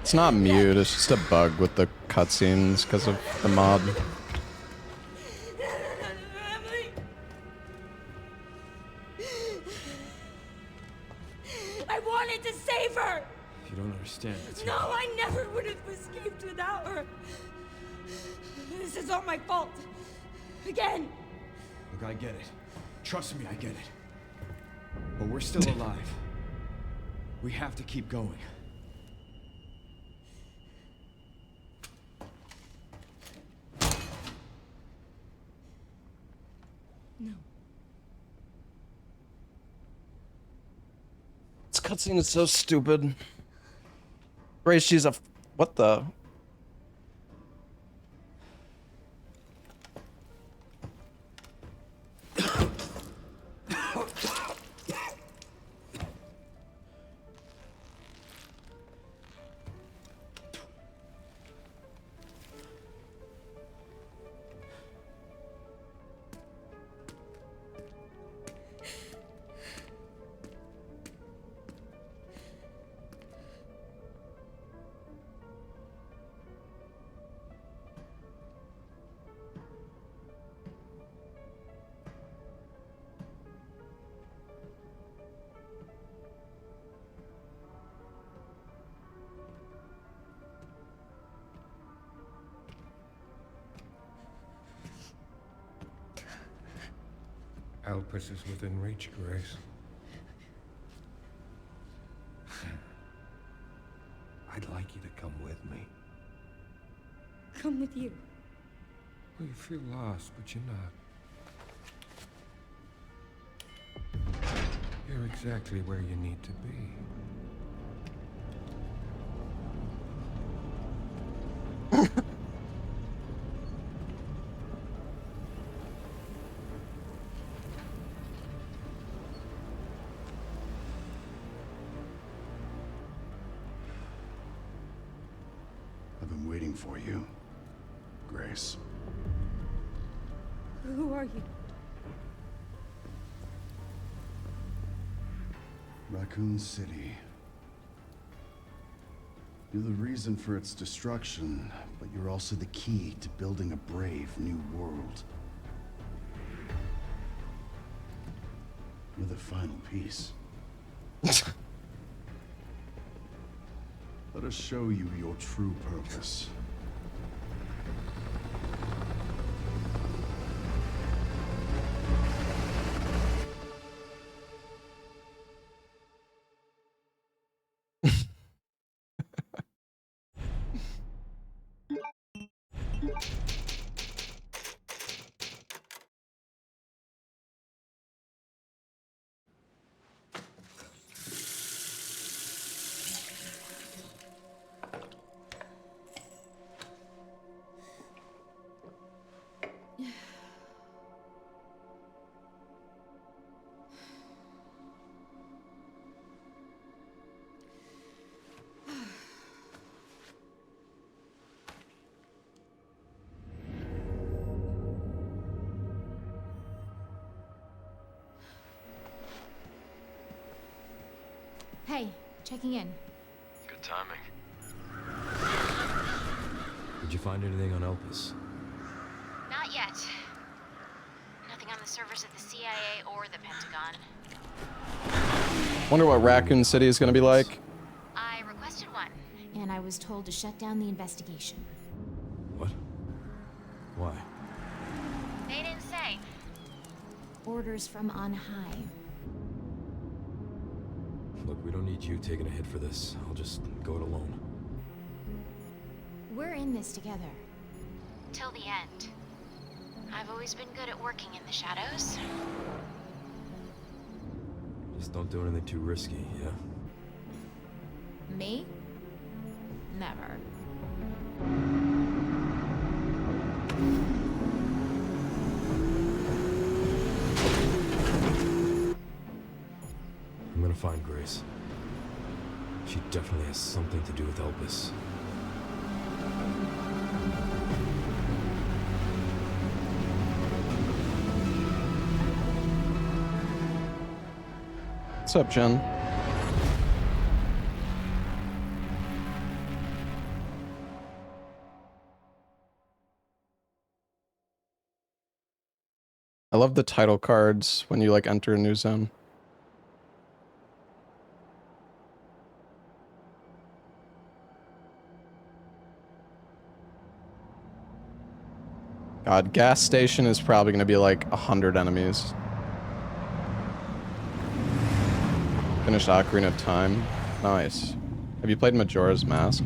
It's not mute, it's just a bug with the cutscenes because of the mod. Emily! I wanted to save her! You don't understand. It's No, I never would have escaped without her. This is all my fault. Again. Look, I get it. Trust me, I get it. But we're still alive. We have to keep going. No. This cutscene is so stupid. Grace, she's a... What the... Elpis is within reach, Grace. I'd like you to come with me. Come with you. Well, you feel lost, but you're not. You're exactly where you need to be. I've been waiting for you, Grace. Who are you? Raccoon City. You're the reason for its destruction, but you're also the key to building a brave new world. You're the final piece. Let us show you your true purpose. Hey, checking in. Good timing. Did you find anything on Elpis? Not yet. Nothing on the servers of the CIA or the Pentagon. Wonder what Raccoon City is gonna be like. I requested one, and I was told to shut down the investigation. What? Why? They didn't say. Orders from on high. Look, we don't need you taking a hit for this. I'll just go it alone. We're in this together. Till the end. I've always been good at working in the shadows. Just don't do anything too risky, yeah? Me? Never. I'm gonna find Grace. She definitely has something to do with Elpis. What's up, Jen? I love the title cards when you like enter a new zone. God, gas station is probably going to be like 100 enemies. Finished Ocarina of Time. Nice. Have you played Majora's Mask?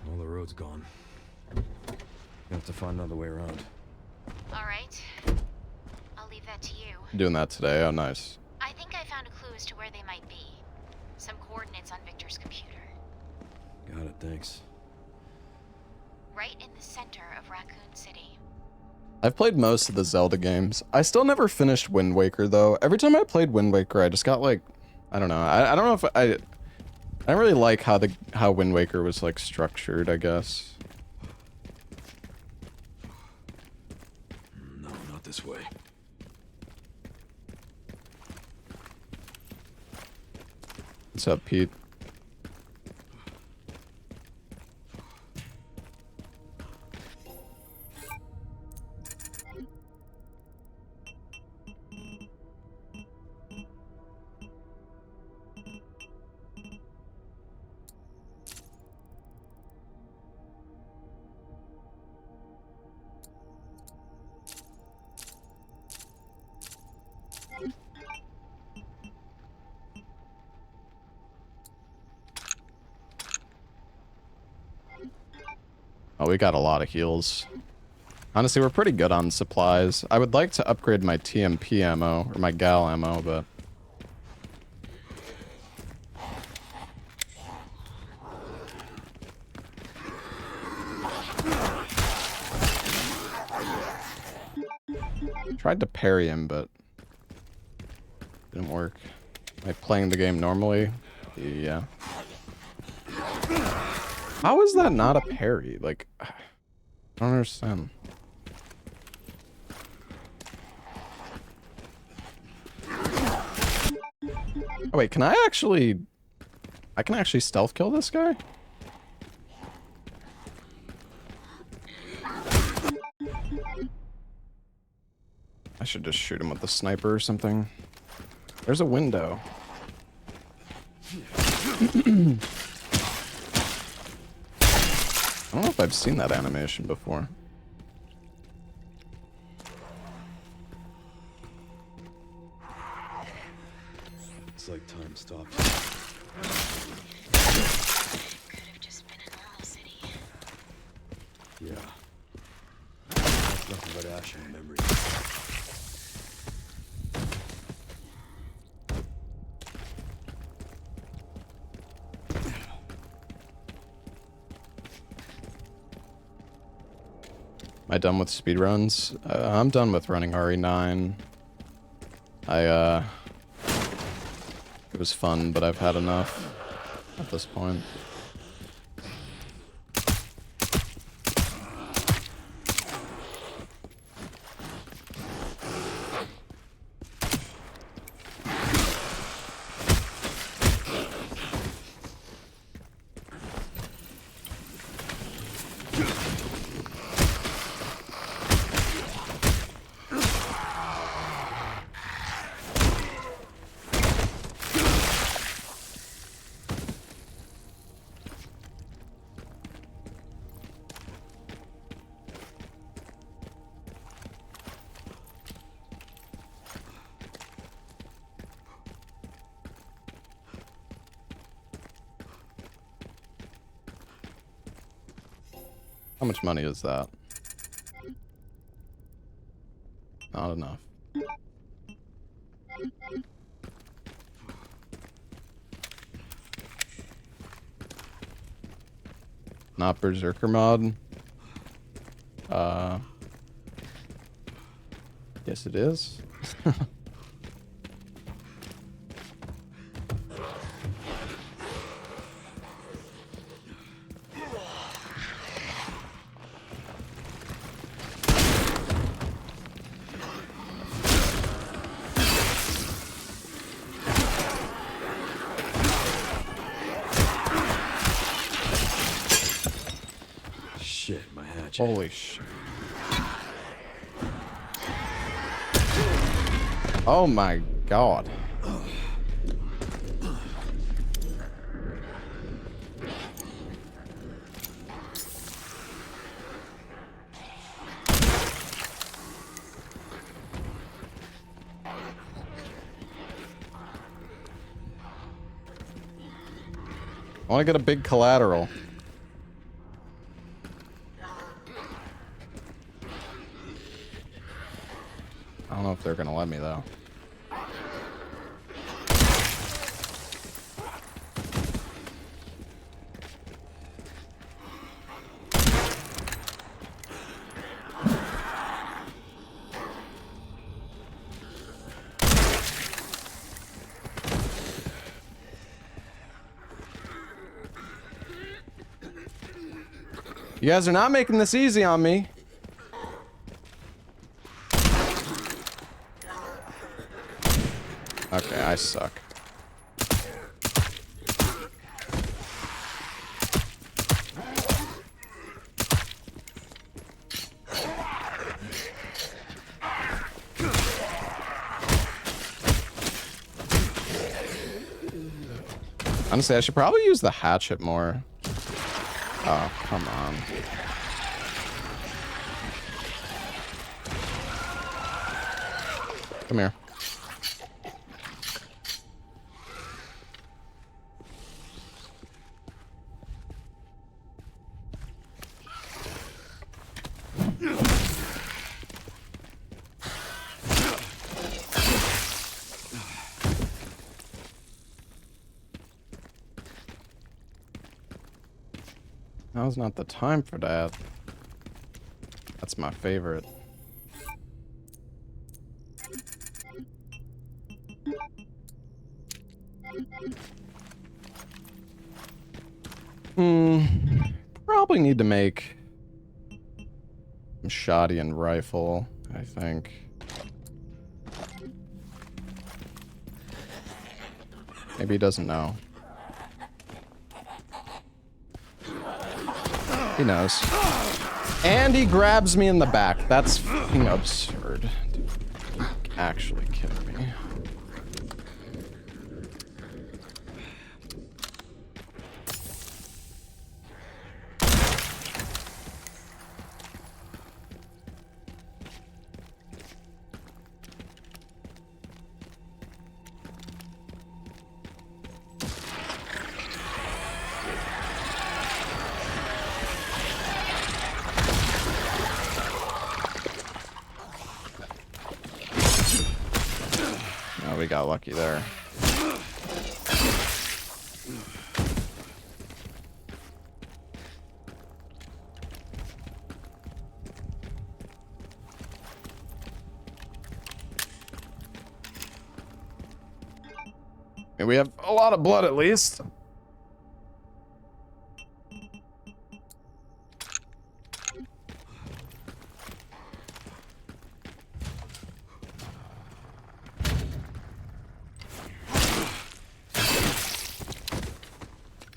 All the road's gone. You have to find another way around. All right. I'll leave that to you. Doing that today. Oh, nice. I think I found a clue as to where they might be. Some coordinates on Victor's computer. Got it, thanks. Right in the center of Raccoon City. I've played most of the Zelda games. I still never finished Wind Waker, though. Every time I played Wind Waker, I just got like... I don't know. I don't know if I don't really like how Wind Waker was like structured, I guess. No, not this way. What's up, Pete? Oh, we got a lot of heals. Honestly, we're pretty good on supplies. I would like to upgrade my TMP ammo, or my gal ammo, but... Tried to parry him, but... didn't work. Am I playing the game normally? Yeah. How is that not a parry? Like, I don't understand. Oh, wait, can I actually... I can actually stealth kill this guy? I should just shoot him with the sniper or something. There's a window. I don't know if I've seen that animation before. It's like time stopped. Could have just been a normal city. Yeah. That's nothing but ash and memory. Am I done with speedruns? I'm done with running RE9. It was fun, but I've had enough at this point. How much money is that? Not enough. Not Berserker mod. Yes it is. Shit, my hatchet. Holy shit. Oh my god. I want to get a big collateral. I don't know if they're gonna let me though. You guys are not making this easy on me. Okay, I suck. Honestly, I should probably use the hatchet more. Oh, come on. Come here. Now's not the time for that. That's my favorite. Probably need to make some shoddy and rifle, I think. Maybe he doesn't know. He knows. And he grabs me in the back. That's fucking absurd. Dude, you're actually kidding me. We got lucky there. And we have a lot of blood at least.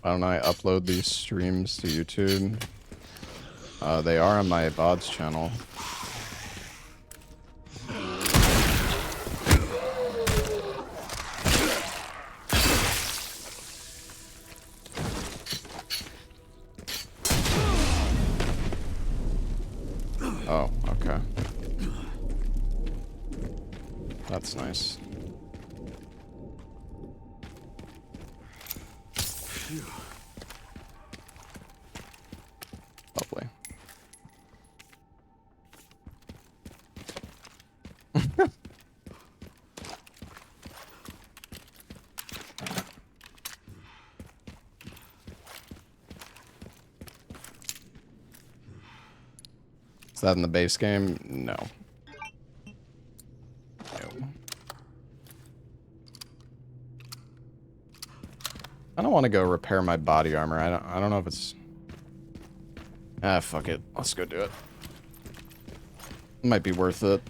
Why don't I upload these streams to YouTube? They are on my VODs channel. Oh, okay. That's nice. Lovely. Is that in the base game? No. I don't want to go repair my body armor. I don't know if it's... Ah, fuck it. Let's go do it. Might be worth it.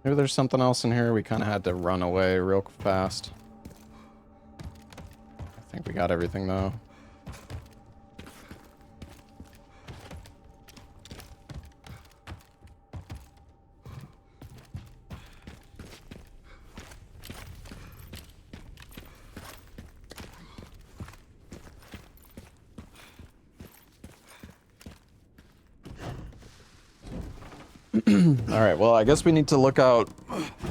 Maybe there's something else in here. We kind of had to run away real fast. I think we got everything though. Alright, well, I guess we need to look out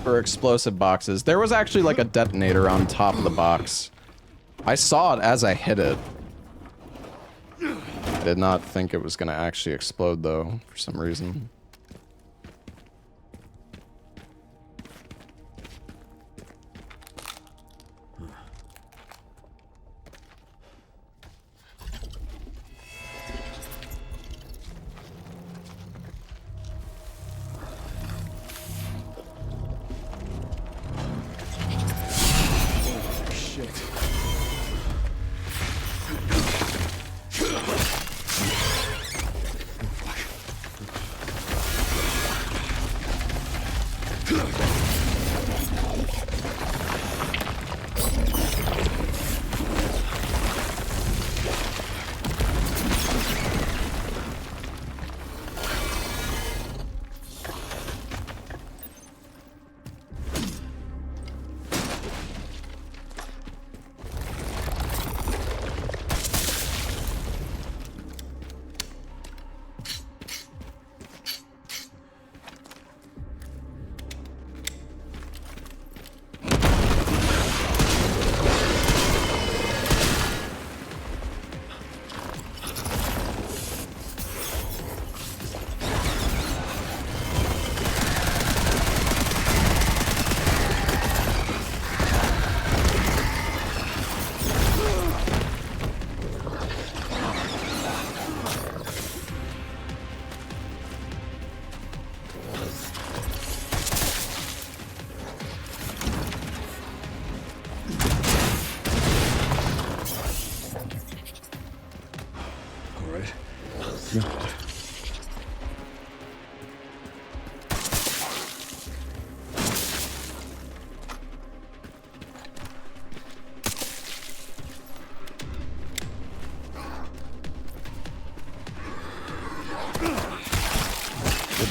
for explosive boxes. There was actually like a detonator on top of the box. I saw it as I hit it. I did not think it was gonna actually explode though, for some reason.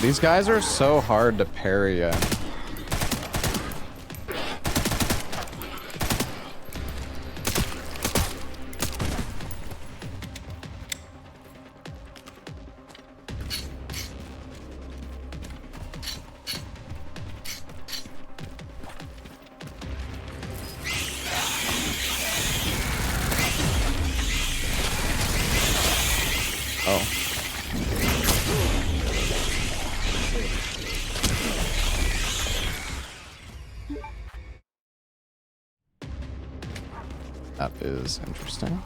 These guys are so hard to parry at. That is interesting.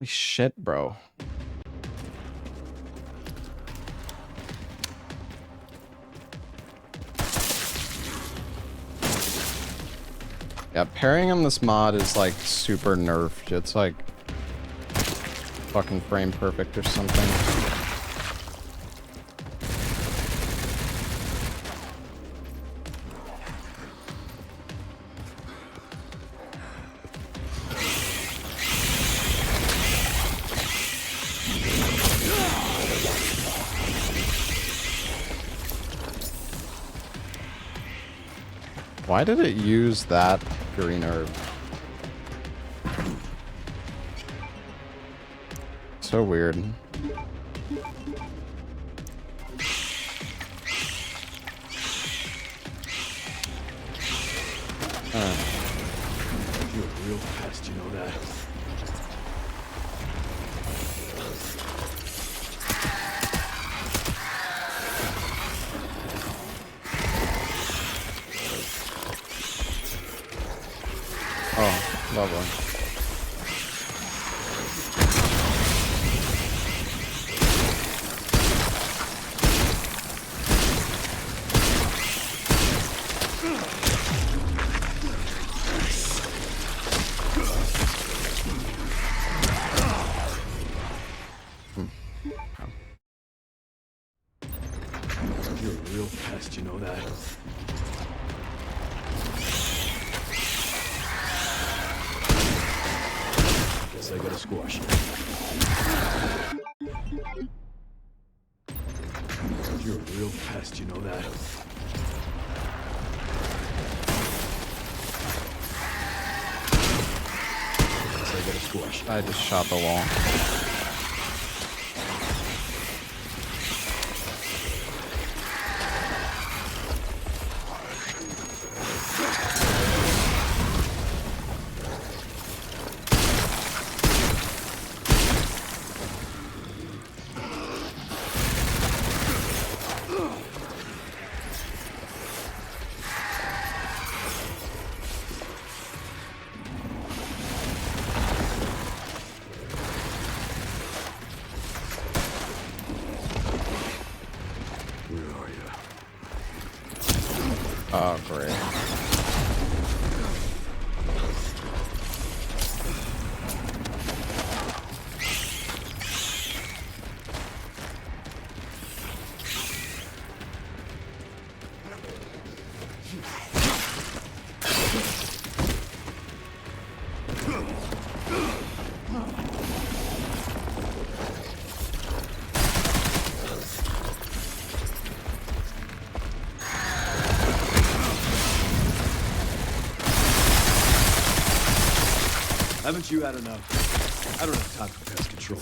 Shit, bro. Yeah, parrying on this mod is like super nerfed. It's like fucking frame perfect or something. Why did it use that green herb? So weird. You're a real pest, you know that. Lovely. You're a real pest, you know that? Guess I gotta squash you. You're a real pest, you know that? Guess I gotta squash you. I just shot the wall. Oh, great. Haven't you had enough? I don't have time for pest control.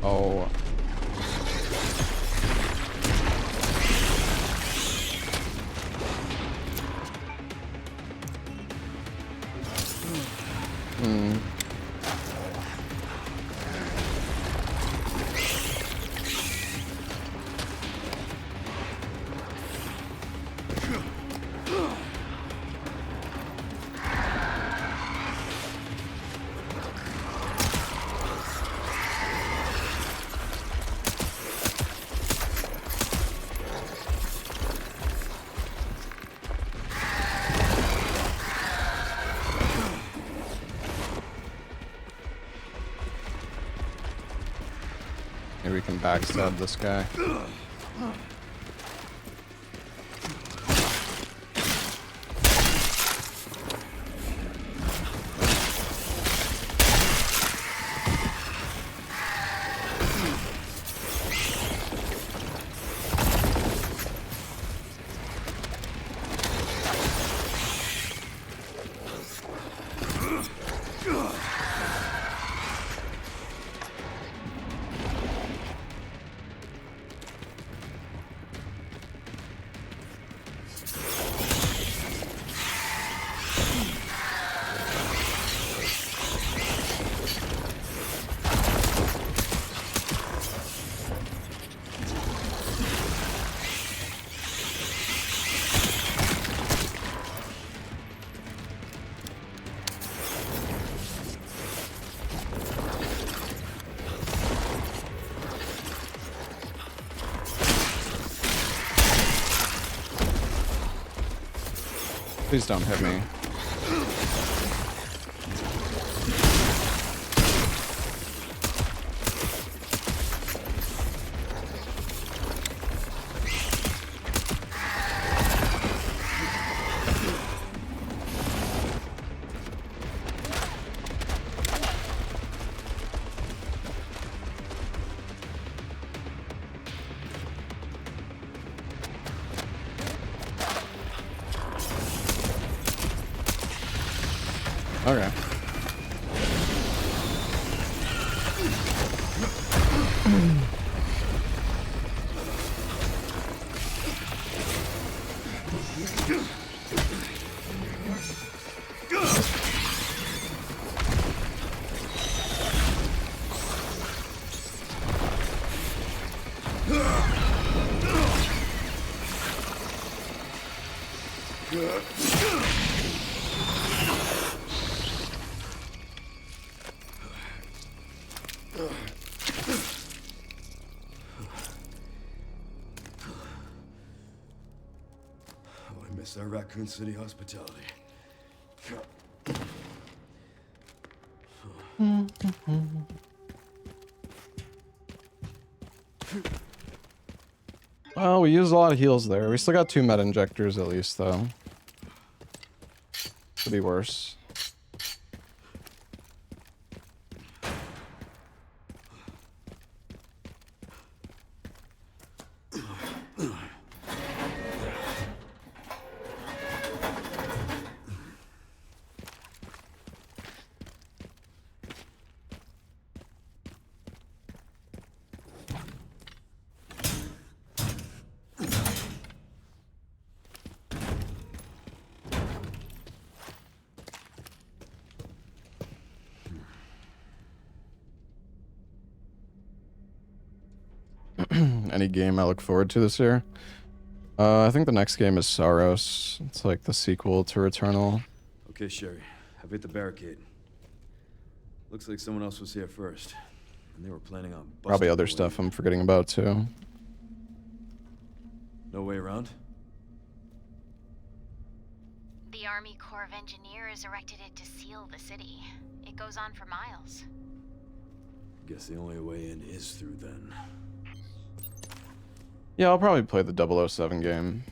Oh. Hmm. Maybe we can backstab this guy. Please don't hit me. Okay. Oh, I miss our Raccoon City hospitality. Well, we used a lot of heals there. We still got 2 med injectors at least, though. Could be worse. Any game I look forward to this year? I think the next game is Saros. It's like the sequel to Returnal. Okay, Sherry. I've hit the barricade. Looks like someone else was here first. And they were planning on busting Probably other their way stuff in. I'm forgetting about too. No way around? The Army Corps of Engineers erected it to seal the city. It goes on for miles. Guess the only way in is through then. Yeah, I'll probably play the 007 game.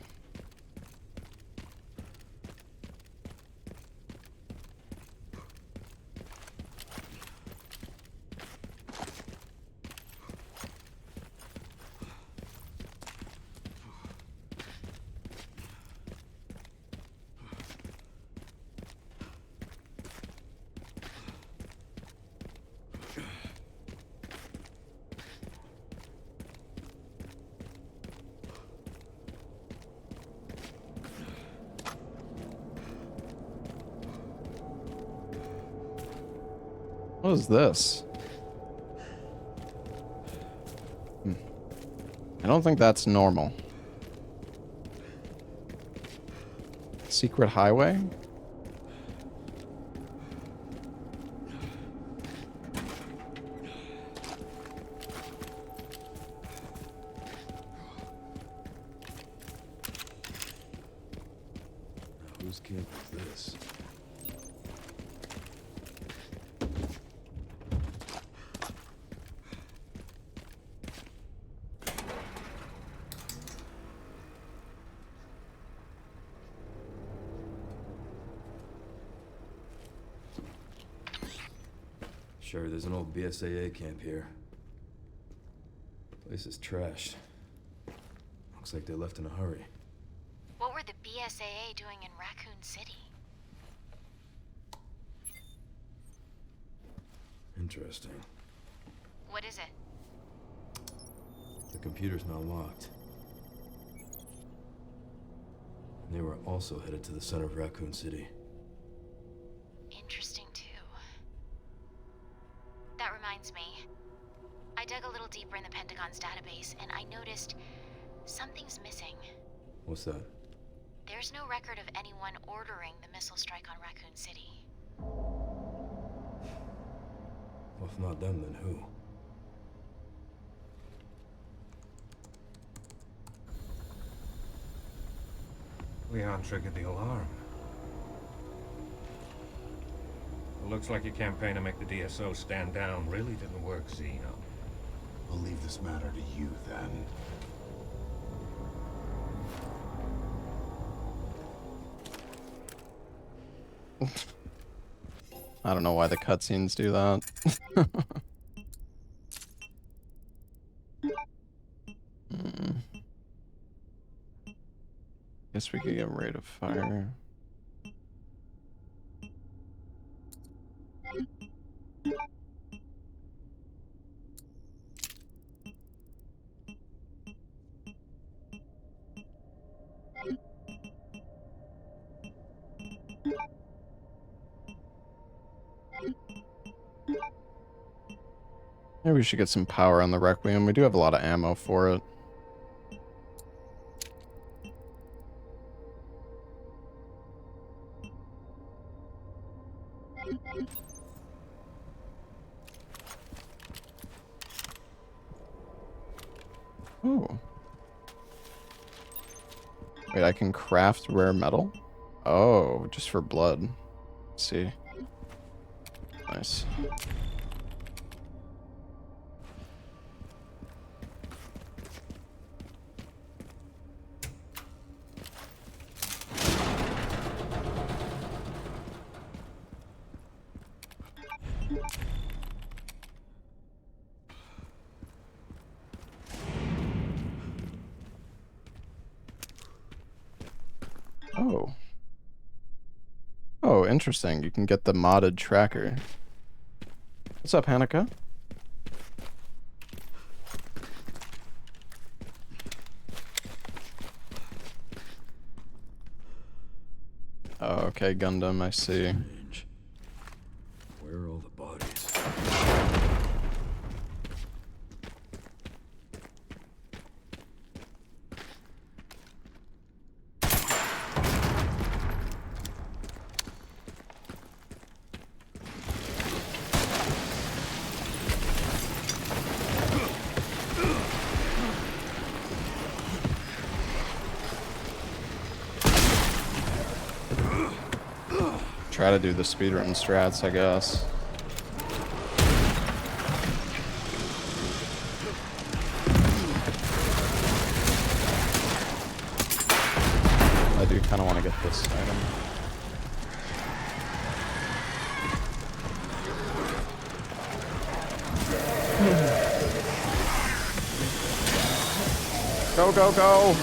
What is this? I don't think that's normal. Secret highway? Now, whose camp is this? Sure, there's an old BSAA camp here. Place is trashed. Looks like they left in a hurry. What were the BSAA doing in Raccoon City? Interesting. What is it? The computer's now locked. And they were also headed to the center of Raccoon City. Interesting, too. That reminds me. I dug a little deeper in the Pentagon's database, and I noticed something's missing. What's that? There's no record of anyone ordering the missile strike on Raccoon City. Well, if not them, then who? We untriggered the alarm. It looks like your campaign to make the DSO stand down really didn't work, Zeno. I'll leave this matter to you, then. I don't know why the cutscenes do that. Guess we could get rid of fire. Maybe we should get some power on the Requiem. We do have a lot of ammo for it. Oh. Wait, I can craft rare metal? Oh, just for blood. Let's see. Nice. Oh. Oh, interesting. You can get the modded tracker. What's up, Hanukkah? Oh, okay, Gundam, I see. Strange. Where are all the bodies? Try to do the speedrun strats, I guess. I do kind of want to get this item. Go, go, go!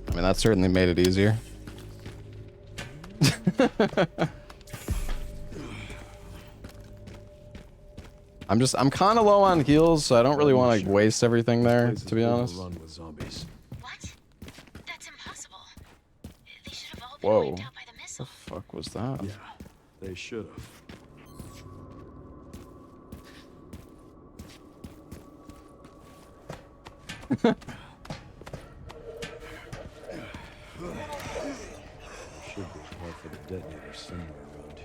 I mean, that certainly made it easier. I'm kind of low on heals, so I don't really want to waste everything there, to be honest. Run with zombies. What? That's impossible. They should have all been Whoa. wiped out by the What missile. the fuck was that? Yeah, they should have. Should be a part for the detonator somewhere around here.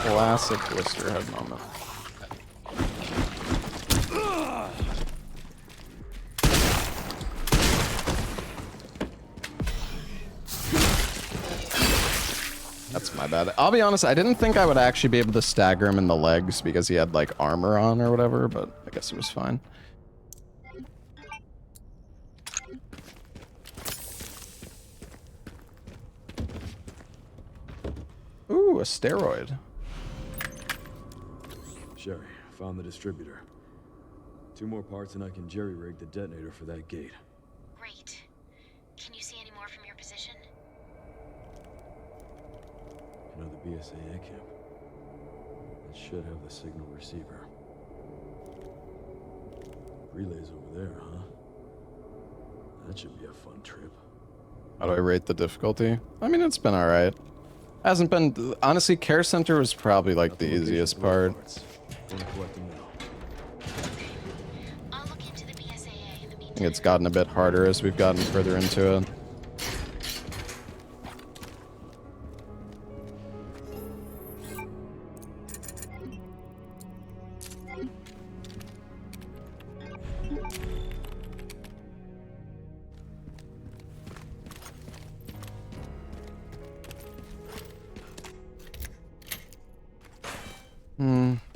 Classic Twister head moment. That's my bad. I'll be honest, I didn't think I would actually be able to stagger him in the legs because he had like armor on or whatever, but I guess it was fine. Ooh, a steroid. Sherry, found the distributor. 2 more parts and I can jerry-rig the detonator for that gate. Great. Can you see any more from your position? You know the BSAA camp? It should have the signal receiver. Relay's over there, huh? That should be a fun trip. How do I rate the difficulty? I mean, it's been alright. Hasn't been... Honestly, Care Center was probably like the easiest part. Gonna collect them now. I'll look into the BSAA in the I think meantime. it's gotten a bit harder as we've gotten further into it.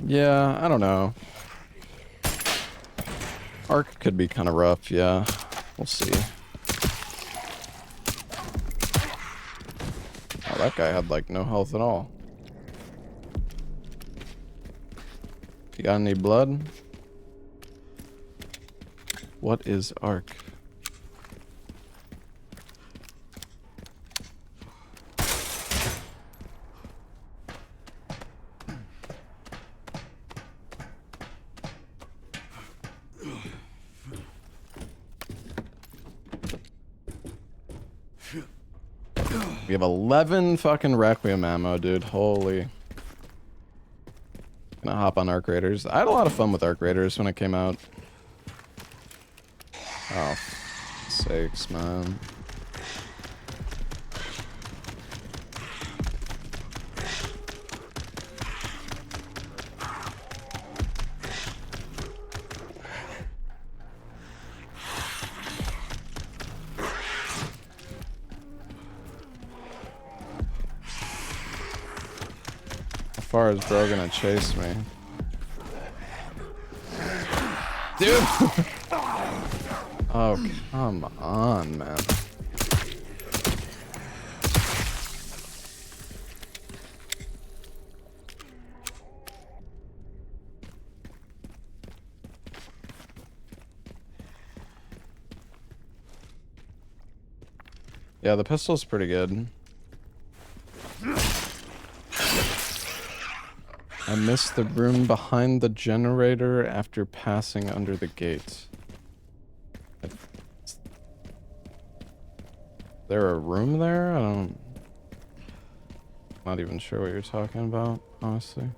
Yeah, I don't know. Arc could be kind of rough, yeah. We'll see. Oh, that guy had like no health at all. You got any blood? What is Arc? We have 11 fucking Requiem ammo, dude. Holy. Gonna hop on Arc Raiders. I had a lot of fun with Arc Raiders when it came out. Oh, sakes, man. How far is bro gonna chase me? Dude! Oh, come on, man. Yeah, the pistol's pretty good. I missed the room behind the generator after passing under the gate. Is there a room there? Not even sure what you're talking about, honestly.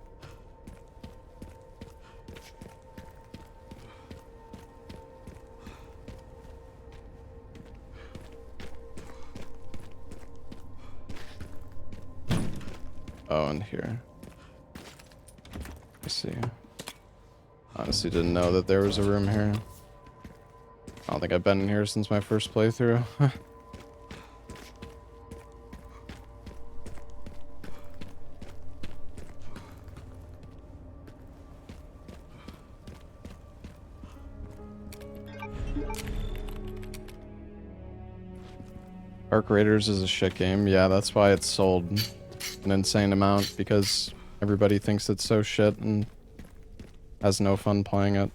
Oh, and here. I see. Honestly didn't know that there was a room here. I don't think I've been in here since my first playthrough. Arc Raiders is a shit game. Yeah, that's why it's sold an insane amount, because everybody thinks it's so shit and has no fun playing it.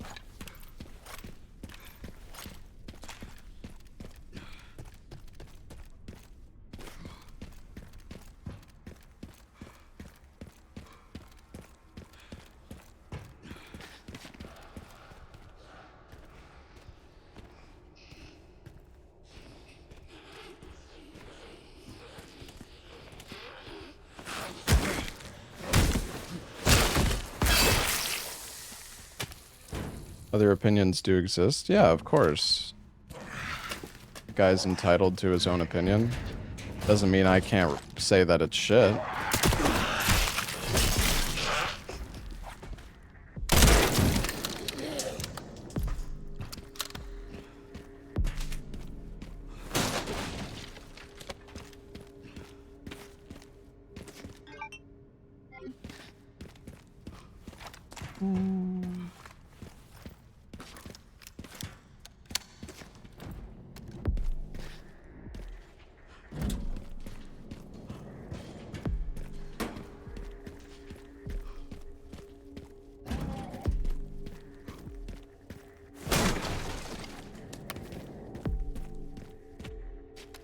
Other opinions do exist. Yeah, of course. The guy's entitled to his own opinion. Doesn't mean I can't say that it's shit.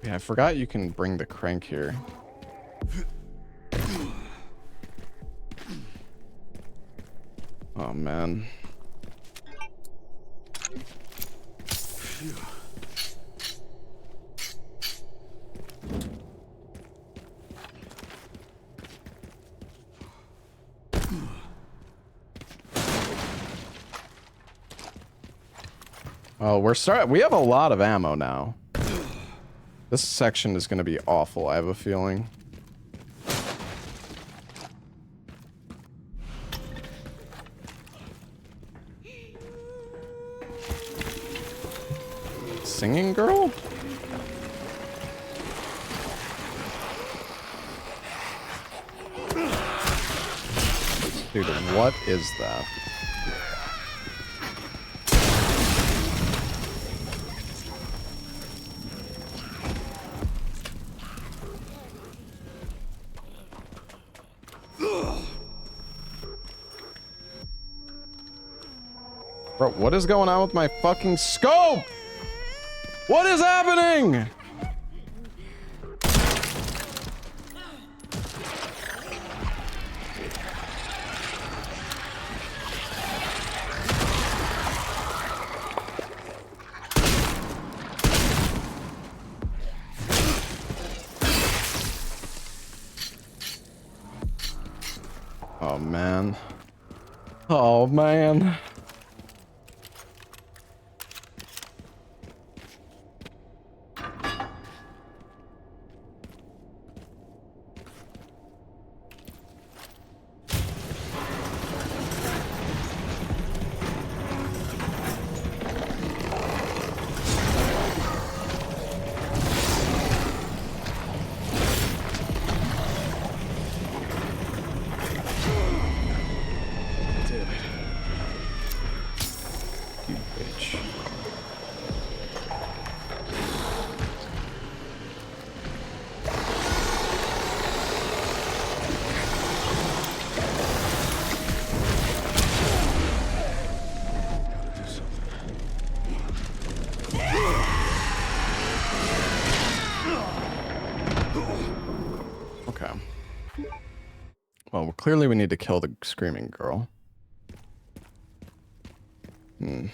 Yeah, I forgot you can bring the crank here. Oh, man. Oh, we have a lot of ammo now. This section is going to be awful, I have a feeling. Singing girl? Dude, what is that? Bro, what is going on with my fucking scope? What is happening? Oh man. Oh man. You bitch. Okay. Well, clearly we need to kill the screaming girl. Hmm.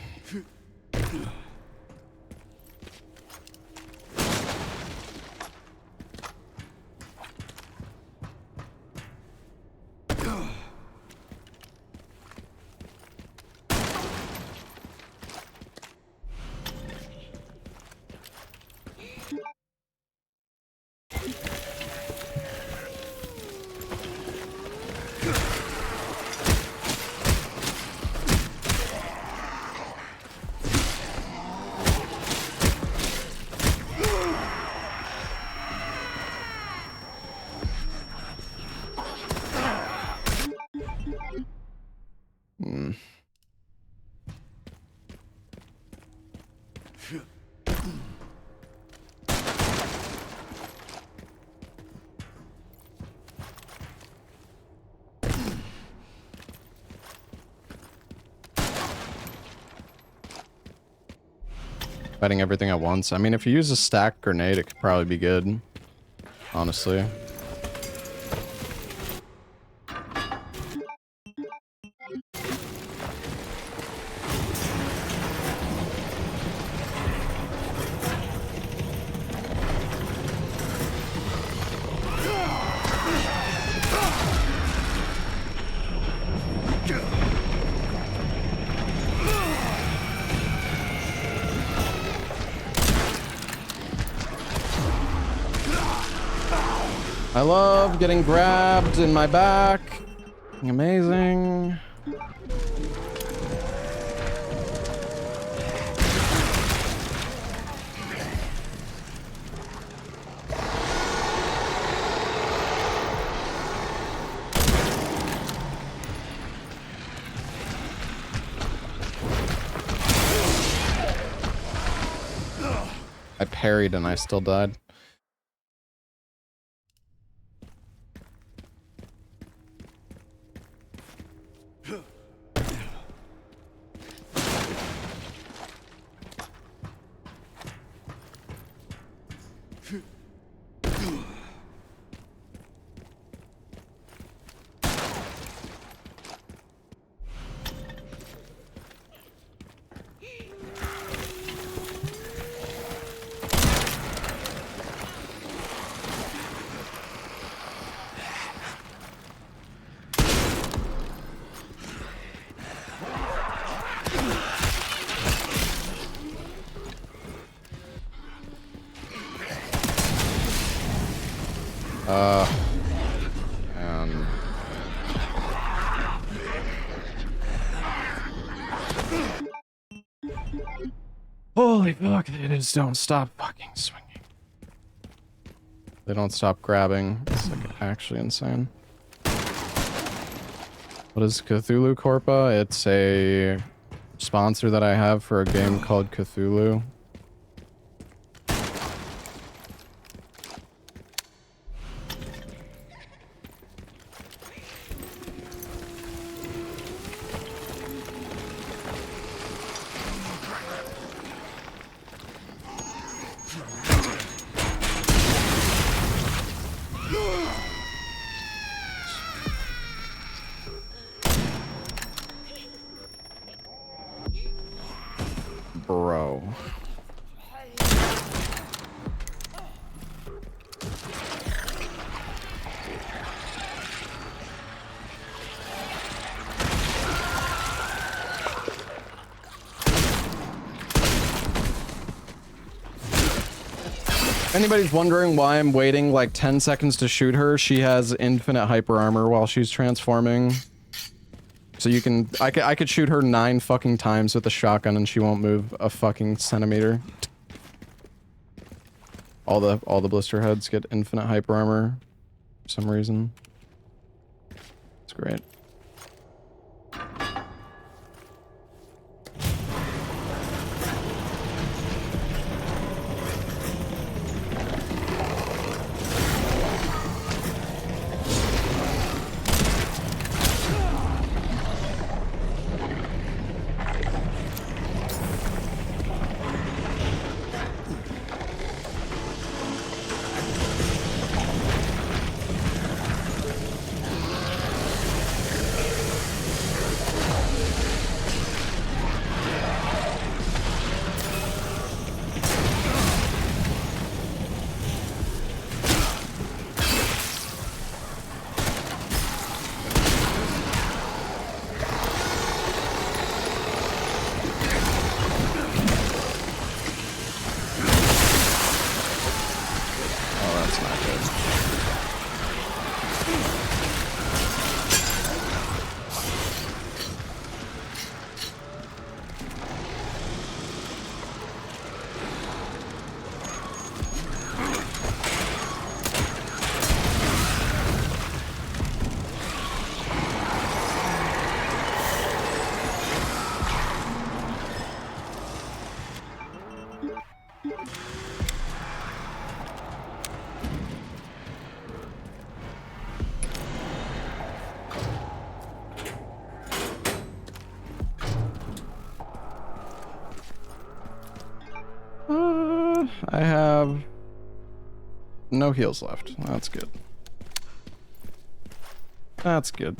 Hmm. Fighting everything at once. I mean, if you use a stack grenade, it could probably be good. Honestly. I love getting grabbed in my back. Amazing. I parried and I still died. And holy fuck, they just don't stop fucking swinging. They don't stop grabbing. It's like actually insane. What is Cthulhu Corpa? It's a sponsor that I have for a game called Cthulhu. Bro. If anybody's wondering why I'm waiting like 10 seconds to shoot her, she has infinite hyper armor while she's transforming. So you can, I could shoot her 9 fucking times with a shotgun and she won't move a fucking centimeter. All the blister heads get infinite hyper armor for some reason. It's great. I have no heals left. That's good. That's good.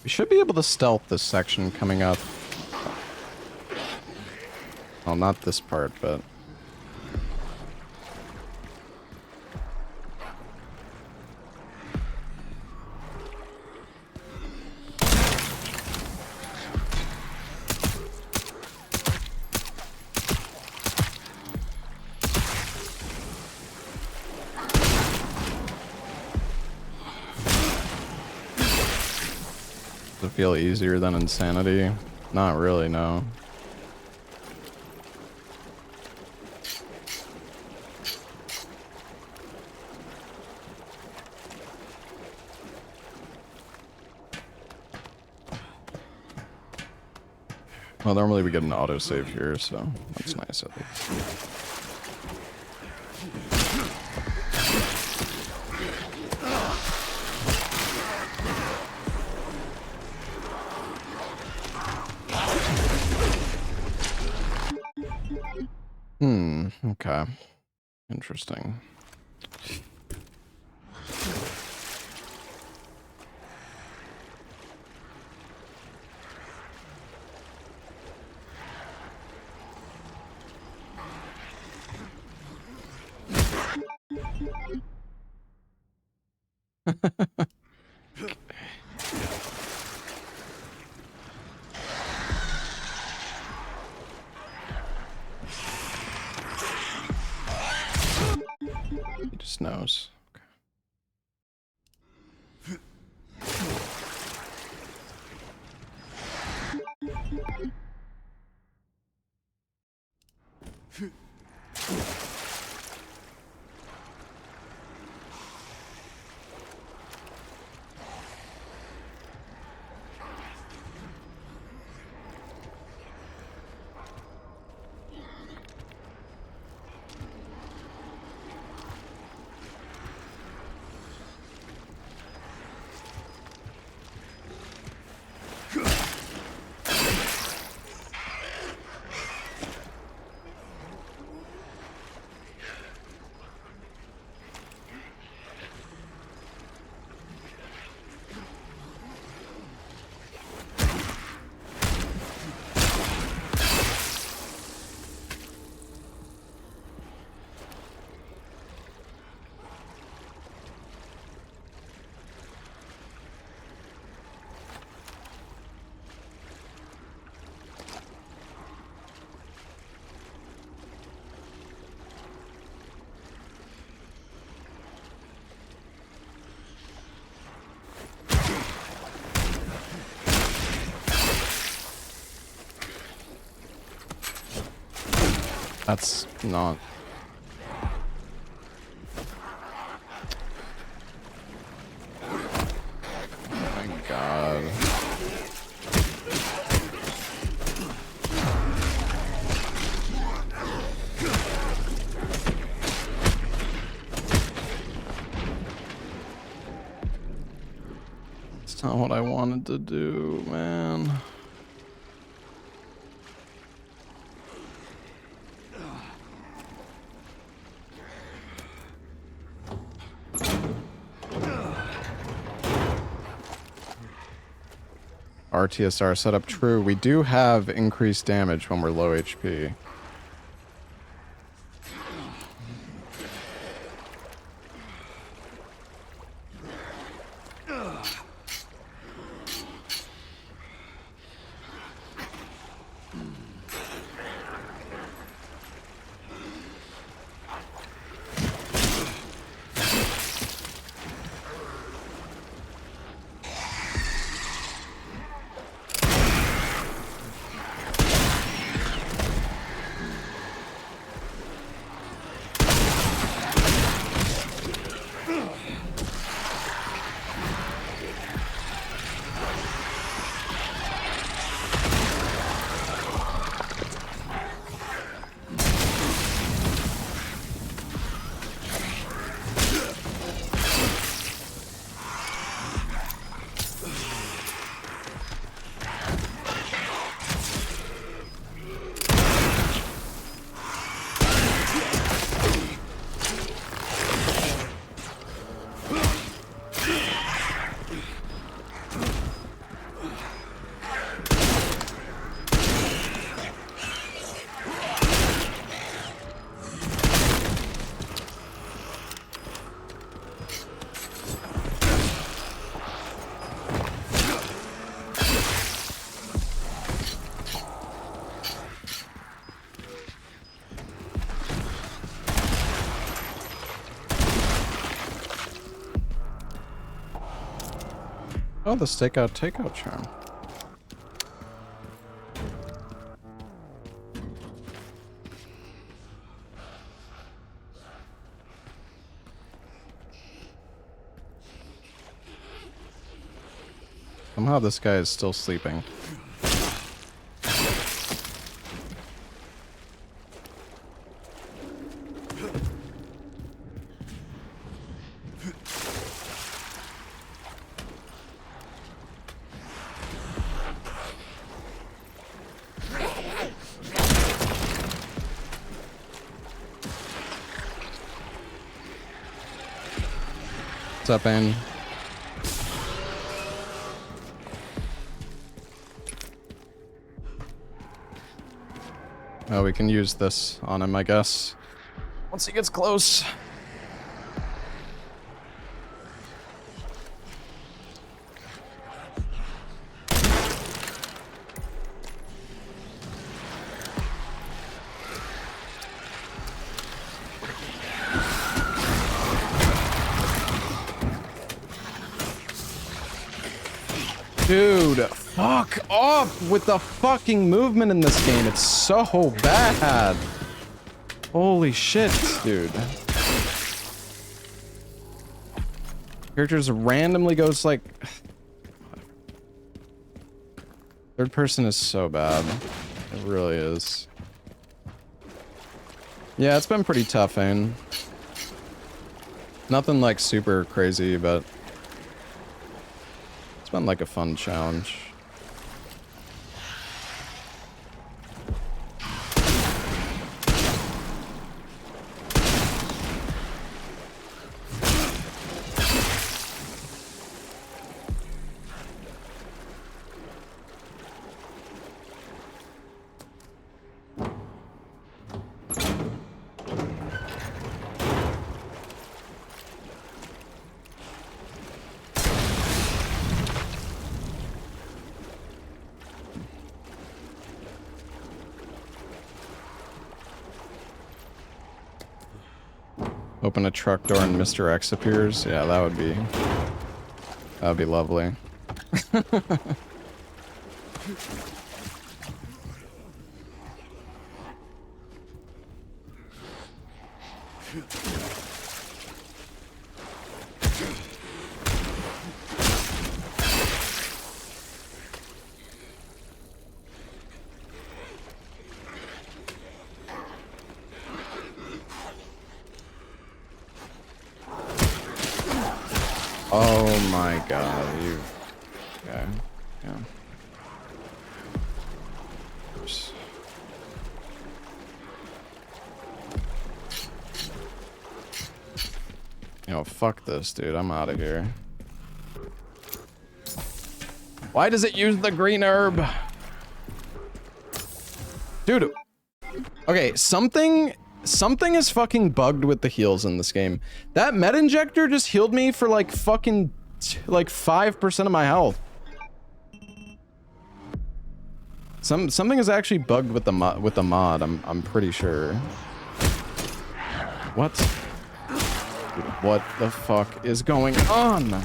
We should be able to stealth this section coming up. Well, not this part, but... Does it feel easier than Insanity? Not really, no. Well, normally we get an autosave here, so that's nice at least. Okay. Interesting. He just knows. Okay. That's not... Oh my god. It's not what I wanted to do, man. RTSR setup true. We do have increased damage when we're low HP. Oh, the stakeout takeout charm. Somehow this guy is still sleeping. What's up, Anne? Oh, we can use this on him, I guess. Once he gets close. Dude, fuck off with the fucking movement in this game. It's so bad. Holy shit, dude. Character just randomly goes like... Third person is so bad. It really is. Yeah, it's been pretty tough, Ain. Nothing like super crazy, but... It's been like a fun challenge. Open a truck door and Mr. X appears. Yeah, that would be lovely. Oh my god, you. Okay. Yeah. Oops. Yo, fuck this, dude. I'm out of here. Why does it use the green herb? Dude. Okay, something is fucking bugged with the heals in this game. That med injector just healed me for like fucking like 5% of my health. Something is actually bugged with the mod. I'm pretty sure. What? Dude, what the fuck is going on?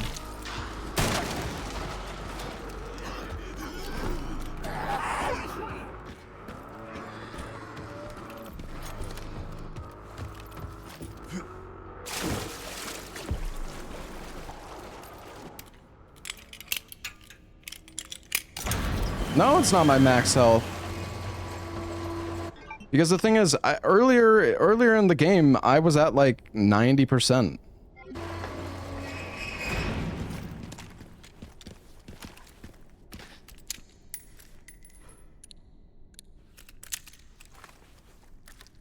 No, it's not my max health. Because the thing is, earlier in the game, I was at like 90%.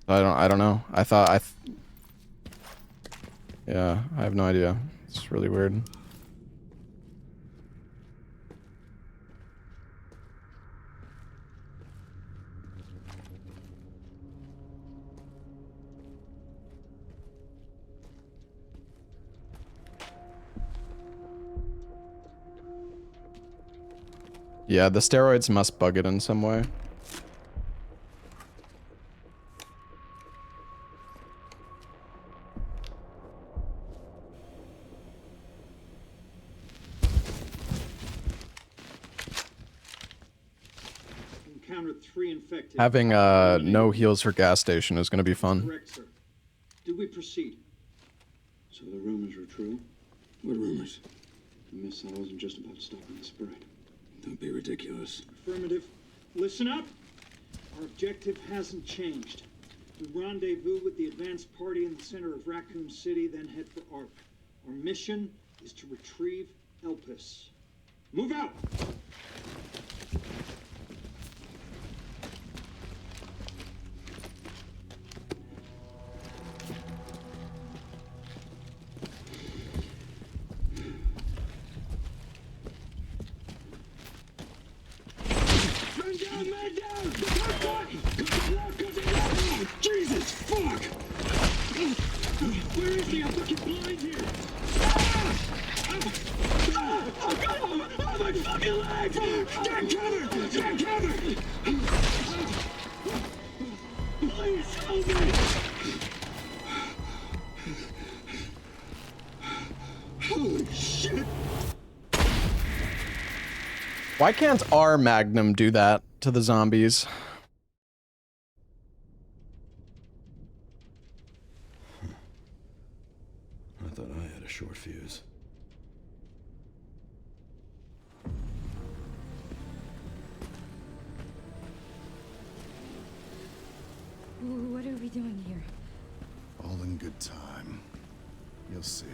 I don't know. Yeah, I have no idea. It's really weird. Yeah, the steroids must bug it in some way. Encountered 3 infected. Having no heals for gas station is gonna be fun. Correct, sir. Did we proceed? So the rumors were true? What rumors? The missile wasn't just about stopping the spread. Don't be ridiculous. Affirmative. Listen up. Our objective hasn't changed. We rendezvous with the advanced party in the center of Raccoon City, then head for Ark. Our mission is to retrieve Elpis. Move out! Man down! Jesus, fuck! Where is he? I'm fucking blind here! Oh, God! Oh, my fucking legs! Get cover! Get cover! Please help me! Holy shit! Why can't our Magnum do that to the zombies? I thought I had a short fuse. What are we doing here? All in good time. You'll see.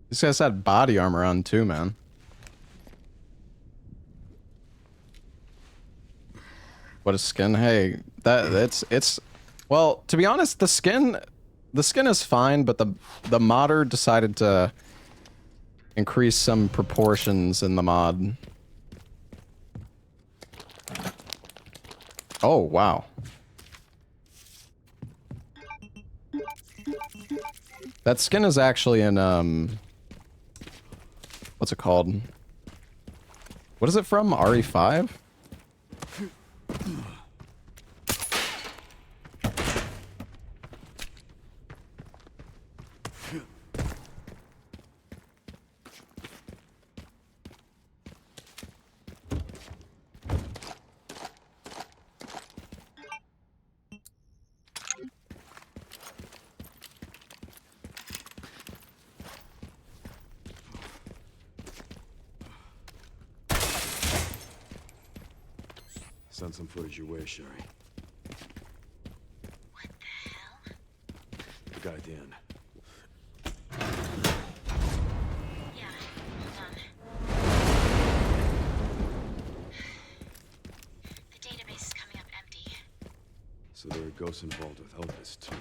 This guy's had body armor on too, man. What a skin. Hey, it's well, to be honest, the skin is fine, but the modder decided to increase some proportions in the mod. Oh, wow. That skin is actually in what's it called? What is it from? RE5? send some footage your way, Sherry. What the hell? The guy Dan. Yeah, hold on. The database is coming up empty. So there are ghosts involved with Elvis, too.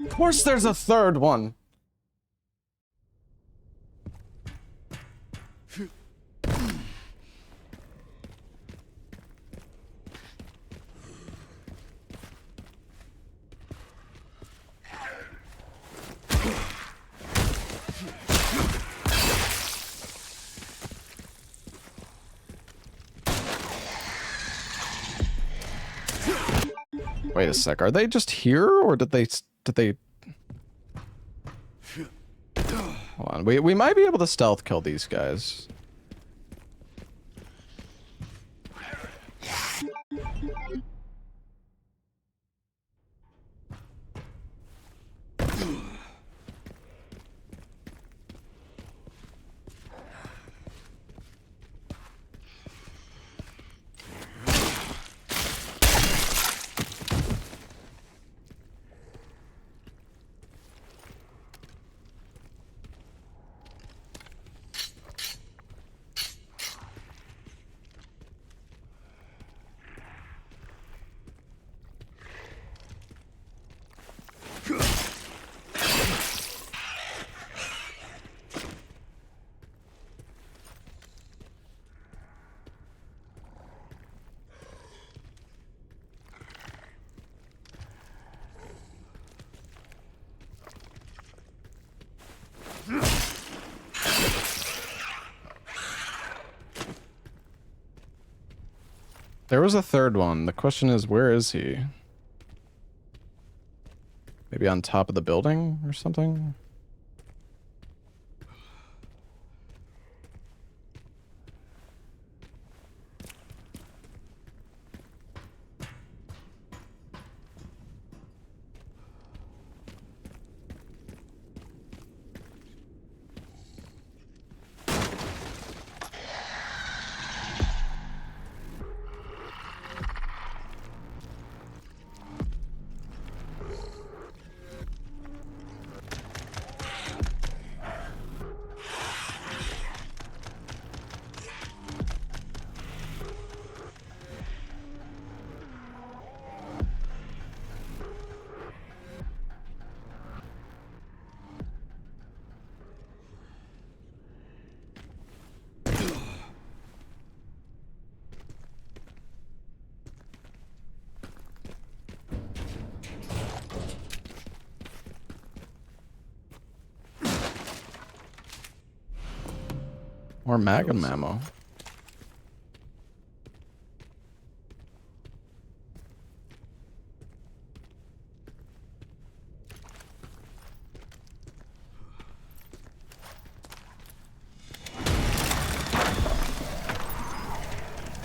Of course there's a third one. Wait a sec, are they just here, or did they... Hold on, we might be able to stealth kill these guys. There was a third one. The question is, where is he? Maybe on top of the building or something? More Magnum ammo.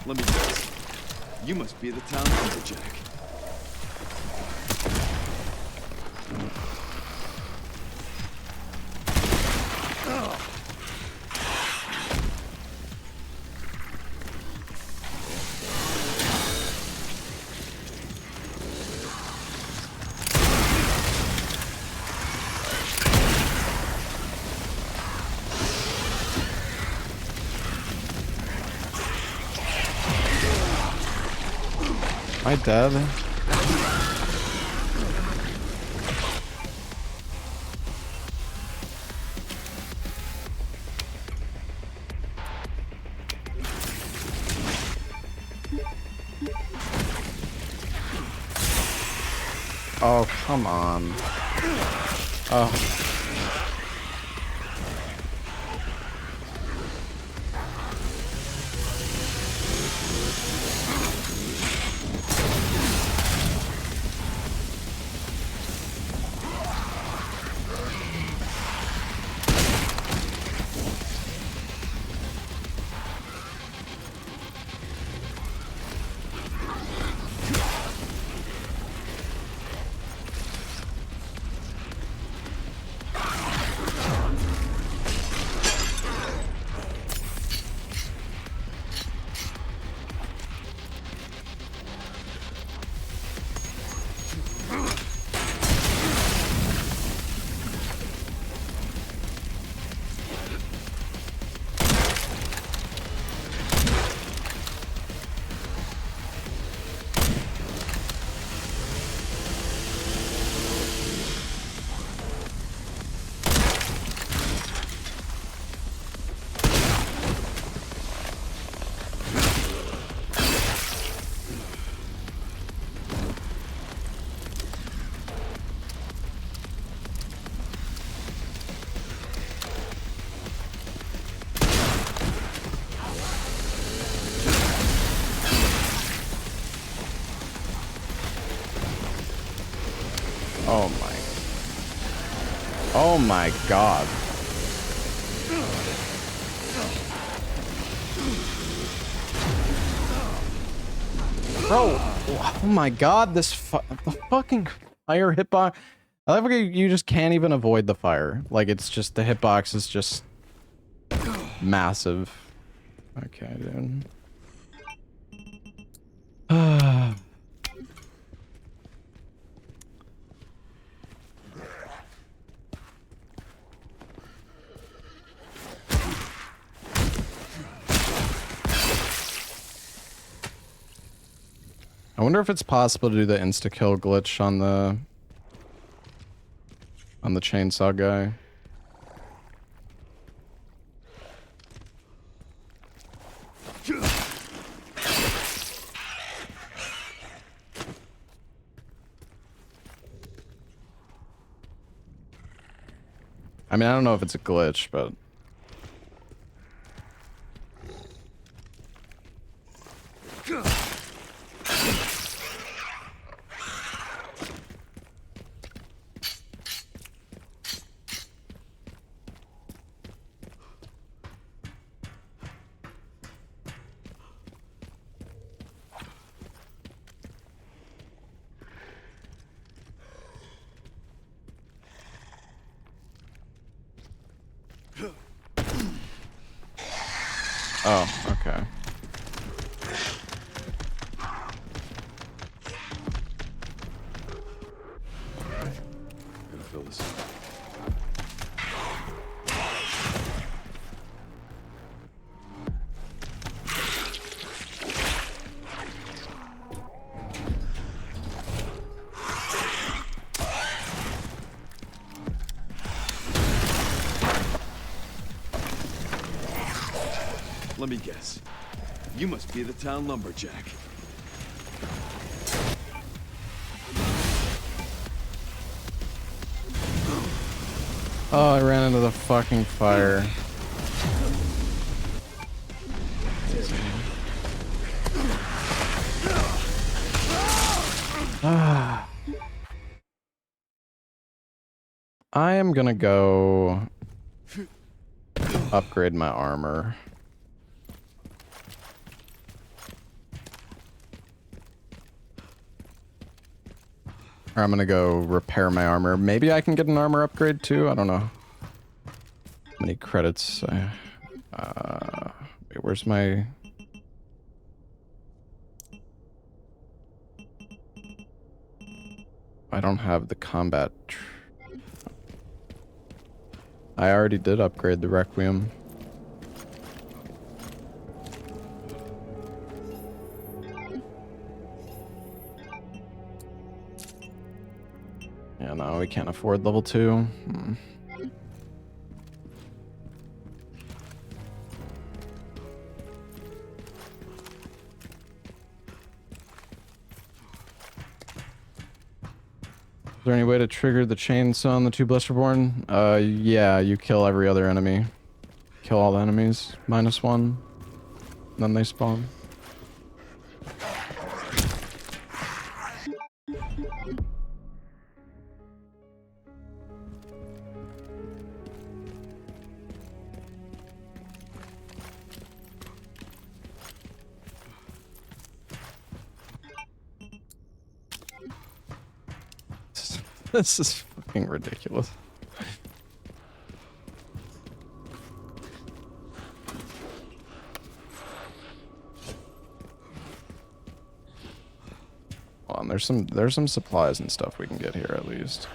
Let me guess. You must be the town lumberjack. Am I dead? Oh, come on. Oh. Oh my. Oh my god. Bro, oh my god, this the fucking fire hitbox. I love how you just can't even avoid the fire. Like, it's just, the hitbox is just massive. Okay, dude. I wonder if it's possible to do the insta-kill glitch on the chainsaw guy. I mean, I don't know if it's a glitch, but... Oh, okay. Gonna fill this up. Let me guess. You must be the town lumberjack. Oh, I ran into the fucking fire. I am gonna go upgrade my armor. Or I'm gonna go repair my armor. Maybe I can get an armor upgrade too? I don't know. How many credits? Wait, where's my... I don't have the combat... I already did upgrade the Requiem. Yeah, no, we can't afford level 2. there any way to trigger the chainsaw on the two Blisterborn? Yeah, you kill every other enemy. Kill all the enemies, -1. Then they spawn. This is fucking ridiculous. Hold on, there's some supplies and stuff we can get here at least.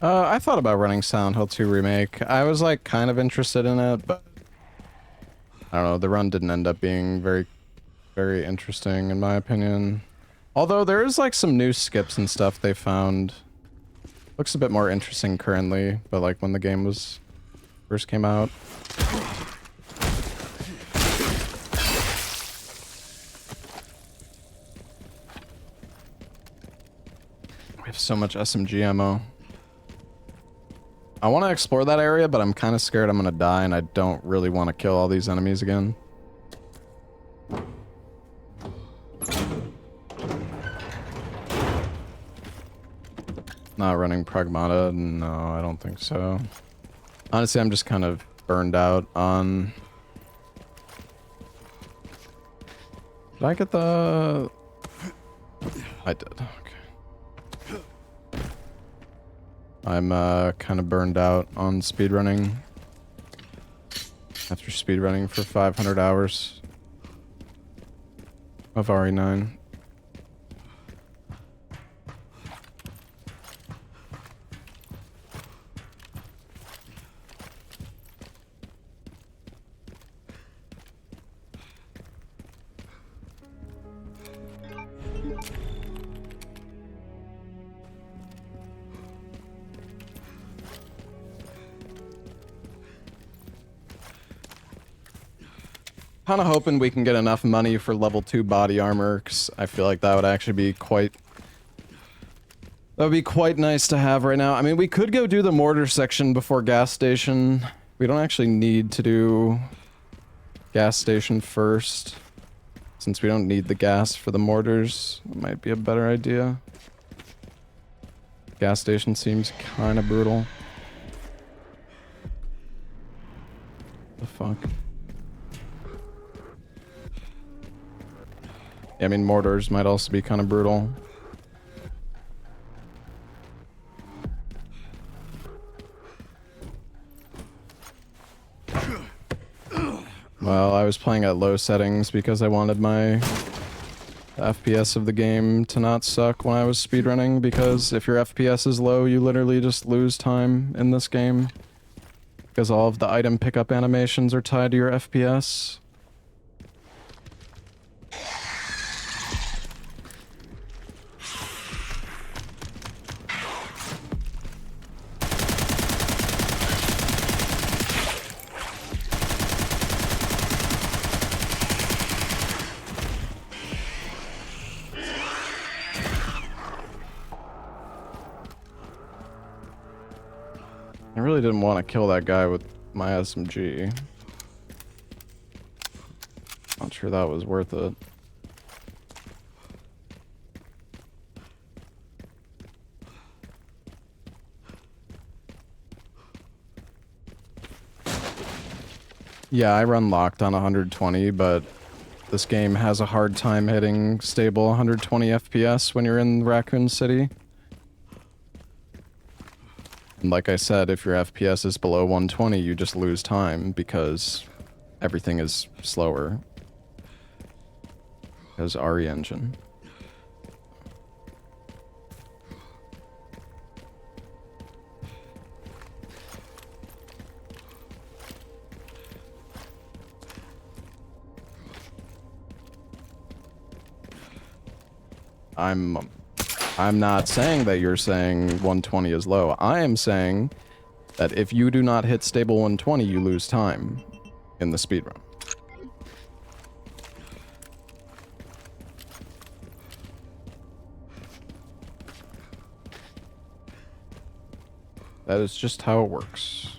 I thought about running Silent Hill 2 Remake. I was like kind of interested in it, but I don't know, the run didn't end up being very, very interesting in my opinion. Although there is like some new skips and stuff they found. Looks a bit more interesting currently, but like when the game was first came out. We have so much SMG ammo. I want to explore that area, but I'm kind of scared I'm going to die, and I don't really want to kill all these enemies again. Not running Pragmata? No, I don't think so. Honestly, I'm just kind of burned out on... Did I get the... I did. Okay. I'm kind of burned out on speedrunning. After speedrunning for 500 hours of RE9. Kind of hoping we can get enough money for level 2 body armor, because I feel like that would actually be quite... That would be quite nice to have right now. I mean, we could go do the mortar section before gas station. We don't actually need to do gas station first. Since we don't need the gas for the mortars, it might be a better idea. Gas station seems kind of brutal. The fuck? Yeah, I mean, mortars might also be kind of brutal. Well, I was playing at low settings because I wanted my FPS of the game to not suck when I was speedrunning, because if your FPS is low, you literally just lose time in this game. Because all of the item pickup animations are tied to your FPS. I really didn't want to kill that guy with my SMG. Not sure that was worth it. Yeah, I run locked on 120, but this game has a hard time hitting stable 120 FPS when you're in Raccoon City. And like I said, if your FPS is below 120, you just lose time because everything is slower. Because RE engine. I'm not saying that you're saying 120 is low. I am saying that if you do not hit stable 120, you lose time in the speedrun. That is just how it works.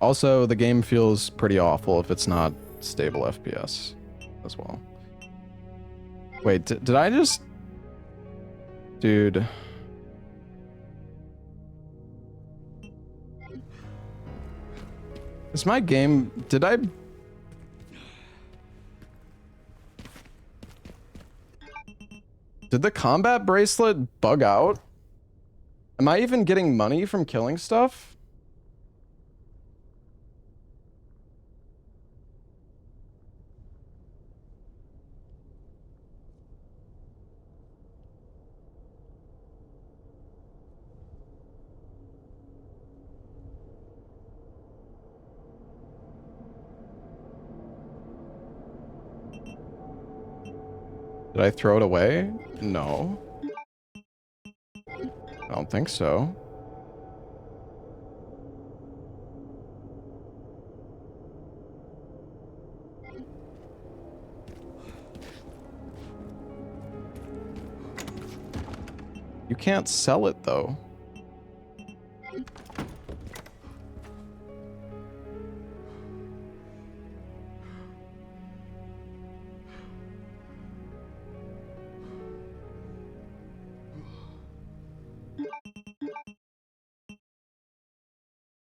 Also, the game feels pretty awful if it's not stable FPS as well. Wait, did I just... Dude... Is my game... Did I... Did the combat bracelet bug out? Am I even getting money from killing stuff? Did I throw it away? No. I don't think so. You can't sell it, though.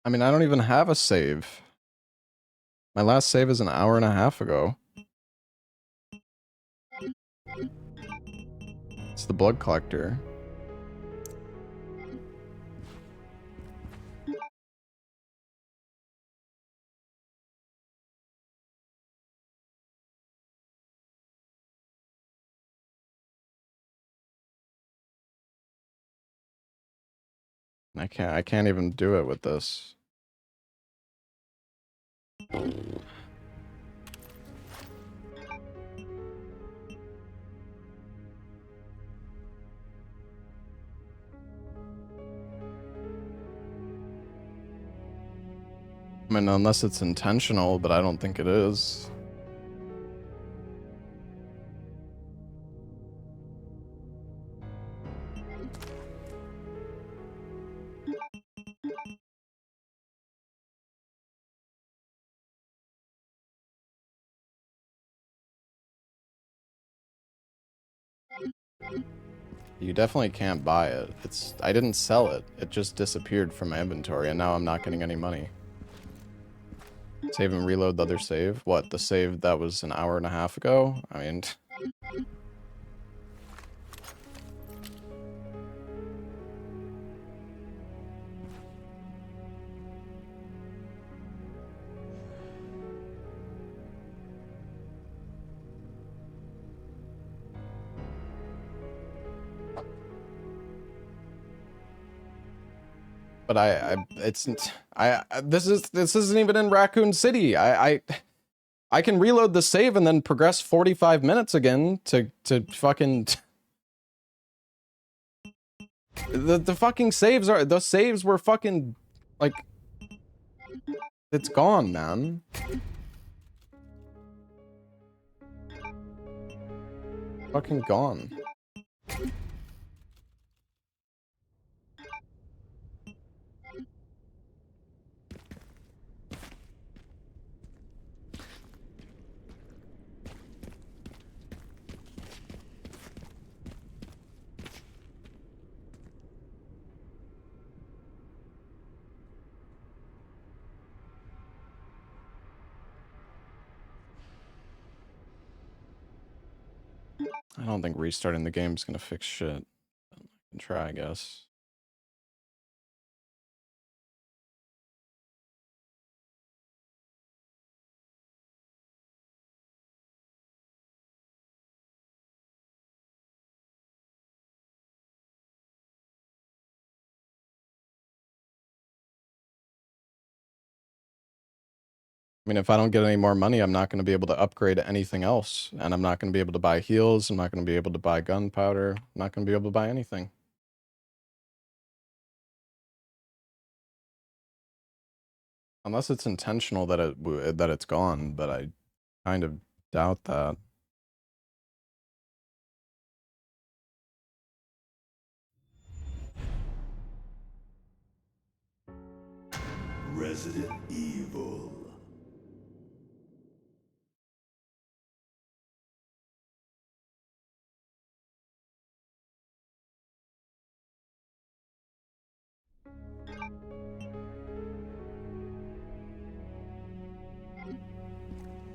I mean, I don't even have a save. My last save is an hour and a half ago. It's the blood collector. I can't even do it with this. I mean, unless it's intentional, but I don't think it is. You definitely can't buy it. I didn't sell it. It just disappeared from my inventory, and now I'm not getting any money. Save and reload the other save? What, the save that was an hour and a half ago? I mean... but this isn't even in Raccoon City. I can reload the save and then progress 45 minutes again to fucking the fucking saves are the saves were fucking like it's gone, man. Fucking gone. I don't think restarting the game is gonna fix shit. I can try, I guess. I mean, if I don't get any more money, I'm not going to be able to upgrade anything else. And I'm not going to be able to buy heals. I'm not going to be able to buy gunpowder. I'm not going to be able to buy anything. Unless it's intentional that it's gone, but I kind of doubt that. Resident Evil.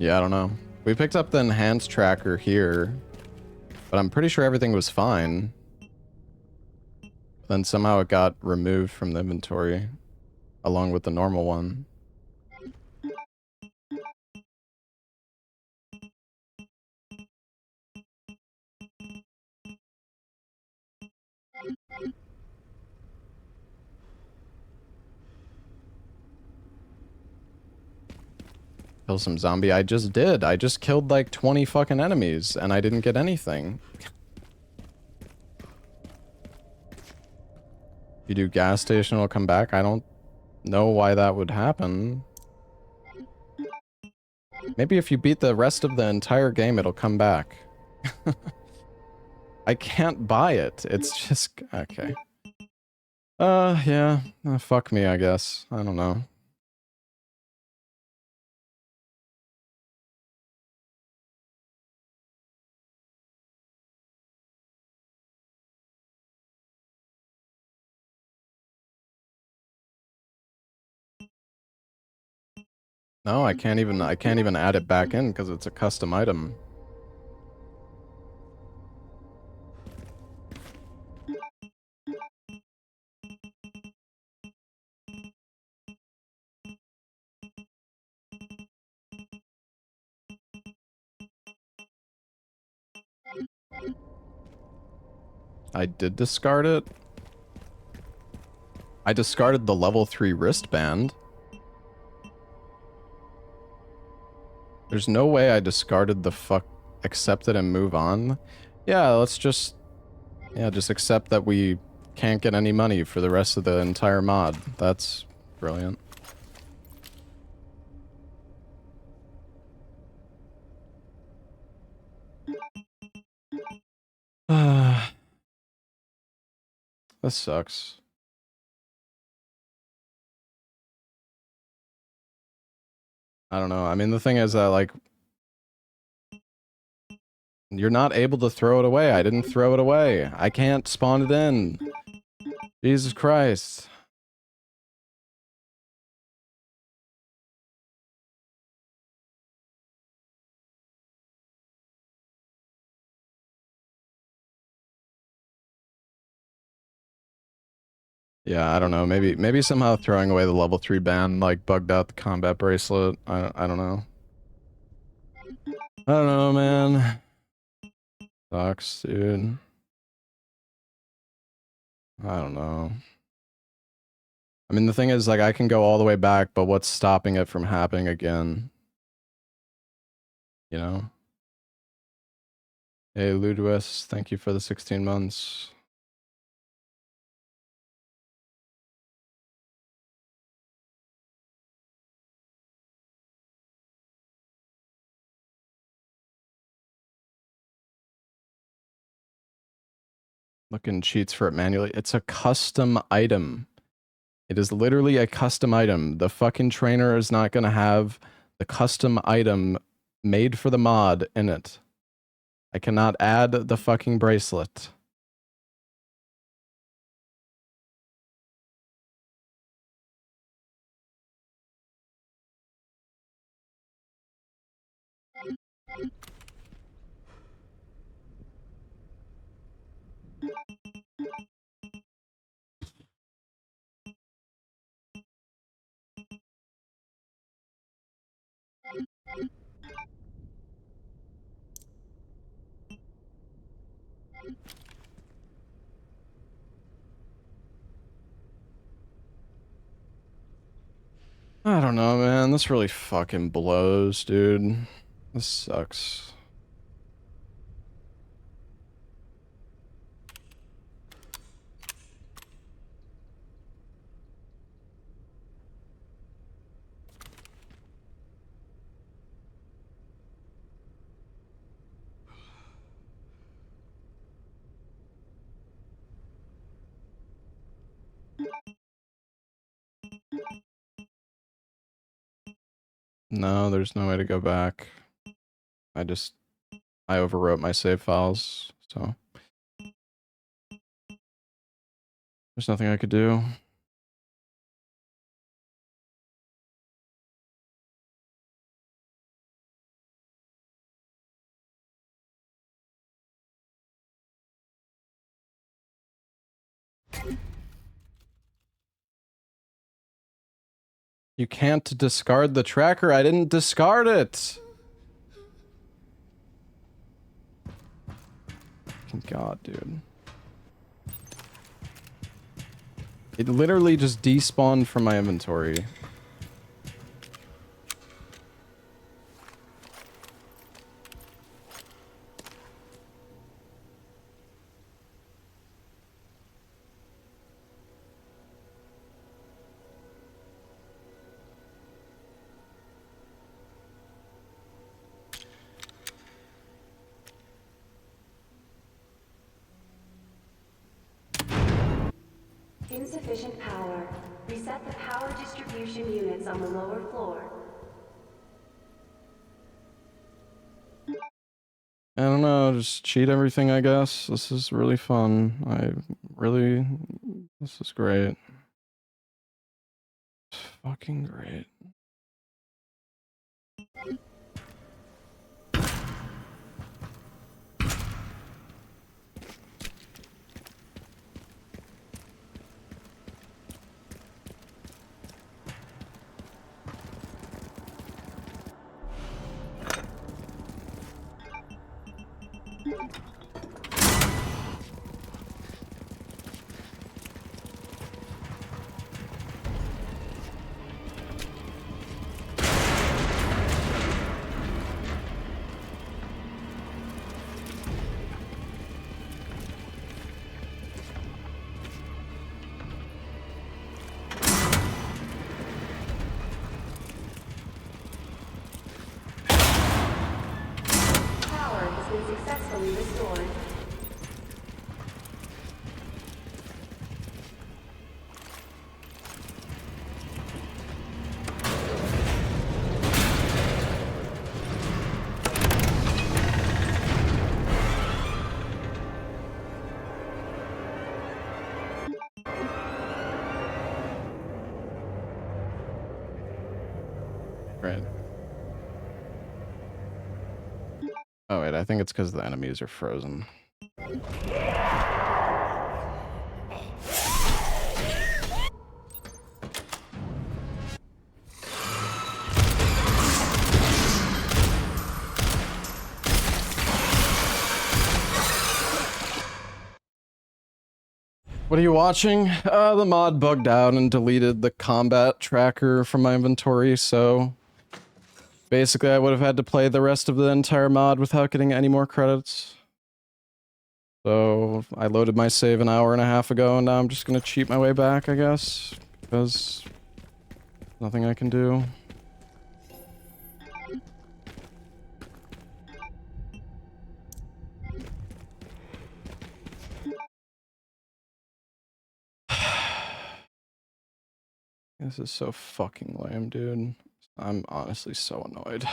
Yeah, I don't know. We picked up the enhanced tracker here, but I'm pretty sure everything was fine. Then somehow it got removed from the inventory, along with the normal one. Kill some zombie. I just did. I just killed like 20 fucking enemies and I didn't get anything. You do gas station, it'll come back. I don't know why that would happen. Maybe if you beat the rest of the entire game, it'll come back. I can't buy it. It's just... okay. Yeah. Fuck me, I guess. I don't know. No, I can't even add it back in because it's a custom item. I did discard it. I discarded the level 3 wristband. There's no way I discarded the accept it and move on. Yeah, let's just... yeah, just accept that we can't get any money for the rest of the entire mod. That's brilliant. This sucks. I don't know. I mean, the thing is that, like, you're not able to throw it away. I didn't throw it away. I can't spawn it in. Jesus Christ. Yeah, I don't know. Maybe somehow throwing away the level 3 band like bugged out the combat bracelet. I don't know. I don't know, man. Sucks, dude. I don't know. I mean, the thing is, like, I can go all the way back, but what's stopping it from happening again? You know? Hey, Ludwis, thank you for the 16 months. Looking cheats for it manually. It's a custom item. It is literally a custom item. The fucking trainer is not going to have the custom item made for the mod in it. I cannot add the fucking bracelet. I don't know, man. This really fucking blows, dude. This sucks. No, there's no way to go back. I overwrote my save files, so there's nothing I could do. You can't discard the tracker. I didn't discard it. God, dude. It literally just despawned from my inventory. Insufficient power. Reset the power distribution units on the lower floor. I don't know, just cheat everything, I guess. This is really fun. This is great. It's fucking great. Successfully restored. Right. Oh wait, I think it's because the enemies are frozen. What are you watching? The mod bugged out and deleted the combat tracker from my inventory, so basically I would have had to play the rest of the entire mod without getting any more credits. So I loaded my save an hour and a half ago, and now I'm just gonna cheat my way back, I guess, because nothing I can do. This is so fucking lame, dude. I'm honestly so annoyed.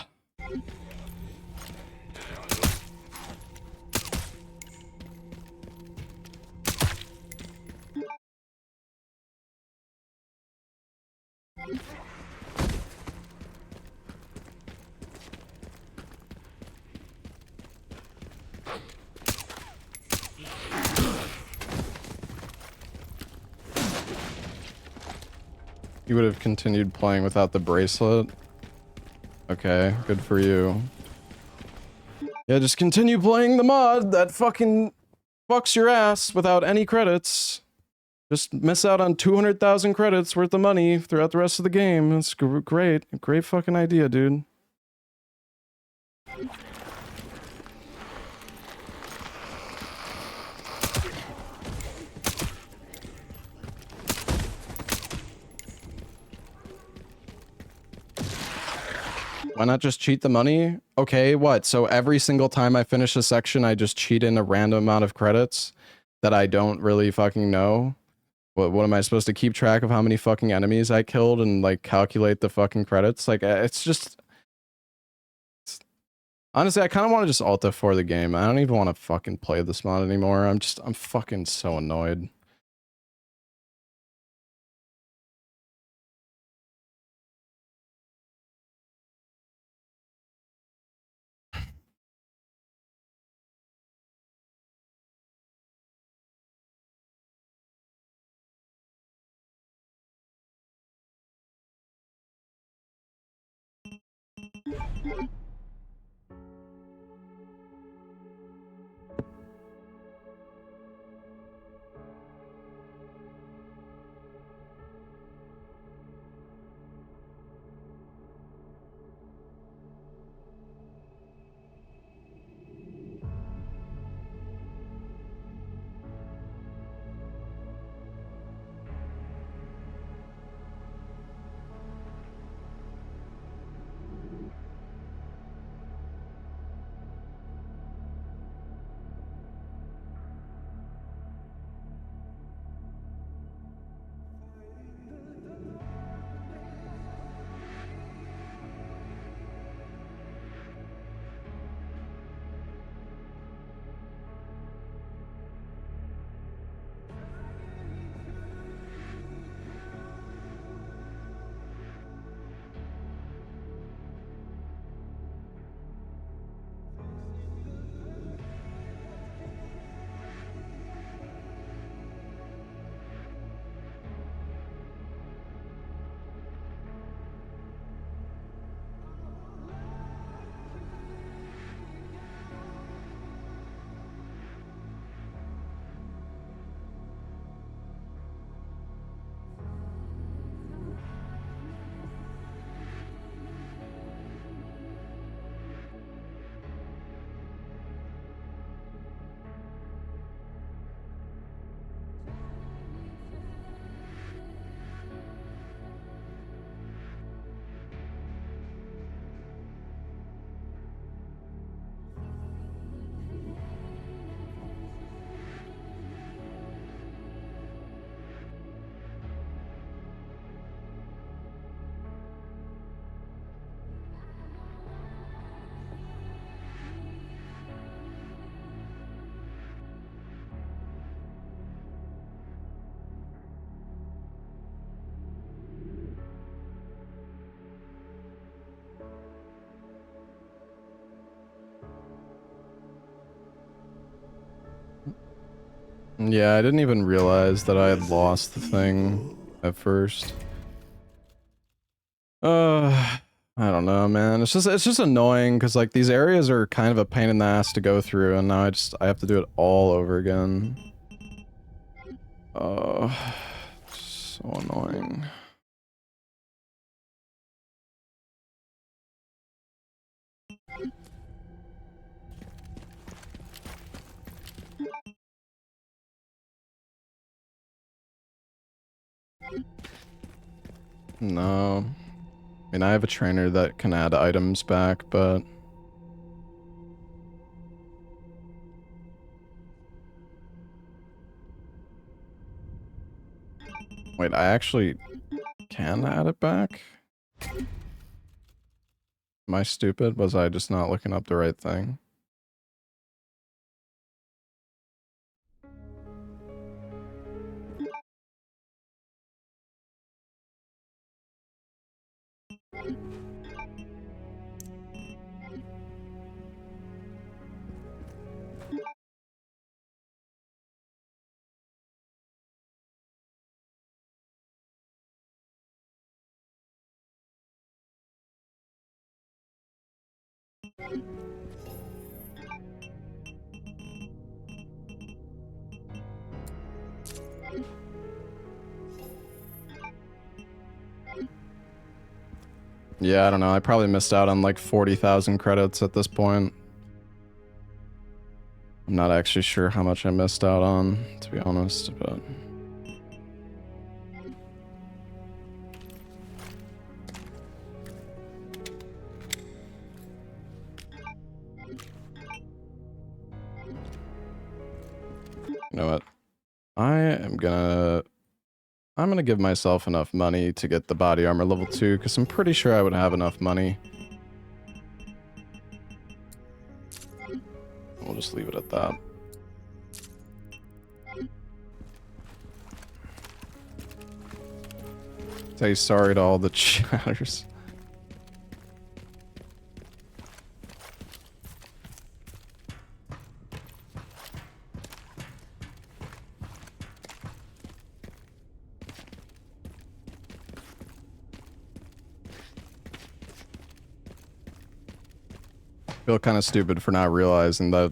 You would have continued playing without the bracelet? Okay, good for you. Yeah, just continue playing the mod that fucking fucks your ass without any credits. Just miss out on 200,000 credits worth of money throughout the rest of the game. That's great. Great fucking idea, dude. Why not just cheat the money? Okay, what? So every single time I finish a section, I just cheat in a random amount of credits that I don't really fucking know? What am I supposed to keep track of how many fucking enemies I killed and like calculate the fucking credits? Like, it's just... Honestly, I kind of want to just alt F4 the game. I don't even want to fucking play this mod anymore. I'm fucking so annoyed. Yeah, I didn't even realize that I had lost the thing at first. I don't know, man. It's just annoying because like these areas are kind of a pain in the ass to go through, and now I have to do it all over again. So annoying. No. I mean, I have a trainer that can add items back, but... Wait, I actually can add it back? Am I stupid? Was I just not looking up the right thing? Yeah, I don't know. I probably missed out on like 40,000 credits at this point. I'm not actually sure how much I missed out on, to be honest, but... You know what? I'm gonna give myself enough money to get the body armor level 2, because I'm pretty sure I would have enough money. We'll just leave it at that. Say sorry to all the chatters. Feel kind of stupid for not realizing that.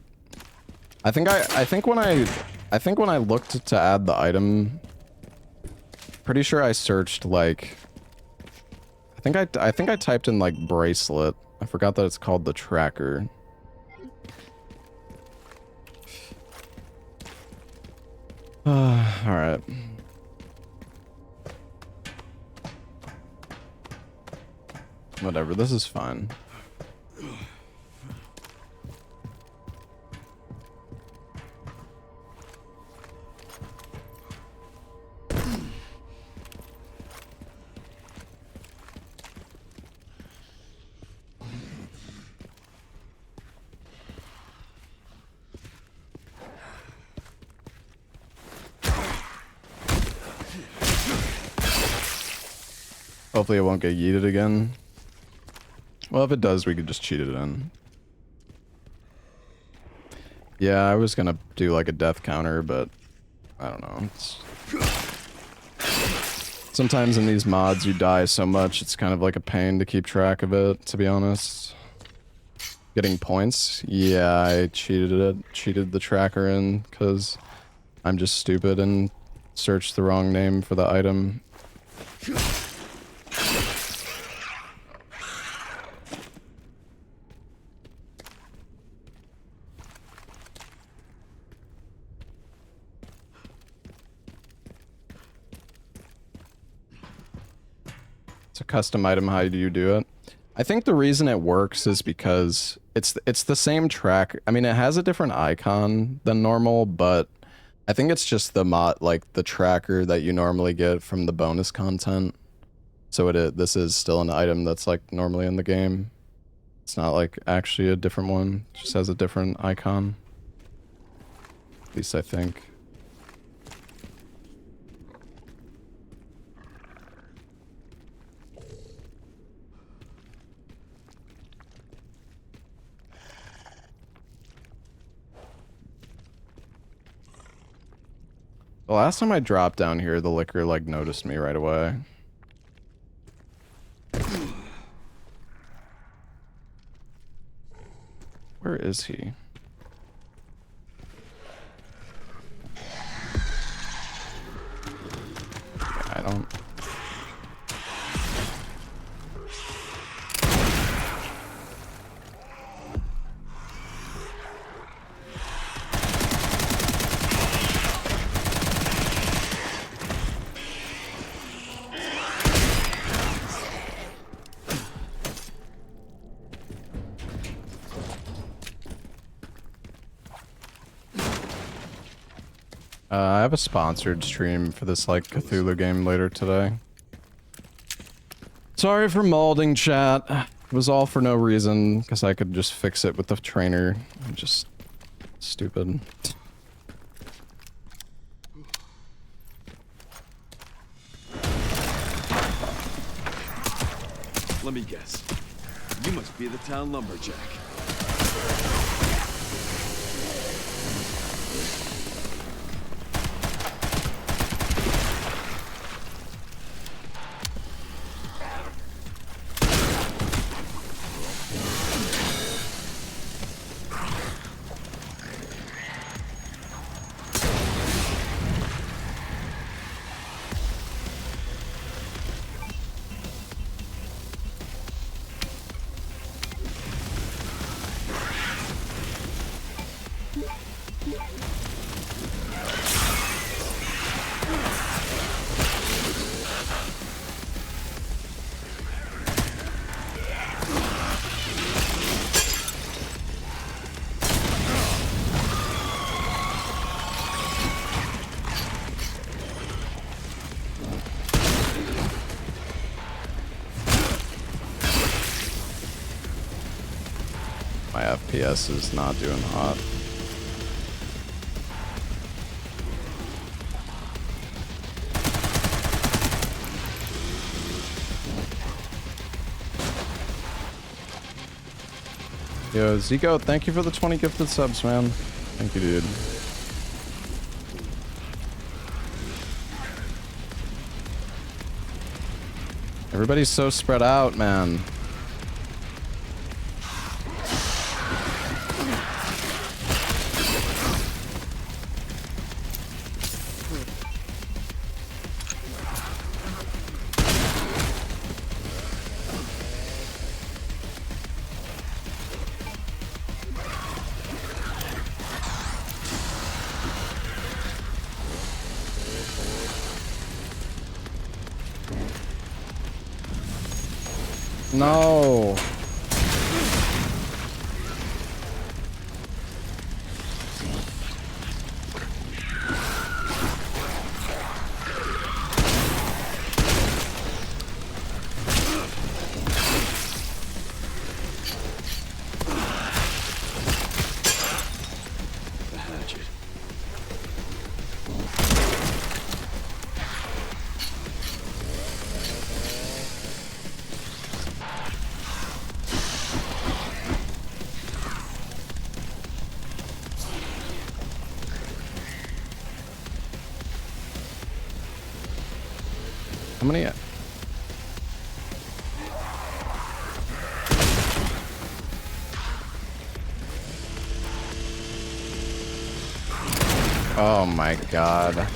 I think when I looked to add the item, pretty sure I searched like I think I typed in like bracelet. I forgot that it's called the tracker. All right. Whatever, this is fine. Hopefully it won't get yeeted again. Well, if it does, we could just cheat it in. Yeah, I was gonna do like a death counter, but I don't know. Sometimes in these mods you die so much, it's kind of like a pain to keep track of it, to be honest. Getting points? Yeah, I cheated the tracker in, because I'm just stupid and searched the wrong name for the item. It's a custom item. How do you do it? I think the reason it works is because it's the same track. I mean, it has a different icon than normal, but I think it's just the mod, like the tracker that you normally get from the bonus content. So this is still an item that's like normally in the game. It's not like actually a different one. It just has a different icon. At least I think. The last time I dropped down here, the liquor like noticed me right away. Where is he? don't. I have a sponsored stream for this, like, Cthulhu game later today. Sorry for molding, chat. It was all for no reason, because I could just fix it with the trainer. I'm just stupid. Let me guess. You must be the town lumberjack. My FPS is not doing hot. Yo, Zico, thank you for the 20 gifted subs, man. Thank you, dude. Everybody's so spread out, man. No. The hatchet. How many? Oh my god.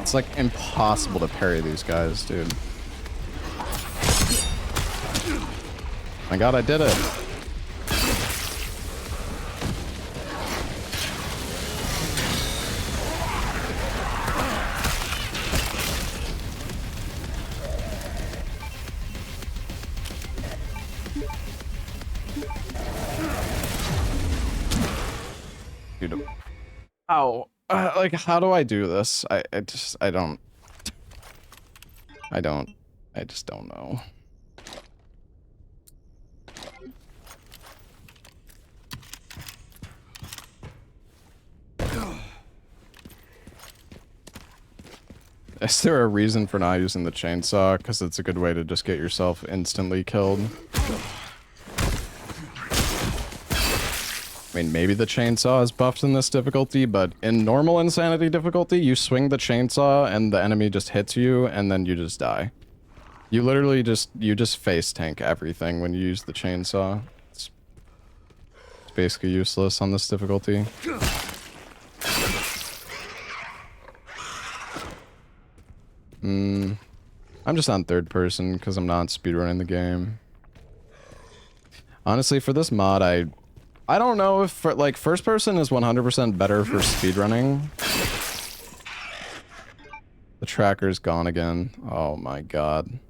It's like impossible to parry these guys, dude. My god, I did it. Dude. Ow. Like, how do I do this? I just don't know. Is there a reason for not using the chainsaw? Because it's a good way to just get yourself instantly killed. I mean, maybe the chainsaw is buffed in this difficulty, but in normal insanity difficulty, you swing the chainsaw and the enemy just hits you, and then you just die. You literally just face tank everything when you use the chainsaw. It's basically useless on this difficulty. I'm just on third person because I'm not speedrunning the game. Honestly, for this mod, I don't know if like first person is 100% better for speedrunning. The tracker's gone again. Oh my god.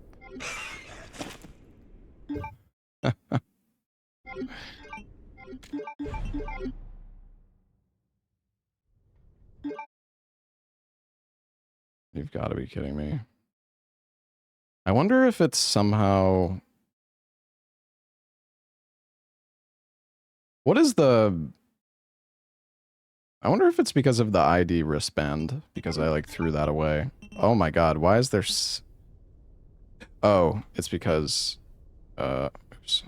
You've got to be kidding me. I wonder if it's somehow... What is the... I wonder if it's because of the ID wristband, because I like threw that away. Oh my god, why is there Oh, it's because... Oops.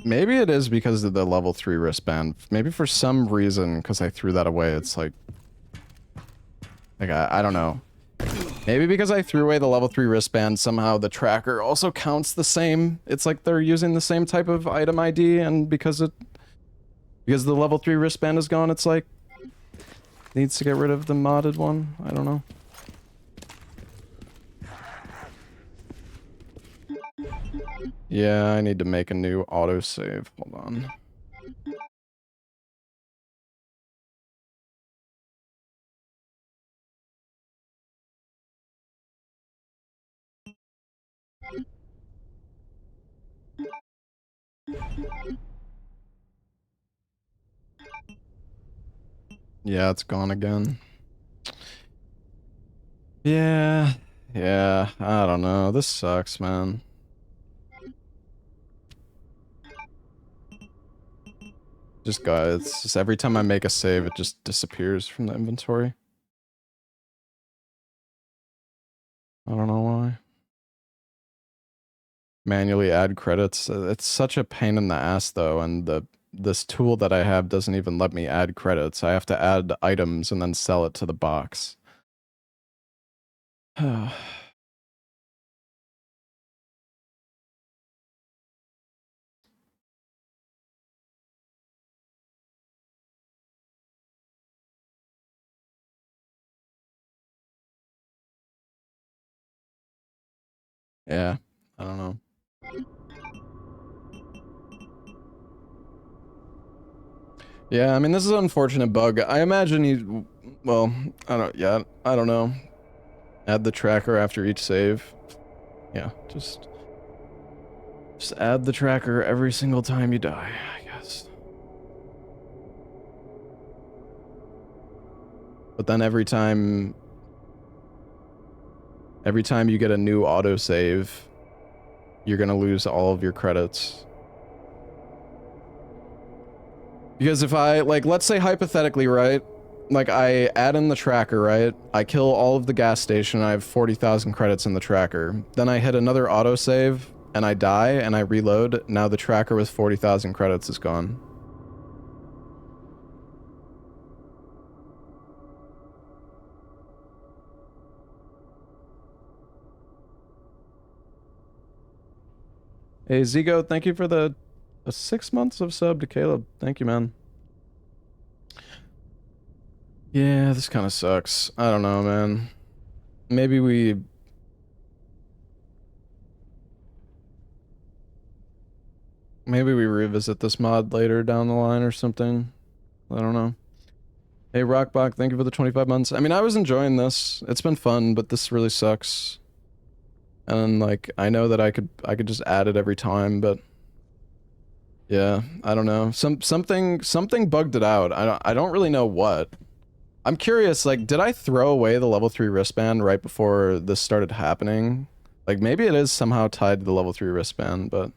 Maybe it is because of the level 3 wristband. Maybe for some reason, because I threw that away, it's like... I don't know. Maybe because I threw away the level 3 wristband, somehow the tracker also counts the same. It's like they're using the same type of item ID, and because the level 3 wristband is gone, it's like... Needs to get rid of the modded one? I don't know. Yeah, I need to make a new autosave. Hold on. Yeah, it's gone again. Yeah, I don't know. This sucks, man. Just it's just every time I make a save, it just disappears from the inventory. I don't know why. Manually add credits. It's such a pain in the ass though, and this tool that I have doesn't even let me add credits. I have to add items and then sell it to the box. Yeah, I don't know. Yeah, I mean, this is an unfortunate bug. I imagine you... Well, I don't know. Add the tracker after each save. Yeah, just add the tracker every single time you die, I guess. But then every time you get a new autosave, you're gonna lose all of your credits. Because if I, like, let's say hypothetically, right? Like, I add in the tracker, right? I kill all of the gas station, I have 40,000 credits in the tracker. Then I hit another autosave, and I die, and I reload. Now the tracker with 40,000 credits is gone. Hey, Zigo, thank you for the 6 months of sub to Caleb. Thank you, man. Yeah, this kind of sucks. I don't know, man. Maybe we revisit this mod later down the line or something. I don't know. Hey, Rockbach, thank you for the 25 months. I mean, I was enjoying this. It's been fun, but this really sucks. And like, I know that I could just add it every time, but yeah, I don't know. Something bugged it out. I don't really know what. I'm curious, like, did I throw away the level 3 wristband right before this started happening? Like, maybe it is somehow tied to the level 3 wristband, but...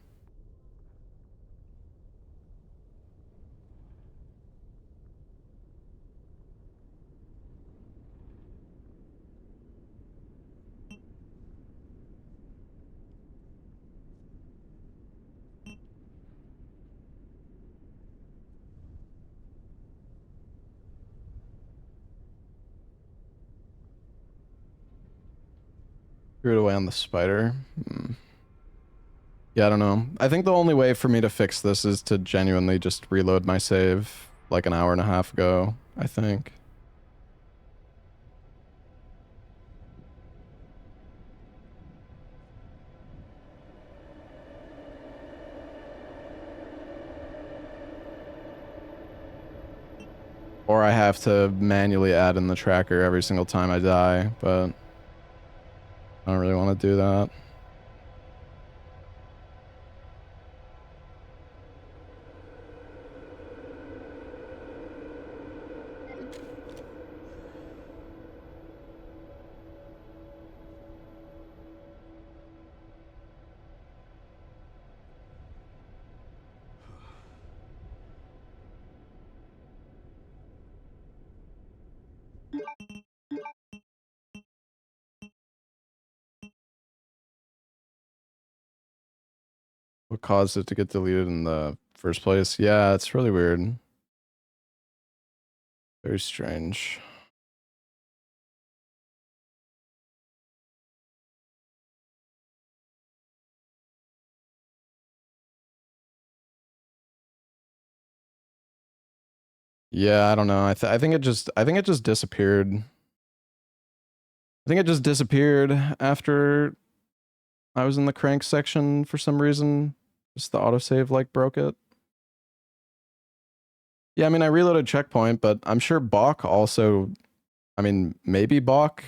Threw it away on the spider. Yeah, I don't know. I think the only way for me to fix this is to genuinely just reload my save like an hour and a half ago, I think. Or I have to manually add in the tracker every single time I die, but I don't really want to do that. What caused it to get deleted in the first place? Yeah, it's really weird. Very strange. Yeah, I don't know. I think it just disappeared. I think it just disappeared after I was in the crank section for some reason. Just the autosave like broke it. Yeah, I mean I reloaded checkpoint, but I'm sure Bach also, I mean maybe Bach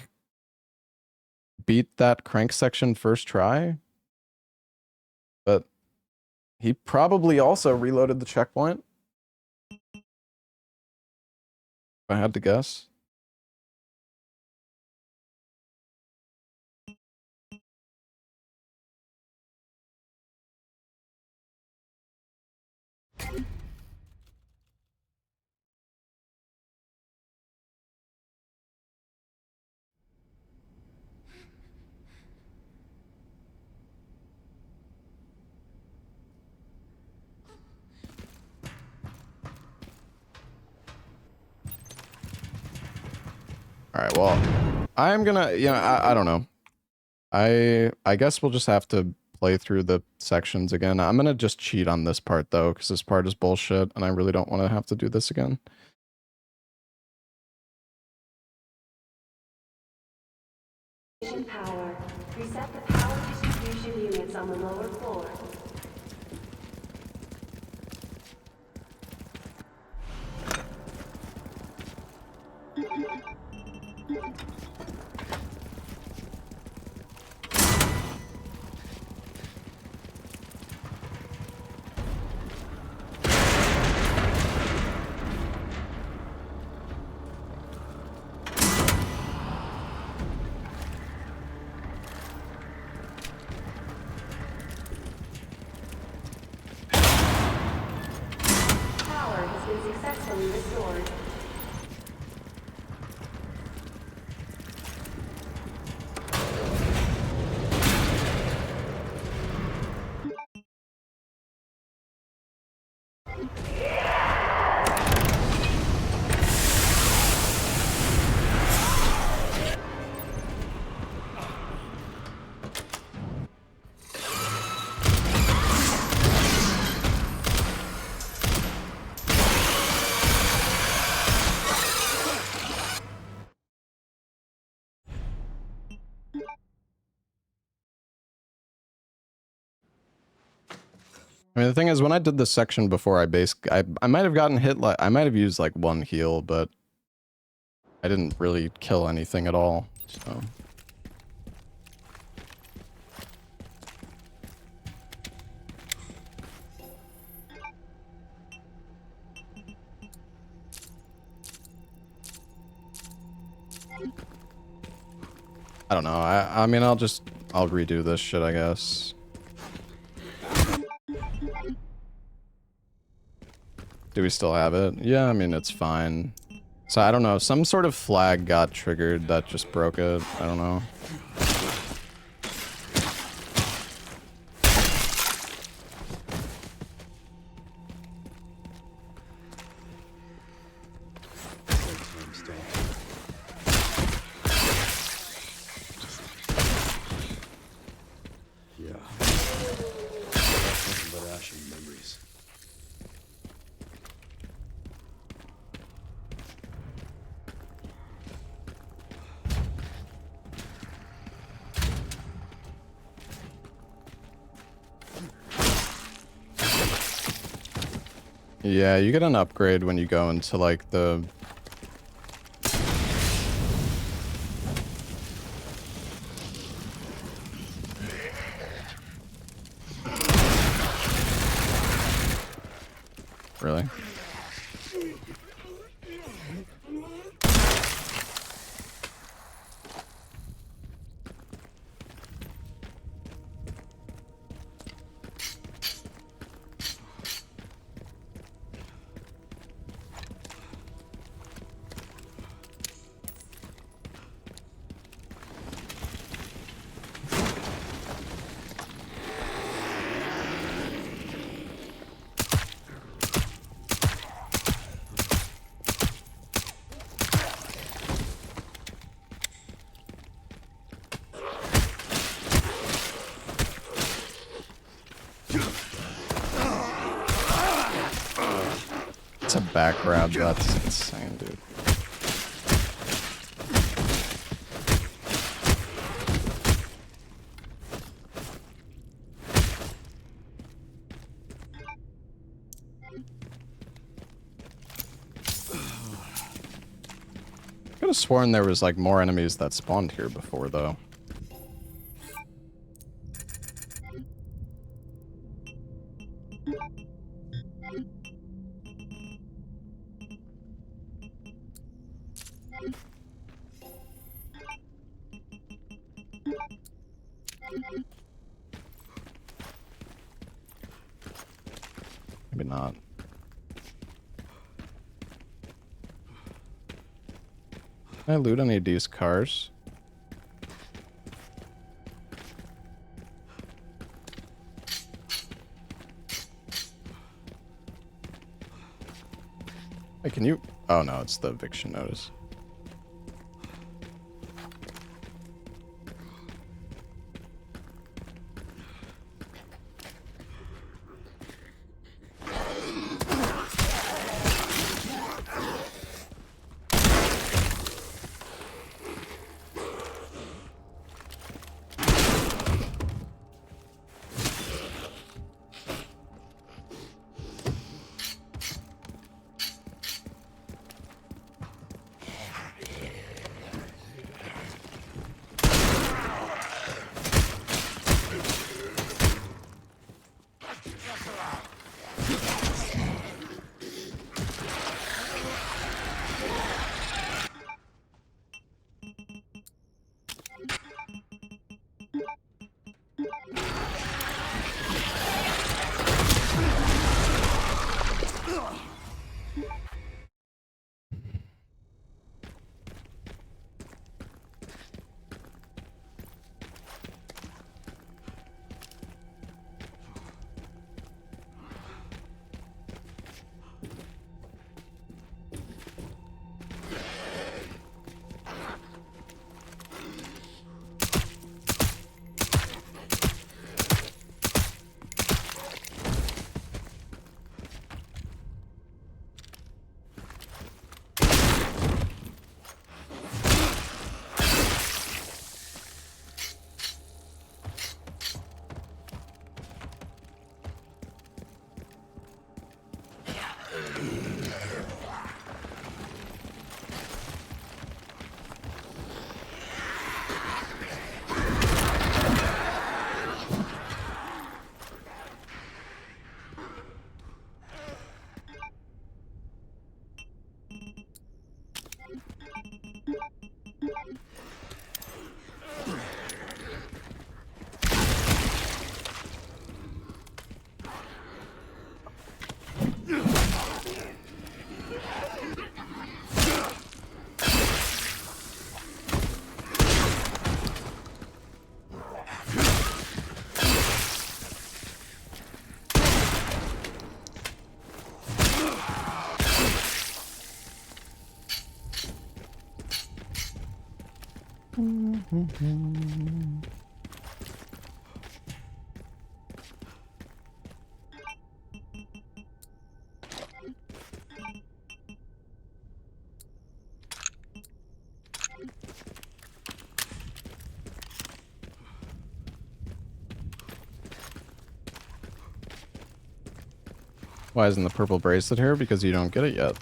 beat that crank section first try, but he probably also reloaded the checkpoint, if I had to guess. All right, well, I'm gonna, I don't know. I guess we'll just have to play through the sections again. I'm gonna just cheat on this part though, because this part is bullshit, and I really don't want to have to do this again. Power. Reset the power distribution units on the lower floor. Power has been successfully restored. I mean, the thing is, when I did this section before, I might have gotten hit, like, I might have used, like, one heal, but I didn't really kill anything at all, so... I don't know. I mean, I'll redo this shit, I guess. Do we still have it? Yeah, I mean, it's fine. So I don't know. Some sort of flag got triggered that just broke it. I don't know. Yeah. Nothing but ash and memories. Yeah, you get an upgrade when you go into like the... Really? It's a back grab, that's insane, dude. Could have sworn there was like more enemies that spawned here before, though. Maybe not. Can I loot any of these cars? Hey, can you... Oh no, it's the eviction notice. Why isn't the purple bracelet here? Because you don't get it yet.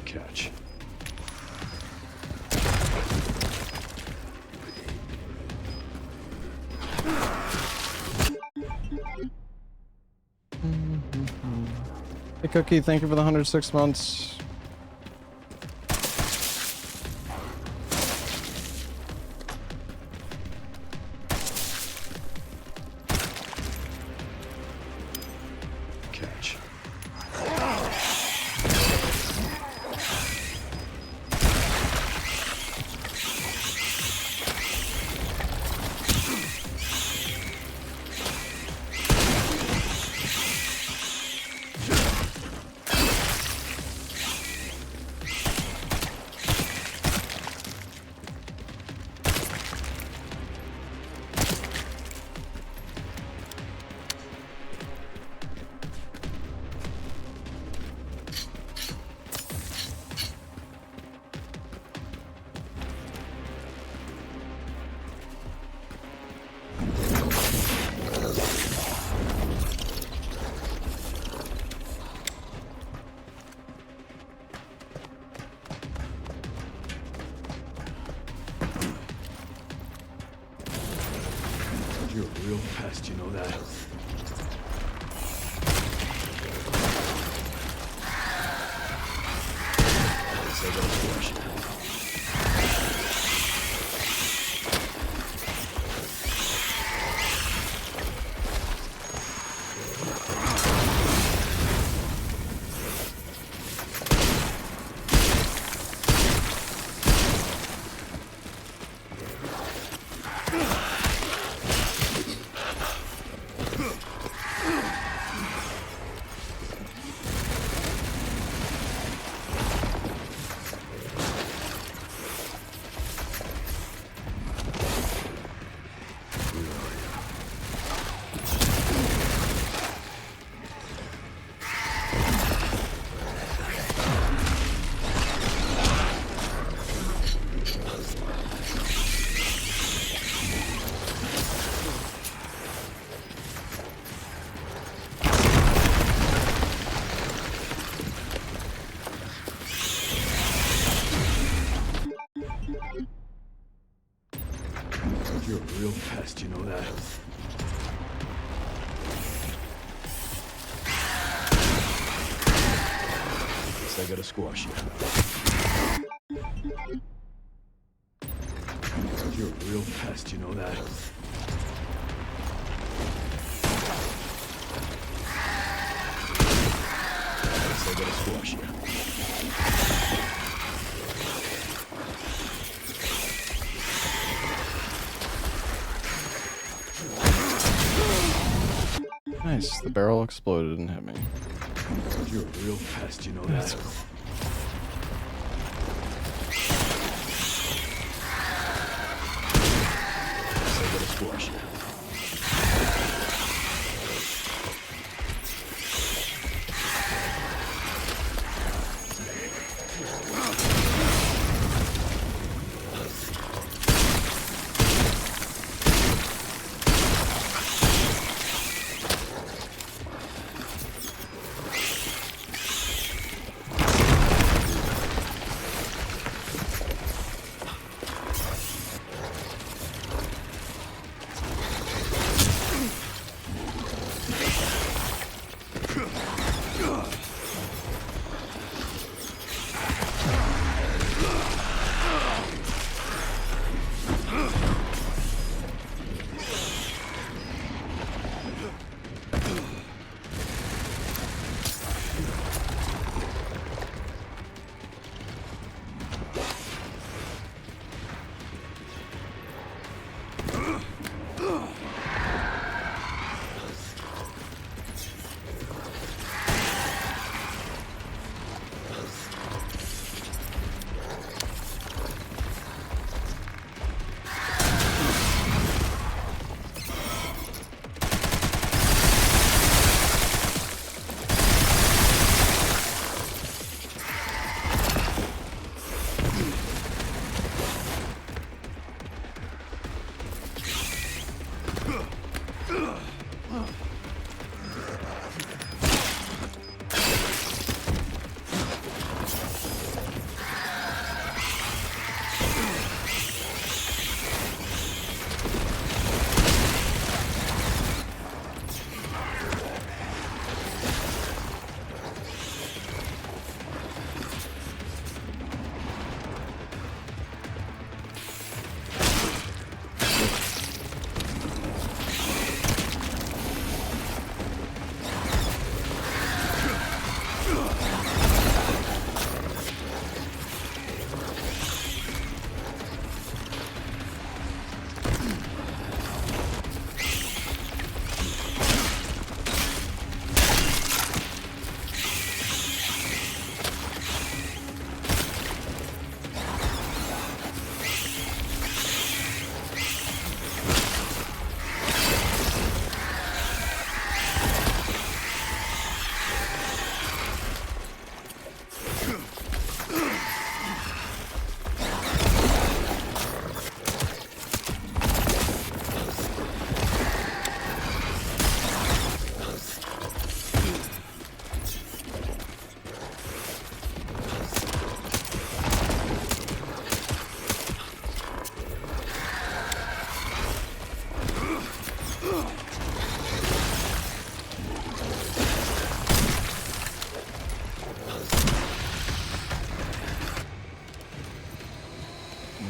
Catch. Hey Cookie, thank you for the 106 months. Catch. You're a real pest, you know that? Say those words. You're a real pest, you know that? Guess I gotta squash you. You're a real pest, you know that? Guess I gotta squash you. Nice, the barrel exploded and hit me. You're a real pest, you know that? That's cool. Guess I gotta squash you.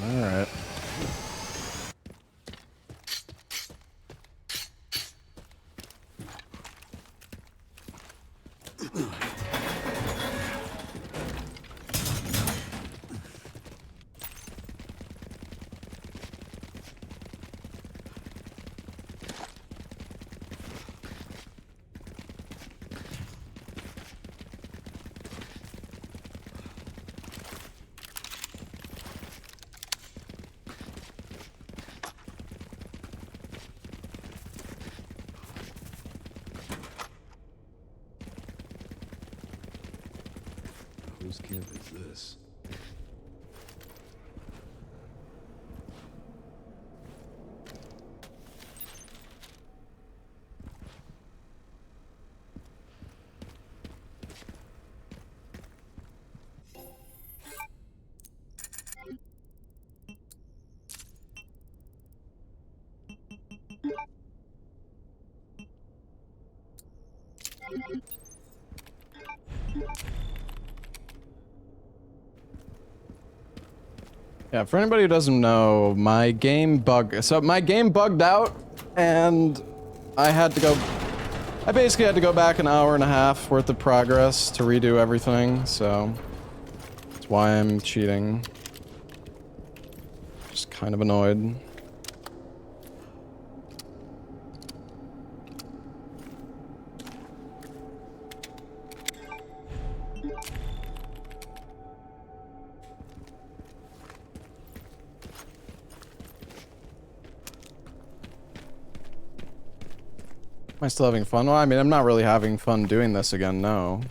Alright. Whose camp is this? Yeah, for anybody who doesn't know, my game bugged out, and I basically had to go back an hour and a half worth of progress to redo everything, so that's why I'm cheating. Just kind of annoyed. Am I still having fun? Well, I mean, I'm not really having fun doing this again, no.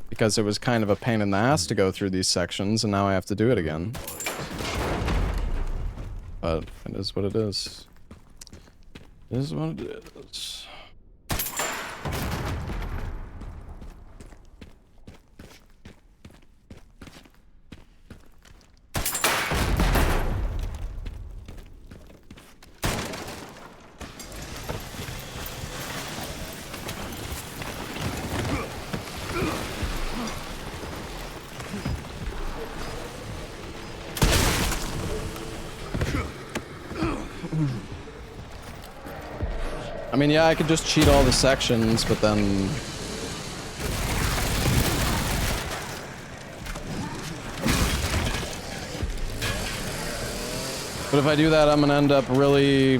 Because it was kind of a pain in the ass to go through these sections, and now I have to do it again. But it is what it is. It is what it is. I mean, yeah, I could just cheat all the sections, but then... But if I do that, I'm gonna end up really...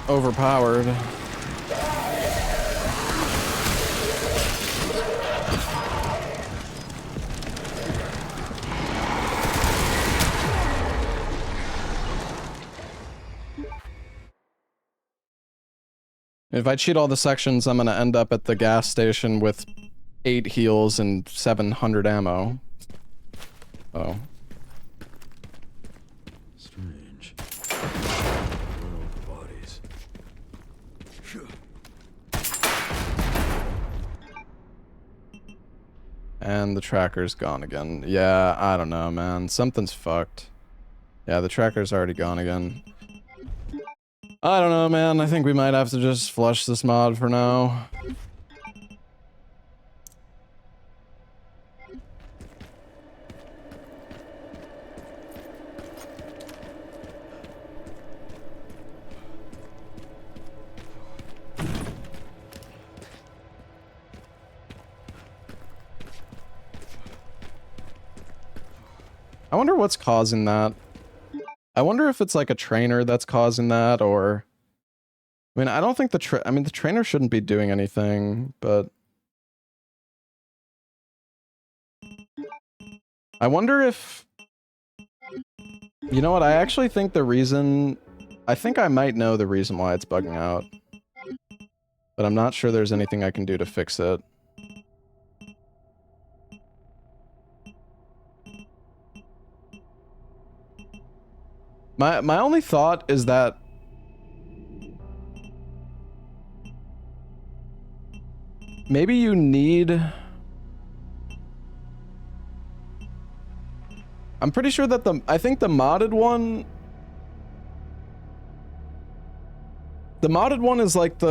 overpowered. If I cheat all the sections, I'm gonna end up at the gas station with 8 heals and 700 ammo. Oh. Strange. World bodies. And the tracker's gone again. Yeah, I don't know, man. Something's fucked. Yeah, the tracker's already gone again. I don't know, man. I think we might have to just flush this mod for now. I wonder what's causing that. I wonder if it's like a trainer that's causing that, or... I mean, I don't think the trainer shouldn't be doing anything, but... I wonder if... You know what, I actually think the reason... I think I might know the reason why it's bugging out. But I'm not sure there's anything I can do to fix it. My only thought is that maybe you need... I'm pretty sure that I think the modded one... The modded one is like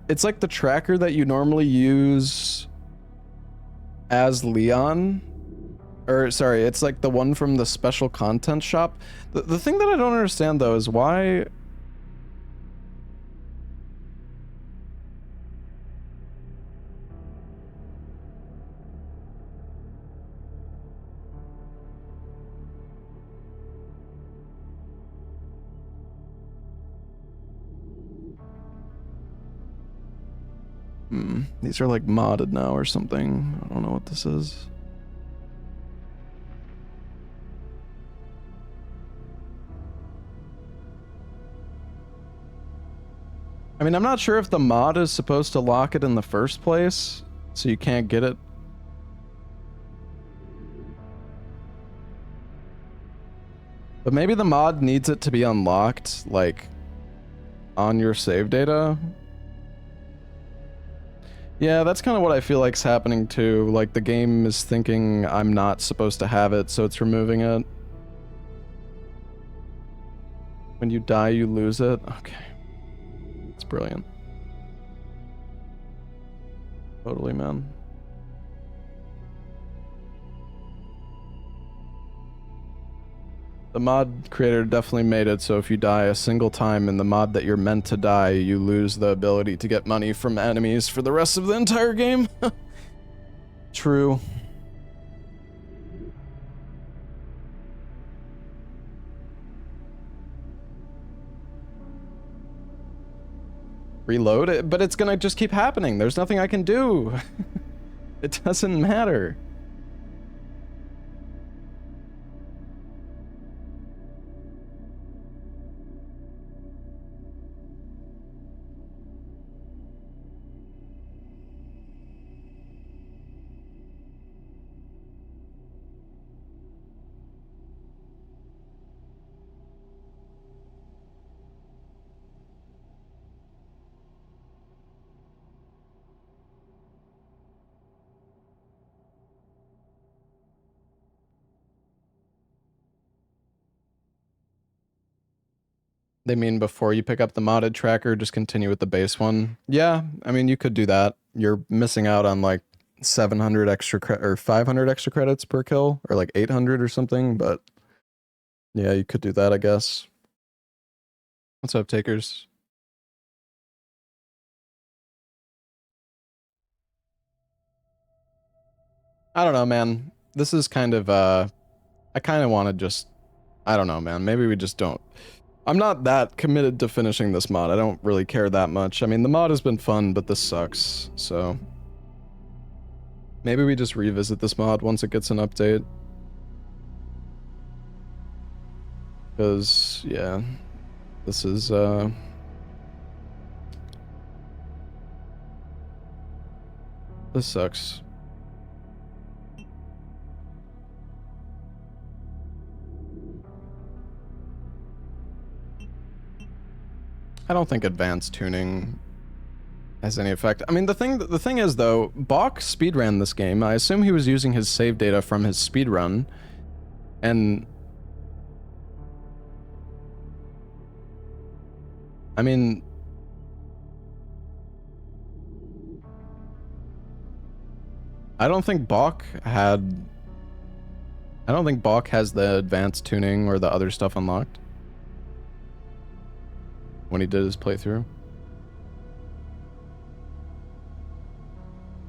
it's like the tracker that you normally use as Leon. Or, sorry, it's like the one from the special content shop. The thing that I don't understand, though, is why... These are like modded now or something. I don't know what this is. I mean, I'm not sure if the mod is supposed to lock it in the first place, so you can't get it. But maybe the mod needs it to be unlocked, like, on your save data. Yeah, that's kind of what I feel like's happening too. Like, the game is thinking I'm not supposed to have it, so it's removing it. When you die, you lose it? Okay. It's brilliant. Totally, man. The mod creator definitely made it so if you die a single time in the mod that you're meant to die, you lose the ability to get money from enemies for the rest of the entire game. True. Reload it, but it's gonna just keep happening. There's nothing I can do. It doesn't matter. They mean before you pick up the modded tracker, just continue with the base one. Yeah, I mean, you could do that. You're missing out on like 700 extra or 500 extra credits per kill, or like 800 or something, but yeah, you could do that, I guess. What's up, takers? I don't know, man. This is kind of, I kind of want to just, I don't know, man. Maybe we just don't. I'm not that committed to finishing this mod. I don't really care that much. I mean, the mod has been fun, but this sucks, so... Maybe we just revisit this mod once it gets an update. Because, yeah, this is, this sucks. I don't think advanced tuning has any effect. I mean, the thing is though, Bach speedran this game. I assume he was using his save data from his speedrun, and I mean, I don't think Bach has the advanced tuning or the other stuff unlocked when he did his playthrough.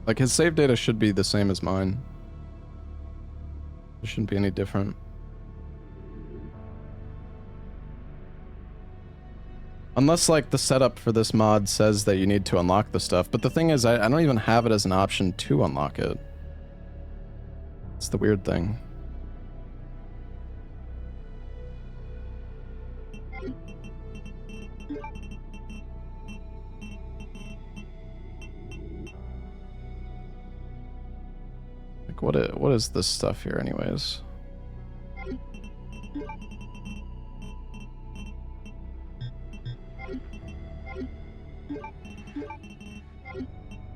Like, his save data should be the same as mine. It shouldn't be any different. Unless, like, the setup for this mod says that you need to unlock the stuff. But the thing is, I don't even have it as an option to unlock it. It's the weird thing. Like, what is this stuff here anyways?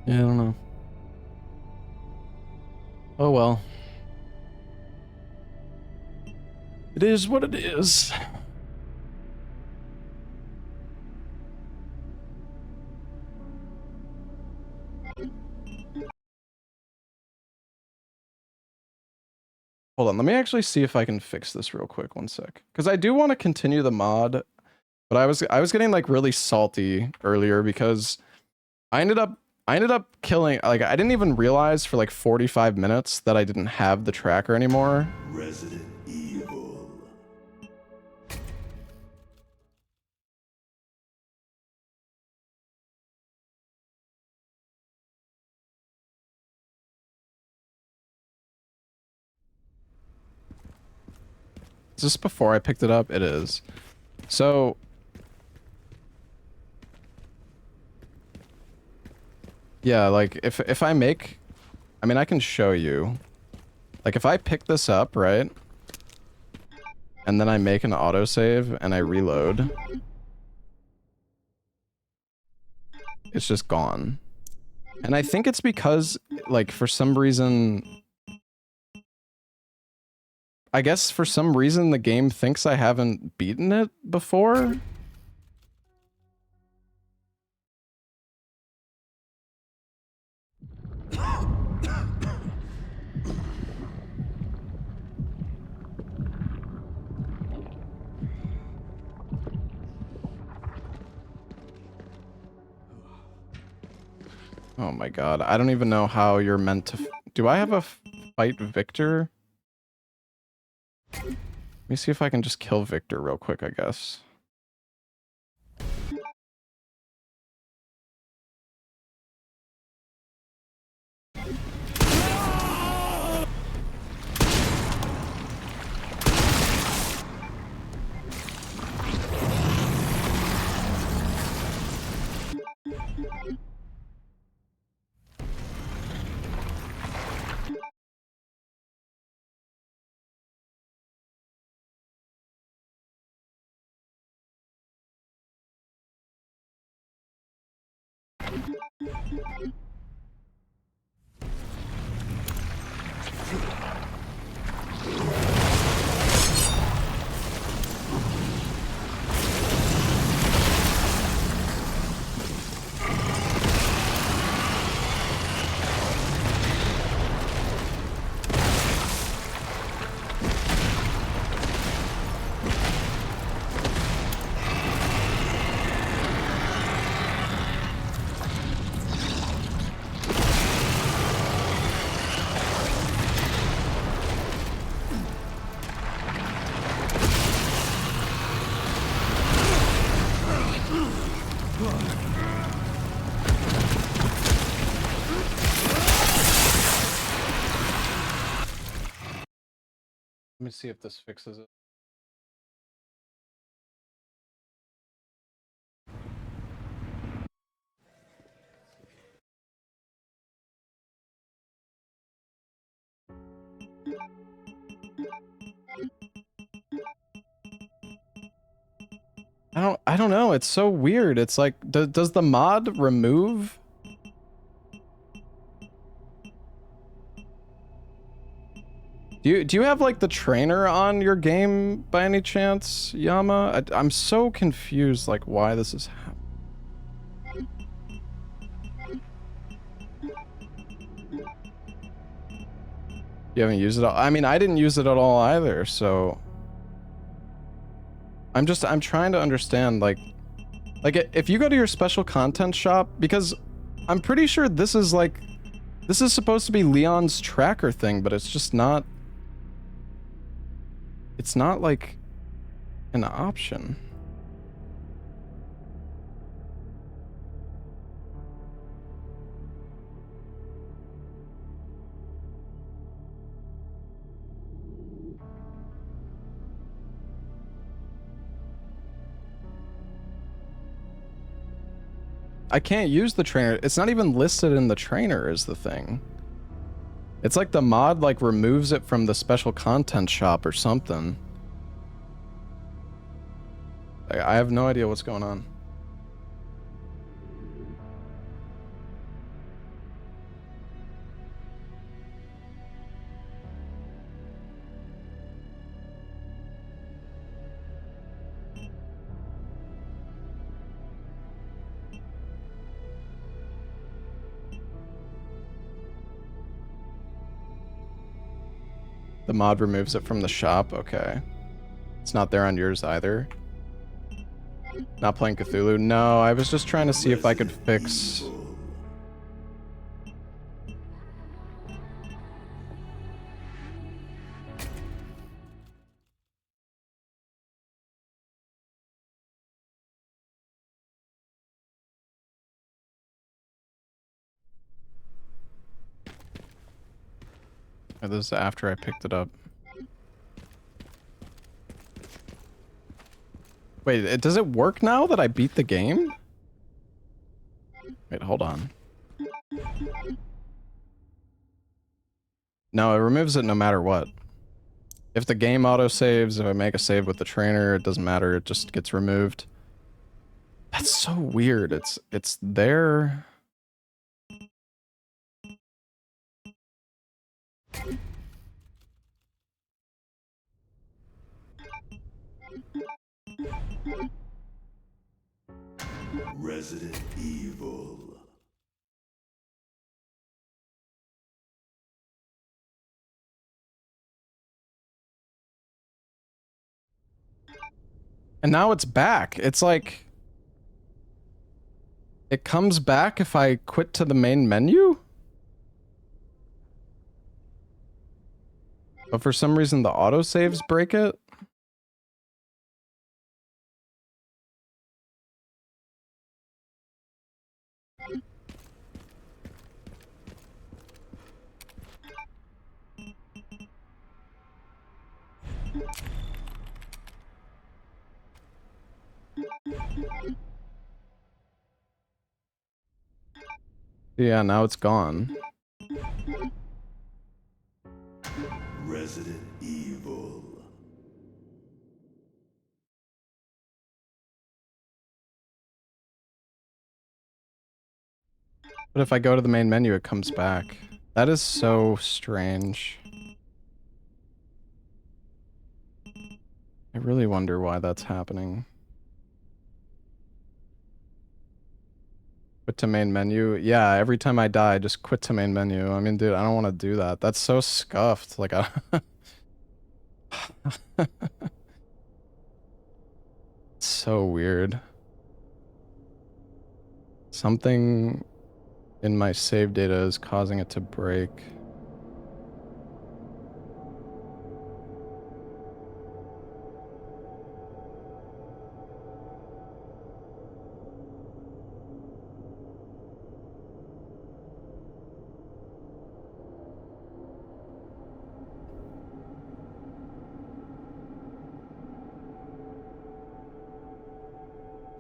Yeah, I don't know. Oh well. It is what it is. Hold on, let me actually see if I can fix this real quick, one sec. Because I do want to continue the mod, but I was getting like really salty earlier because I ended up killing, like, I didn't even realize for like 45 minutes that I didn't have the tracker anymore. Resident Evil. Is this before I picked it up? It is. So... yeah, like, if I make... I mean, I can show you. Like, if I pick this up, right? And then I make an autosave and I reload. It's just gone. And I think it's because, like, for some reason... I guess for some reason the game thinks I haven't beaten it before. Oh my god, I don't even know how you're meant to... Do I have a fight Victor? Let me see if I can just kill Victor real quick, I guess. Let me see if this fixes it. I don't know. It's so weird. It's like, does the mod remove? Do you have like the trainer on your game by any chance, Yama? I'm so confused, like why this is happening. You haven't used it all? I mean, I didn't use it at all either, so I'm trying to understand, like if you go to your special content shop, because I'm pretty sure this is supposed to be Leon's tracker thing, but it's just not. It's not like an option. I can't use the trainer. It's not even listed in the trainer is the thing. It's like the mod like removes it from the special content shop or something. I have no idea what's going on. The mod removes it from the shop? Okay. It's not there on yours either? Not playing Cthulhu? No, I was just trying to see if I could fix... Oh, this is after I picked it up. Wait, does it work now that I beat the game? Wait, hold on. No, it removes it no matter what. If the game autosaves, if I make a save with the trainer, it doesn't matter, it just gets removed. That's so weird. It's there. Resident Evil. And now it's back. It's like... It comes back if I quit to the main menu? But for some reason the autosaves break it? Yeah, now it's gone. Resident Evil. But if I go to the main menu, it comes back. That is so strange. I really wonder why that's happening. Quit to main menu. Yeah, every time I die, just quit to main menu. I mean, dude, I don't want to do that. That's so scuffed. Like, I... So weird. Something in my save data is causing it to break.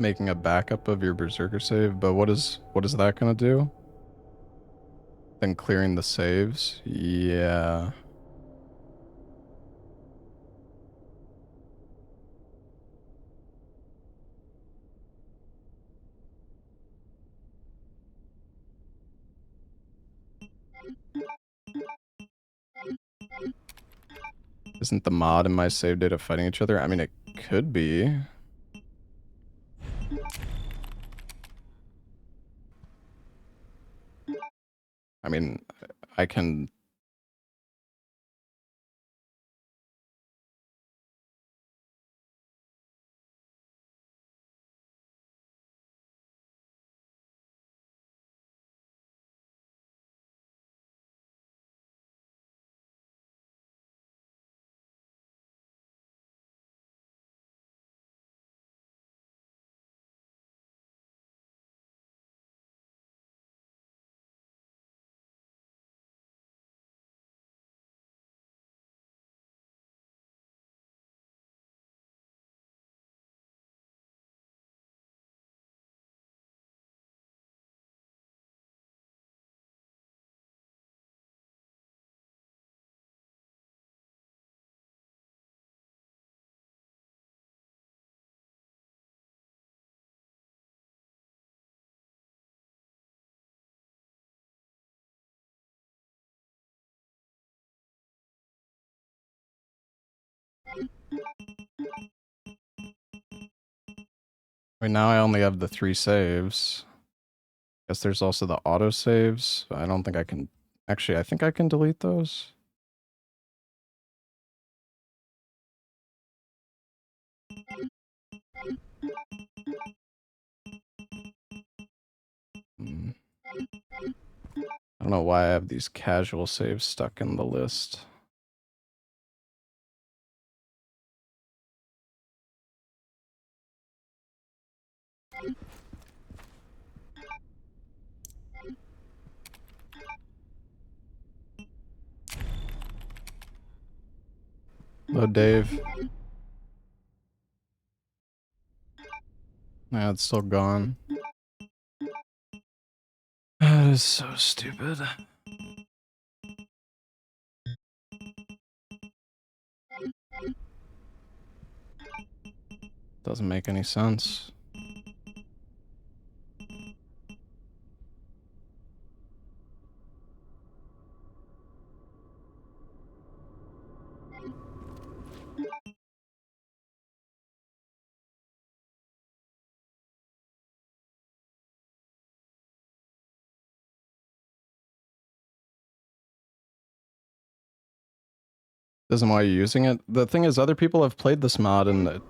Making a backup of your Berserker save, but what is that gonna do? Then clearing the saves? Yeah. Isn't the mod and my save data fighting each other? I mean, it could be. I mean, I can... Right now I only have the 3 saves. Guess there's also the auto saves. I don't think I can... Actually, I think I can delete those. I don't know why I have these casual saves stuck in the list. Hello, Dave. Yeah, it's still gone. That is so stupid. Doesn't make any sense. Doesn't why you're using it. The thing is, other people have played this mod and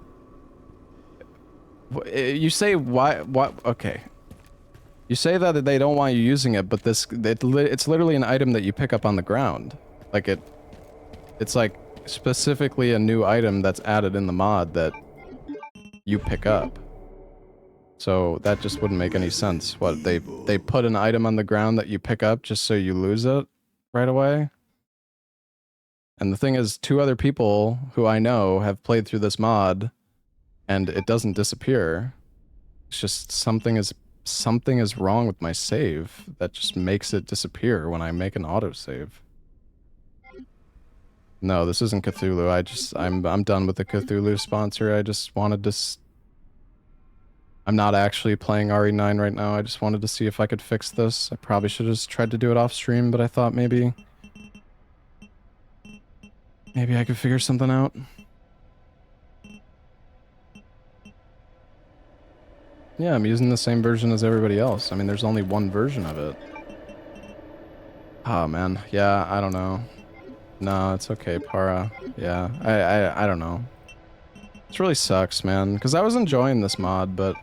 you say why? What? Okay. You say that they don't want you using it, but it's literally an item that you pick up on the ground. Like it's like specifically a new item that's added in the mod that you pick up. So that just wouldn't make any sense. What, they put an item on the ground that you pick up just so you lose it right away? And the thing is, 2 other people who I know have played through this mod and it doesn't disappear. It's just something is wrong with my save that just makes it disappear when I make an autosave. No, this isn't Cthulhu. I'm done with the Cthulhu sponsor. I just wanted to I'm not actually playing RE9 right now. I just wanted to see if I could fix this. I probably should have just tried to do it off stream, but I thought maybe I could figure something out. Yeah, I'm using the same version as everybody else. I mean, there's only one version of it. Oh, man. Yeah, I don't know. No, it's okay, Para. Yeah, I don't know. This really sucks, man, because I was enjoying this mod, but...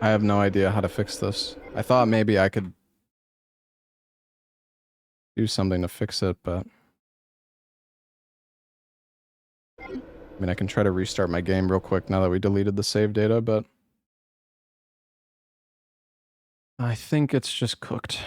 I have no idea how to fix this. I thought maybe I could do something to fix it, but... I mean, I can try to restart my game real quick now that we deleted the save data, but... I think it's just cooked.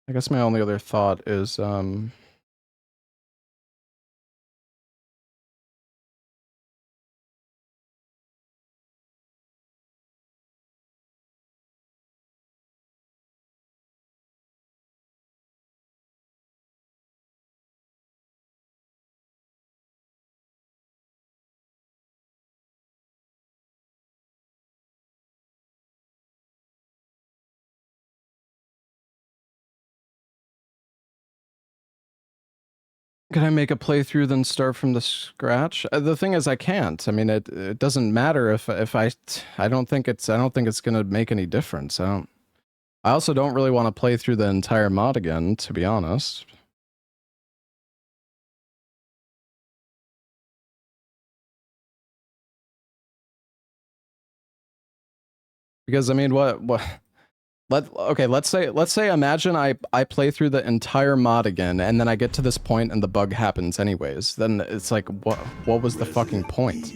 I guess my only other thought is, could I make a playthrough then start from the scratch? The thing is, I can't. I mean, it doesn't matter if I don't think it's gonna make any difference. I also don't really want to play through the entire mod again, to be honest. Because I mean, let's say imagine I play through the entire mod again, and then I get to this point and the bug happens anyways. Then it's like, what was the fucking point?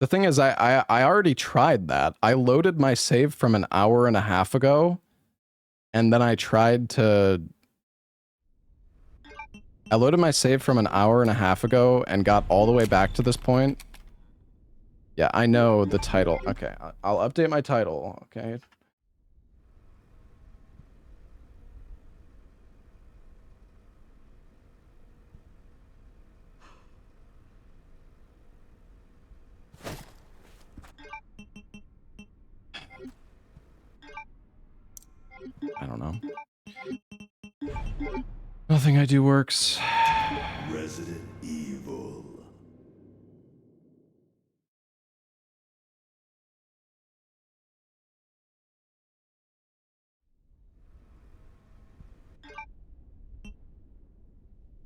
The thing is, I already tried that. I loaded my save from an hour and a half ago, and then I loaded my save from an hour and a half ago and got all the way back to this point. Yeah, I know the title. Okay, I'll update my title, okay? I don't know. Nothing I do works. Resident Evil.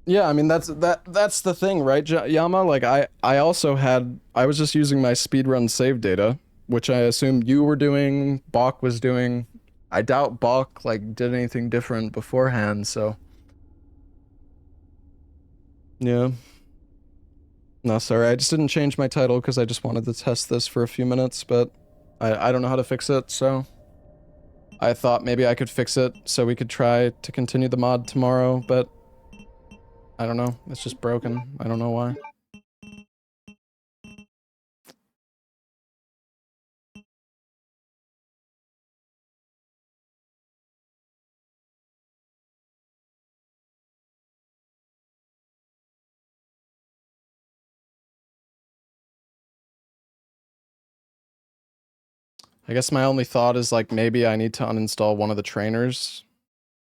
Yeah, I mean that's the thing, right, Yama? Like I was just using my speedrun save data, which I assume you were doing, Bach was doing. I doubt Bach like did anything different beforehand, so yeah. No, sorry, I just didn't change my title because I just wanted to test this for a few minutes, but I don't know how to fix it, so I thought maybe I could fix it so we could try to continue the mod tomorrow, but I don't know. It's just broken. I don't know why. I guess my only thought is like maybe I need to uninstall one of the trainers,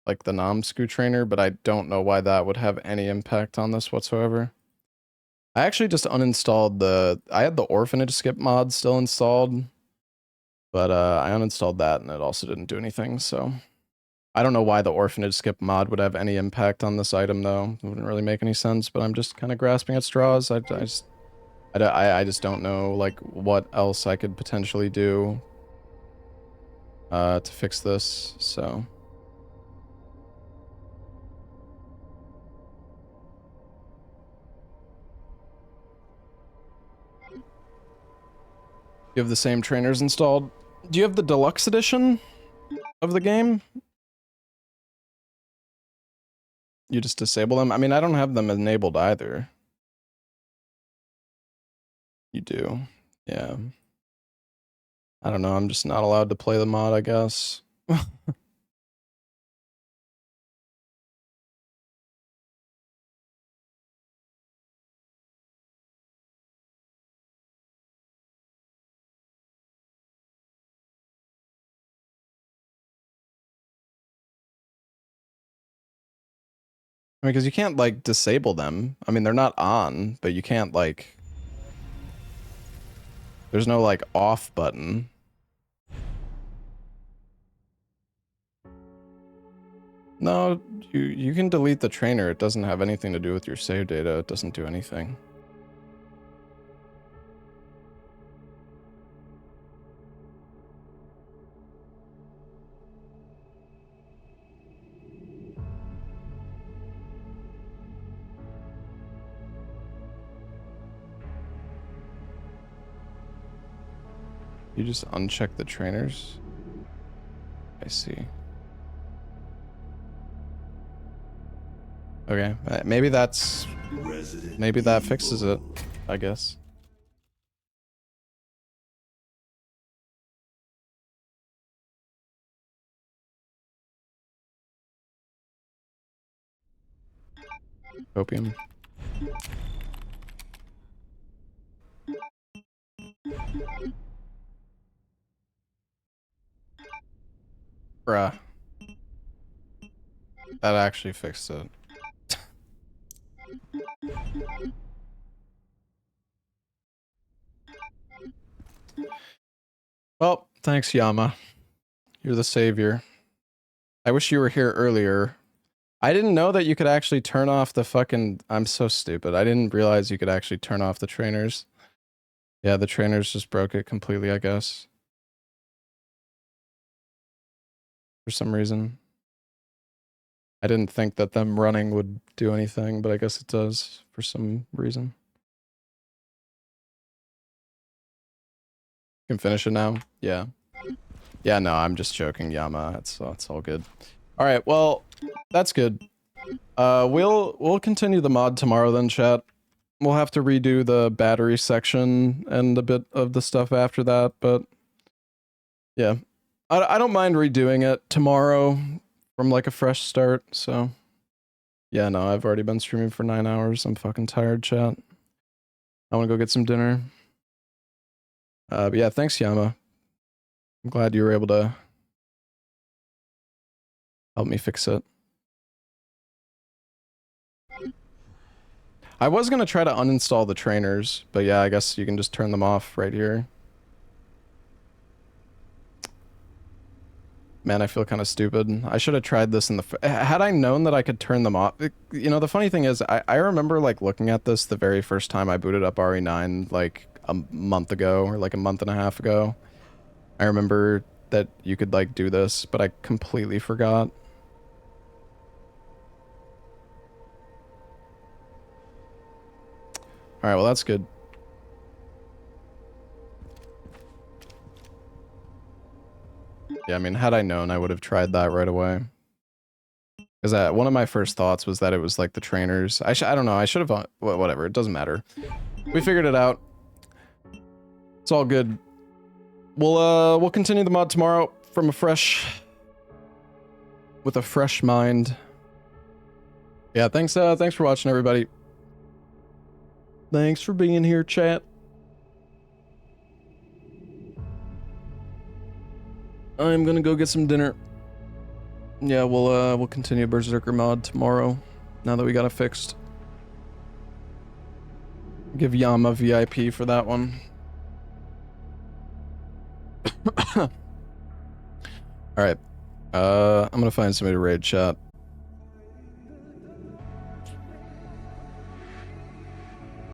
like the Namsku trainer, but I don't know why that would have any impact on this whatsoever. I actually just uninstalled I had the orphanage skip mod still installed, but I uninstalled that and it also didn't do anything, so. I don't know why the orphanage skip mod would have any impact on this item though. It wouldn't really make any sense, but I'm just kind of grasping at straws. I just don't know like what else I could potentially do to fix this, so. You have the same trainers installed. Do you have the deluxe edition of the game? You just disable them? I mean, I don't have them enabled either. You do. Yeah. I don't know, I'm just not allowed to play the mod, I guess. I mean, because you can't, like, disable them. I mean, they're not on, but you can't, like... There's no, like, off button. No, you can delete the trainer. It doesn't have anything to do with your save data. It doesn't do anything. You just uncheck the trainers? I see. Okay, maybe that's... Maybe that fixes it, I guess. Opium. Bruh. That actually fixed it. Well, thanks, Yama. You're the savior. I wish you were here earlier. I didn't know that you could actually turn off the fucking... I'm so stupid. I didn't realize you could actually turn off the trainers. Yeah, the trainers just broke it completely, I guess. For some reason. I didn't think that them running would do anything, but I guess it does for some reason. You can finish it now? Yeah. Yeah, no, I'm just joking, Yama. It's all good. All right, well, that's good. We'll continue the mod tomorrow then, chat. We'll have to redo the battery section and a bit of the stuff after that, but yeah. I don't mind redoing it tomorrow from like a fresh start, so yeah, no, I've already been streaming for 9 hours. I'm fucking tired, chat. I want to go get some dinner. But yeah, thanks, Yama. I'm glad you were able to help me fix it. I was gonna try to uninstall the trainers, but yeah, I guess you can just turn them off right here. Man, I feel kind of stupid. I should have tried this in the... Had I known that I could turn them off... You know, the funny thing is, I remember, like, looking at this the very first time I booted up RE9, like, a month ago, or, like, a month and a half ago. I remember that you could, like, do this, but I completely forgot. Alright, well, that's good. Yeah, I mean, had I known, I would have tried that right away. Because one of my first thoughts was that it was like the trainers. I don't know, I should have... Whatever, it doesn't matter. We figured it out. It's all good. We'll continue the mod tomorrow from a fresh... With a fresh mind. Yeah, thanks for watching, everybody. Thanks for being here, chat. I'm gonna go get some dinner. Yeah, we'll continue Berserker mod tomorrow, now that we got it fixed. Give Yama VIP for that one. Alright. I'm gonna find somebody to raid chat.